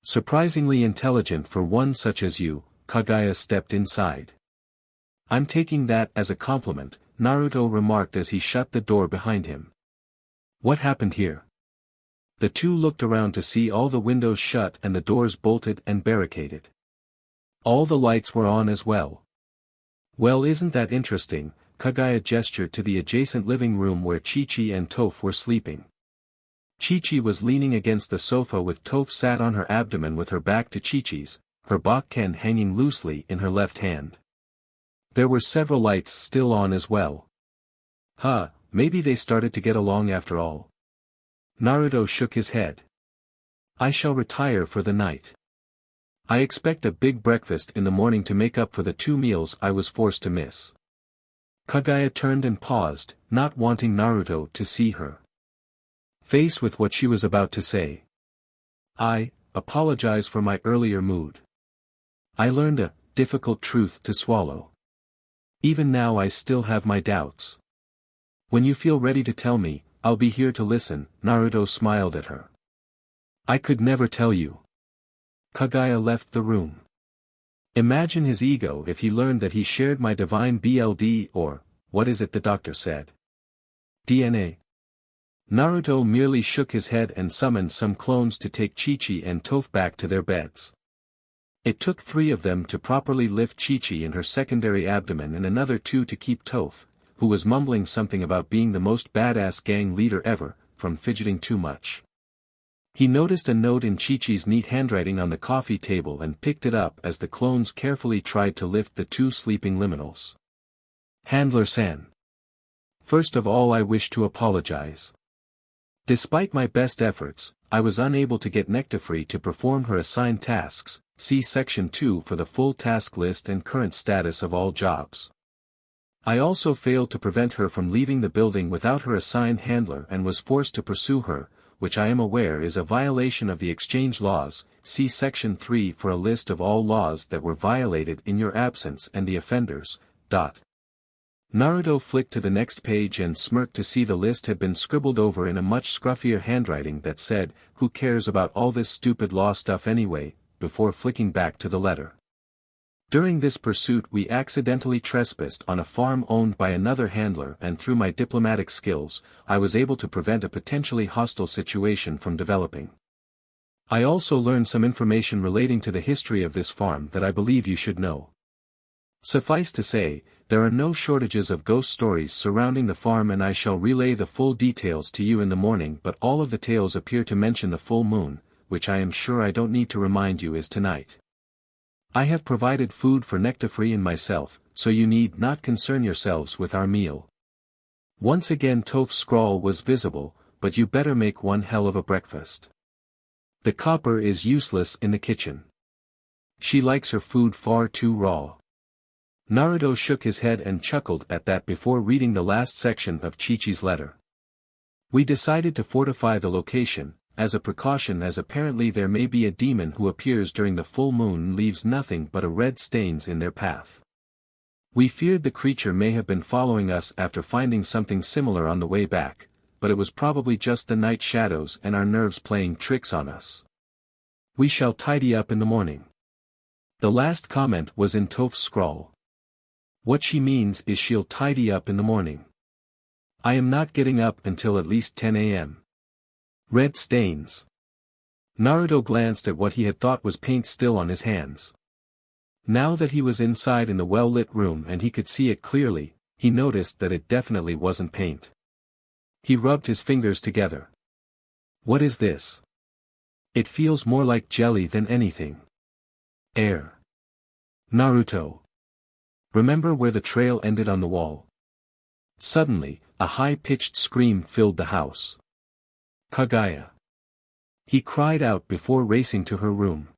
surprisingly intelligent for one such as you. Kagaya stepped inside. I'm taking that as a compliment, Naruto remarked as he shut the door behind him. What happened here? The two looked around to see all the windows shut and the doors bolted and barricaded. All the lights were on as well. Well, isn't that interesting? Kagaya gestured to the adjacent living room where Chi-Chi and Toph were sleeping. Chi-Chi was leaning against the sofa with Toph sat on her abdomen with her back to Chi-Chi's, her bakken hanging loosely in her left hand. There were several lights still on as well. Maybe they started to get along after all. Naruto shook his head. I shall retire for the night. I expect a big breakfast in the morning to make up for the 2 meals I was forced to miss. Kagaya turned and paused, not wanting Naruto to see her face with what she was about to say. I apologize for my earlier mood. I learned a difficult truth to swallow. Even now I still have my doubts. When you feel ready to tell me, I'll be here to listen. Naruto smiled at her. I could never tell you. Kagaya left the room. Imagine his ego if he learned that he shared my divine BLD or, what is it the doctor said? DNA. Naruto merely shook his head and summoned some clones to take Chi-Chi and Toph back to their beds. It took 3 of them to properly lift Chi-Chi in her secondary abdomen and another 2 to keep Toph, who was mumbling something about being the most badass gang leader ever, from fidgeting too much. He noticed a note in Chi-Chi's neat handwriting on the coffee table and picked it up as the clones carefully tried to lift the 2 sleeping liminals. Handler-san. First of all, I wish to apologize. Despite my best efforts, I was unable to get Nectarfree to perform her assigned tasks. See Section 2 for the full task list and current status of all jobs. I also failed to prevent her from leaving the building without her assigned handler and was forced to pursue her, which I am aware is a violation of the exchange laws. See Section 3 for a list of all laws that were violated in your absence and the offenders. Naruto flicked to the next page and smirked to see the list had been scribbled over in a much scruffier handwriting that said, "Who cares about all this stupid law stuff anyway," before flicking back to the letter. During this pursuit we accidentally trespassed on a farm owned by another handler, and through my diplomatic skills, I was able to prevent a potentially hostile situation from developing. I also learned some information relating to the history of this farm that I believe you should know. Suffice to say, there are no shortages of ghost stories surrounding the farm, and I shall relay the full details to you in the morning, but all of the tales appear to mention the full moon, which I am sure I don't need to remind you is tonight. I have provided food for Nectarfree and myself, so you need not concern yourselves with our meal. Once again Toph's scrawl was visible, but you better make one hell of a breakfast. The copper is useless in the kitchen. She likes her food far too raw. Naruto shook his head and chuckled at that before reading the last section of Chi-Chi's letter. We decided to fortify the location, as a precaution, as apparently there may be a demon who appears during the full moon and leaves nothing but a red stains in their path. We feared the creature may have been following us after finding something similar on the way back, but it was probably just the night shadows and our nerves playing tricks on us. We shall tidy up in the morning. The last comment was in Toph's scrawl. What she means is she'll tidy up in the morning. I am not getting up until at least 10 a.m. Red stains. Naruto glanced at what he had thought was paint still on his hands. Now that he was inside in the well-lit room and he could see it clearly, he noticed that it definitely wasn't paint. He rubbed his fingers together. What is this? It feels more like jelly than anything. Air. Naruto. Remember where the trail ended on the wall? Suddenly, a high-pitched scream filled the house. Kagaya. He cried out before racing to her room.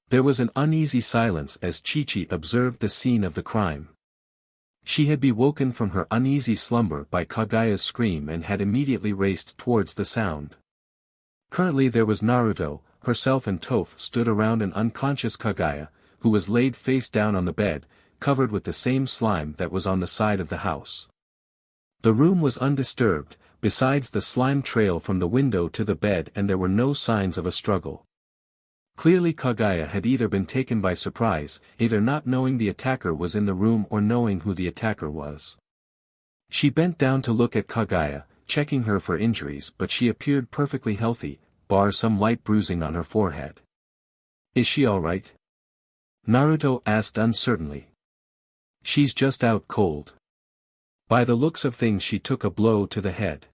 There was an uneasy silence as Chi-Chi observed the scene of the crime. She had been woken from her uneasy slumber by Kagaya's scream and had immediately raced towards the sound. Currently there was Naruto, herself and Toph stood around an unconscious Kagaya, who was laid face down on the bed, covered with the same slime that was on the side of the house. The room was undisturbed, besides the slime trail from the window to the bed, and there were no signs of a struggle. Clearly Kagaya had either been taken by surprise, either not knowing the attacker was in the room or knowing who the attacker was. She bent down to look at Kagaya, checking her for injuries, but she appeared perfectly healthy, bar some light bruising on her forehead. "Is she alright?" Naruto asked uncertainly. "She's just out cold. By the looks of things she took a blow to the head.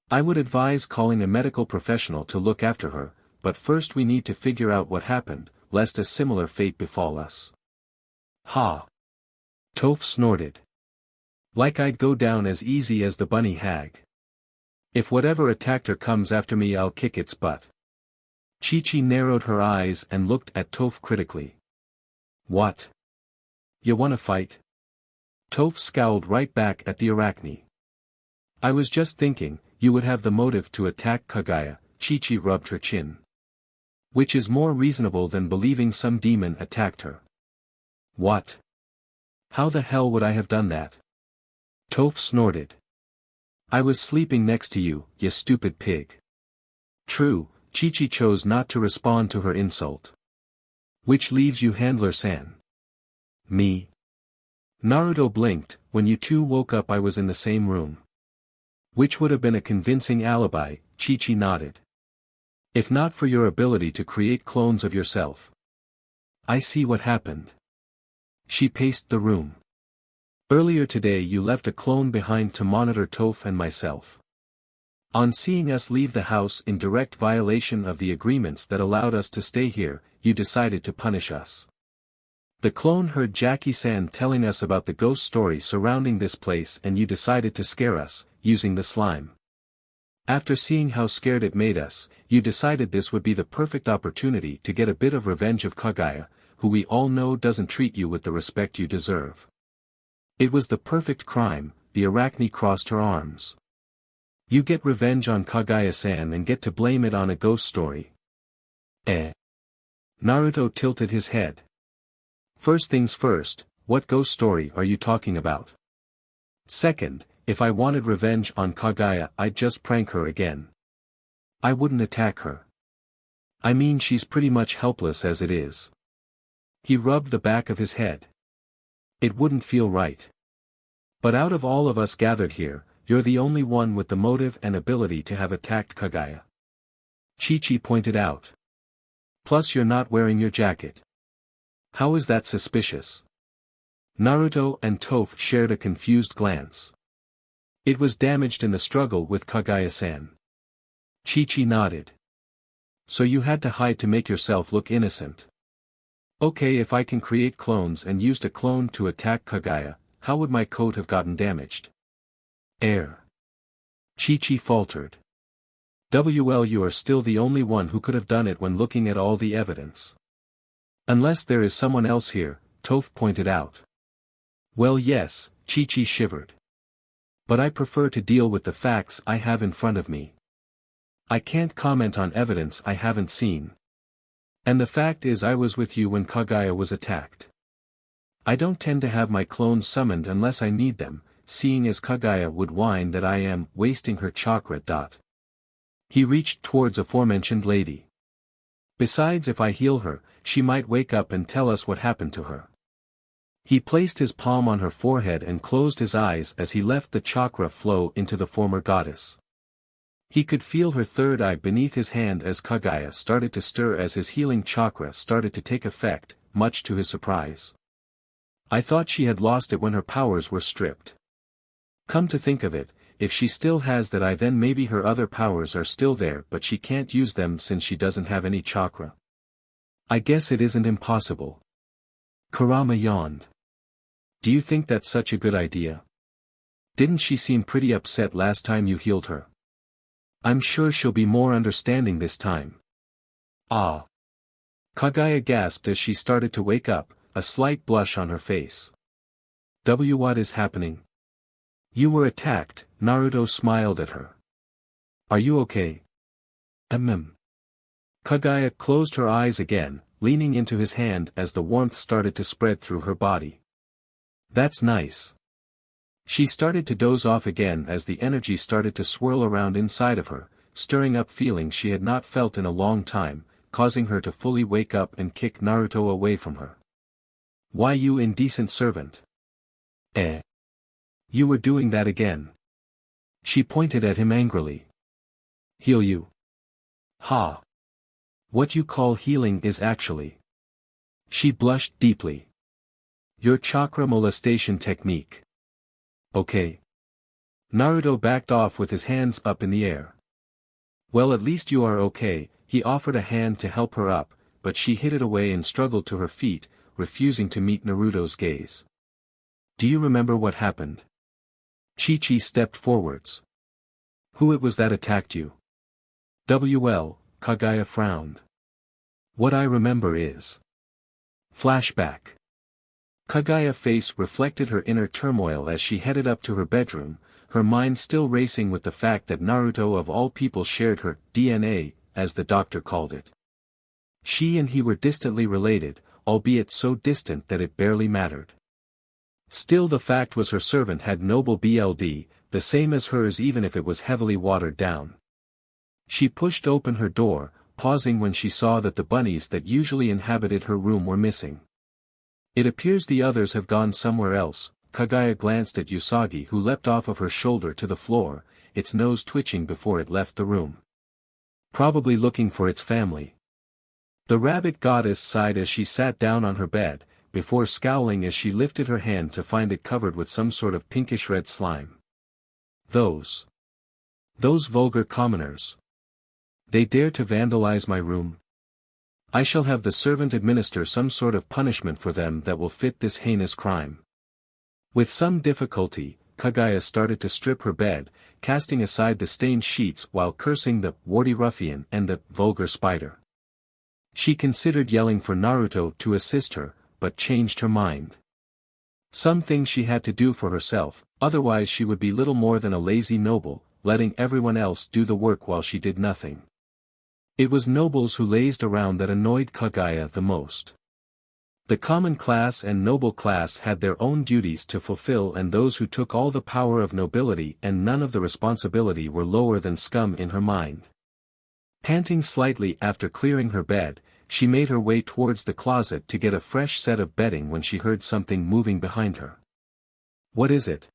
I would advise calling a medical professional to look after her, but first we need to figure out what happened, lest a similar fate befall us." "Ha!" Toph snorted. "Like I'd go down as easy as the bunny hag. If whatever attacked her comes after me I'll kick its butt." Chi-Chi narrowed her eyes and looked at Toph critically. "What? You wanna fight?" Toph scowled right back at the Arachne. "I was just thinking, you would have the motive to attack Kagaya." Chi-Chi rubbed her chin. "Which is more reasonable than believing some demon attacked her." "What? How the hell would I have done that?" Toph snorted. "I was sleeping next to you, you stupid pig." "True," Chi-Chi chose not to respond to her insult. "Which leaves you Handler-san." "Me?" Naruto blinked. "When you two woke up I was in the same room." "Which would have been a convincing alibi," Chi-Chi nodded. "If not for your ability to create clones of yourself." "I see what happened." She paced the room. "Earlier today you left a clone behind to monitor Toph and myself. On seeing us leave the house in direct violation of the agreements that allowed us to stay here, you decided to punish us. The clone heard Jackie-san telling us about the ghost story surrounding this place and you decided to scare us, using the slime. After seeing how scared it made us, you decided this would be the perfect opportunity to get a bit of revenge of Kagaya, who we all know doesn't treat you with the respect you deserve." It was the perfect crime. The Arachne crossed her arms. "You get revenge on Kagaya-san and get to blame it on a ghost story." "Eh?" Naruto tilted his head. "First things first, what ghost story are you talking about? Second, if I wanted revenge on Kagaya I'd just prank her again. I wouldn't attack her. I mean she's pretty much helpless as it is." He rubbed the back of his head. "It wouldn't feel right. But out of all of us gathered here, you're the only one with the motive and ability to have attacked Kagaya." Chi-Chi pointed out. "Plus you're not wearing your jacket. How is that suspicious?" Naruto and Toph shared a confused glance. "It was damaged in the struggle with Kagaya-san." Chi-Chi nodded. "So you had to hide to make yourself look innocent. Okay, if I can create clones and used a clone to attack Kagaya, how would my coat have gotten damaged?" "Air." Chi-Chi faltered. "Well, you are still the only one who could have done it when looking at all the evidence." "Unless there is someone else here," Toph pointed out. "Well yes," Chi-Chi shivered. "But I prefer to deal with the facts I have in front of me. I can't comment on evidence I haven't seen. And the fact is I was with you when Kagaya was attacked. I don't tend to have my clones summoned unless I need them, seeing as Kagaya would whine that I am wasting her chakra. He reached towards aforementioned lady. "Besides, if I heal her, she might wake up and tell us what happened to her." He placed his palm on her forehead and closed his eyes as he left the chakra flow into the former goddess. He could feel her third eye beneath his hand as Kagaya started to stir as his healing chakra started to take effect, much to his surprise. "I thought she had lost it when her powers were stripped. Come to think of it, if she still has that eye then maybe her other powers are still there but she can't use them since she doesn't have any chakra. I guess it isn't impossible." Kurama yawned. "Do you think that's such a good idea? Didn't she seem pretty upset last time you healed her? I'm sure she'll be more understanding this time." "Ah." Kagaya gasped as she started to wake up, a slight blush on her face. What is happening? You were attacked, Naruto smiled at her. Are you okay? Kagaya closed her eyes again, leaning into his hand as the warmth started to spread through her body. That's nice. She started to doze off again as the energy started to swirl around inside of her, stirring up feelings she had not felt in a long time, causing her to fully wake up and kick Naruto away from her. Why, you indecent servant? You were doing that again. She pointed at him angrily. Heal you? Ha! What you call healing is actually. She blushed deeply. Your chakra molestation technique. Okay. Naruto backed off with his hands up in the air. Well, at least you are okay. He offered a hand to help her up, but she hid it away and struggled to her feet, refusing to meet Naruto's gaze. Do you remember what happened? Chi-Chi stepped forwards. Who it was that attacked you? Kagaya frowned. What I remember is. Flashback. Kagaya's face reflected her inner turmoil as she headed up to her bedroom, her mind still racing with the fact that Naruto of all people shared her DNA, as the doctor called it. She and he were distantly related, albeit so distant that it barely mattered. Still, the fact was her servant had noble blood, the same as hers even if it was heavily watered down. She pushed open her door, pausing when she saw that the bunnies that usually inhabited her room were missing. It appears the others have gone somewhere else. Kagaya glanced at Usagi, who leapt off of her shoulder to the floor, its nose twitching before it left the room. Probably looking for its family. The rabbit goddess sighed as she sat down on her bed, before scowling as she lifted her hand to find it covered with some sort of pinkish red slime. Those vulgar commoners. They dare to vandalize my room? I shall have the servant administer some sort of punishment for them that will fit this heinous crime. With some difficulty, Kagaya started to strip her bed, casting aside the stained sheets while cursing the warty ruffian and the vulgar spider. She considered yelling for Naruto to assist her, but changed her mind. Some things she had to do for herself, otherwise she would be little more than a lazy noble, letting everyone else do the work while she did nothing. It was nobles who lazed around that annoyed Kagaya the most. The common class and noble class had their own duties to fulfill, and those who took all the power of nobility and none of the responsibility were lower than scum in her mind. Panting slightly after clearing her bed, she made her way towards the closet to get a fresh set of bedding when she heard something moving behind her. What is it?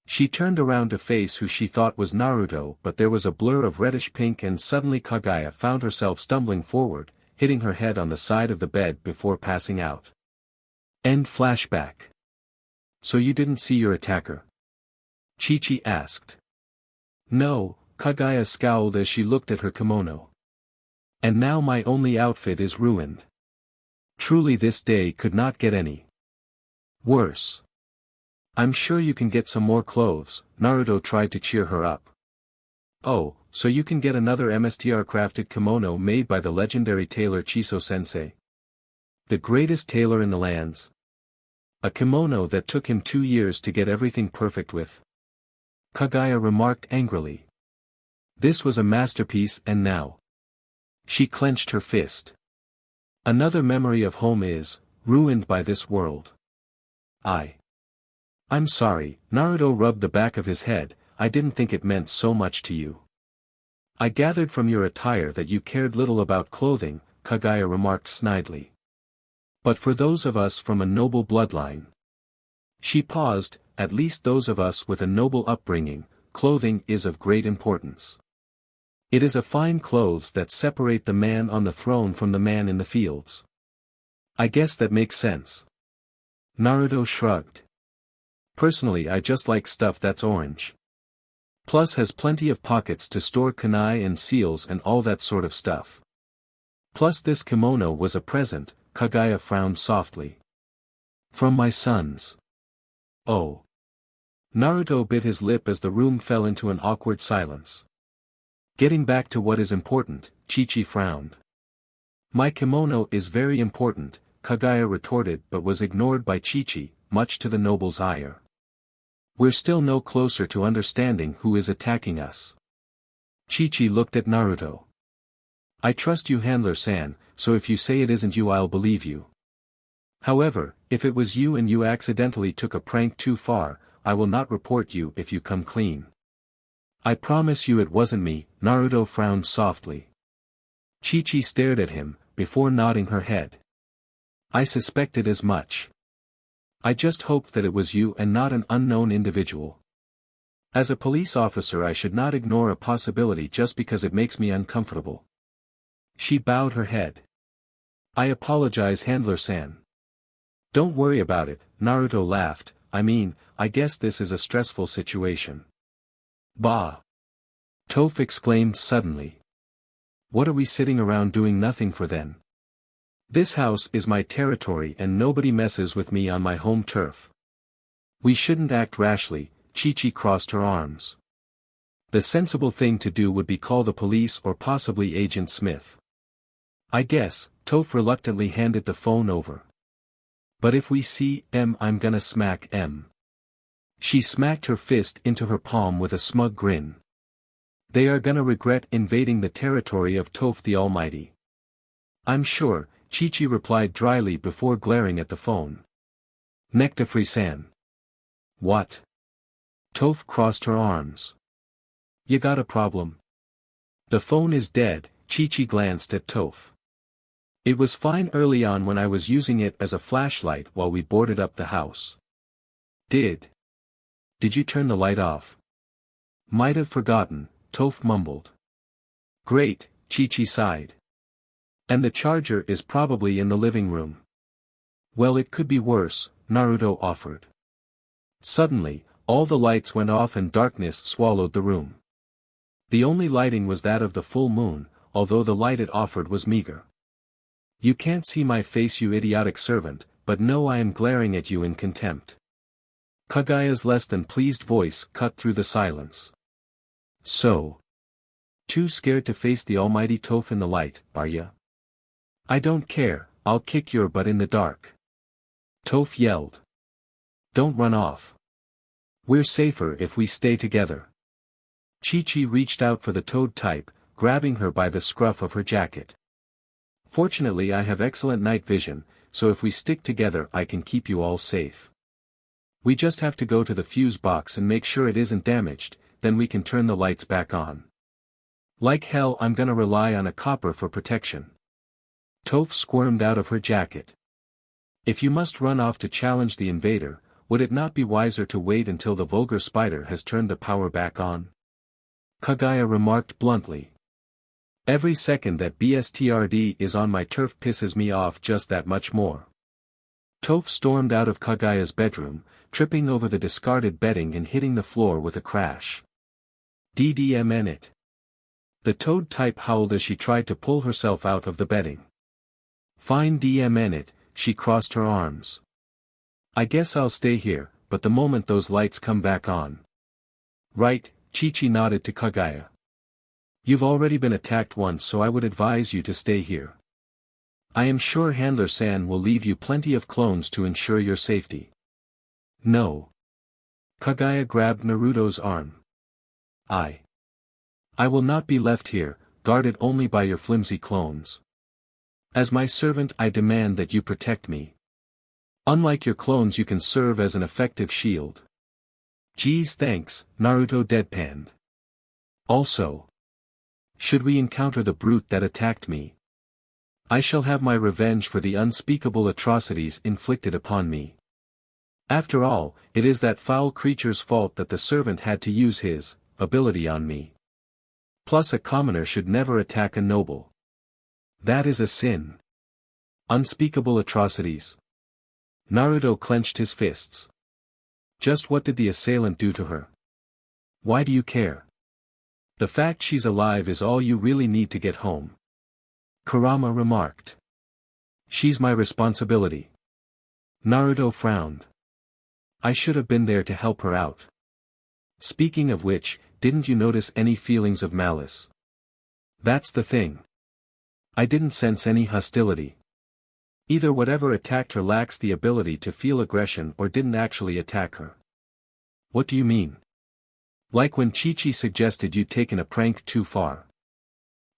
She turned around to face who she thought was Naruto, but there was a blur of reddish pink and suddenly Kagaya found herself stumbling forward, hitting her head on the side of the bed before passing out. End flashback. So you didn't see your attacker? Chi-Chi asked. No, Kagaya scowled as she looked at her kimono. And now my only outfit is ruined. Truly this day could not get any worse. I'm sure you can get some more clothes, Naruto tried to cheer her up. Oh, so you can get another MSTR-crafted kimono made by the legendary tailor Chiso-sensei. The greatest tailor in the lands. A kimono that took him 2 years to get everything perfect with. Kagaya remarked angrily. This was a masterpiece, and now. She clenched her fist. Another memory of home is ruined by this world. I'm sorry, Naruto rubbed the back of his head. I didn't think it meant so much to you. I gathered from your attire that you cared little about clothing, Kagaya remarked snidely. But for those of us from a noble bloodline. She paused, at least those of us with a noble upbringing, clothing is of great importance. It is a fine clothes that separate the man on the throne from the man in the fields. I guess that makes sense. Naruto shrugged. Personally, I just like stuff that's orange. Plus has plenty of pockets to store kunai and seals and all that sort of stuff. Plus this kimono was a present, Kagaya frowned softly. From my sons. Oh. Naruto bit his lip as the room fell into an awkward silence. Getting back to what is important, Chi-Chi frowned. My kimono is very important, Kagaya retorted but was ignored by Chi-Chi, much to the noble's ire. We're still no closer to understanding who is attacking us. Chi-Chi looked at Naruto. I trust you, Handler-san, so if you say it isn't you I'll believe you. However, if it was you and you accidentally took a prank too far, I will not report you if you come clean. I promise you it wasn't me. Naruto frowned softly. Chi-Chi stared at him, before nodding her head. I suspected as much. I just hoped that it was you and not an unknown individual. As a police officer I should not ignore a possibility just because it makes me uncomfortable. She bowed her head. I apologize, Handler-san. Don't worry about it, Naruto laughed. I guess this is a stressful situation. Bah! Toph exclaimed suddenly. What are we sitting around doing nothing for then? This house is my territory and nobody messes with me on my home turf. We shouldn't act rashly. Chi-Chi crossed her arms. The sensible thing to do would be call the police or possibly Agent Smith. I guess. Toph reluctantly handed the phone over. But if we see M, I'm gonna smack M. She smacked her fist into her palm with a smug grin. They are gonna regret invading the territory of Toph the Almighty. I'm sure, Chi-Chi replied dryly before glaring at the phone. Nectafree-san. What? Toph crossed her arms. You got a problem? The phone is dead. Chi-Chi glanced at Toph. It was fine early on when I was using it as a flashlight while we boarded up the house. Did you turn the light off? Might have forgotten, Toph mumbled. Great, Chi-Chi sighed. And the charger is probably in the living room. Well, it could be worse, Naruto offered. Suddenly, all the lights went off and darkness swallowed the room. The only lighting was that of the full moon, although the light it offered was meager. You can't see my face, you idiotic servant, but no, I am glaring at you in contempt. Kagaya's less than pleased voice cut through the silence. So? Too scared to face the almighty Toph in the light, are ya? I don't care, I'll kick your butt in the dark. Toph yelled. Don't run off. We're safer if we stay together. Chi-Chi reached out for the toad type, grabbing her by the scruff of her jacket. Fortunately I have excellent night vision, so if we stick together I can keep you all safe. We just have to go to the fuse box and make sure it isn't damaged, then we can turn the lights back on. Like hell I'm gonna rely on a copper for protection. Toph squirmed out of her jacket. If you must run off to challenge the invader, would it not be wiser to wait until the vulgar spider has turned the power back on? Kagaya remarked bluntly. Every second that BSTRD is on my turf pisses me off just that much more. Toph stormed out of Kagaya's bedroom, tripping over the discarded bedding and hitting the floor with a crash. DDMN. The toad type howled as she tried to pull herself out of the bedding. Fine DMN, she crossed her arms. I guess I'll stay here, but the moment those lights come back on. Right, Chi-Chi nodded to Kagaya. You've already been attacked once, so I would advise you to stay here. I am sure Handler-san will leave you plenty of clones to ensure your safety. No. Kagaya grabbed Naruto's arm. I will not be left here, guarded only by your flimsy clones. As my servant I demand that you protect me. Unlike your clones you can serve as an effective shield. Geez thanks, Naruto deadpanned. Also, should we encounter the brute that attacked me, I shall have my revenge for the unspeakable atrocities inflicted upon me. After all, it is that foul creature's fault that the servant had to use his ability on me. Plus a commoner should never attack a noble. That is a sin. Unspeakable atrocities. Naruto clenched his fists. Just what did the assailant do to her? Why do you care? The fact she's alive is all you really need to get home. Kurama remarked. She's my responsibility. Naruto frowned. I should have been there to help her out. Speaking of which, didn't you notice any feelings of malice? That's the thing. I didn't sense any hostility. Either whatever attacked her lacks the ability to feel aggression or didn't actually attack her. What do you mean? Like when Chi-Chi suggested you'd taken a prank too far.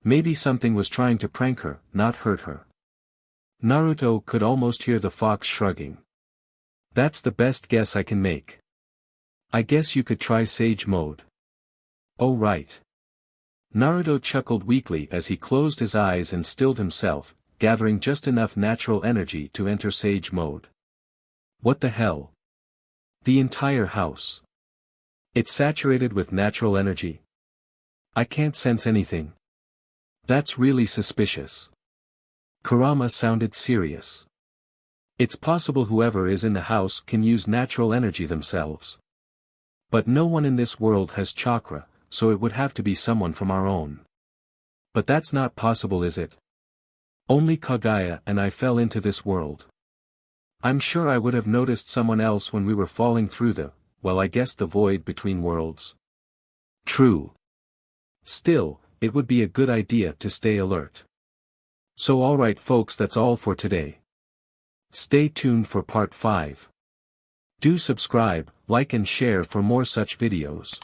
Maybe something was trying to prank her, not hurt her. Naruto could almost hear the fox shrugging. That's the best guess I can make. I guess you could try Sage Mode. Oh right. Naruto chuckled weakly as he closed his eyes and stilled himself, gathering just enough natural energy to enter Sage Mode. What the hell? The entire house. It's saturated with natural energy. I can't sense anything. That's really suspicious. Kurama sounded serious. It's possible whoever is in the house can use natural energy themselves. But no one in this world has chakra, so it would have to be someone from our own. But that's not possible, is it? Only Kagaya and I fell into this world. I'm sure I would have noticed someone else when we were falling through I guess the void between worlds. True. Still, it would be a good idea to stay alert. So alright folks, that's all for today. Stay tuned for part 5. Do subscribe, like and share for more such videos.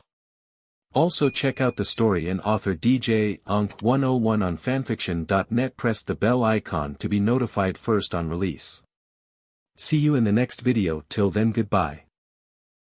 Also check out the story and author DJ Unk 101 on fanfiction.net. Press the bell icon to be notified first on release. See you in the next video. Till then, goodbye.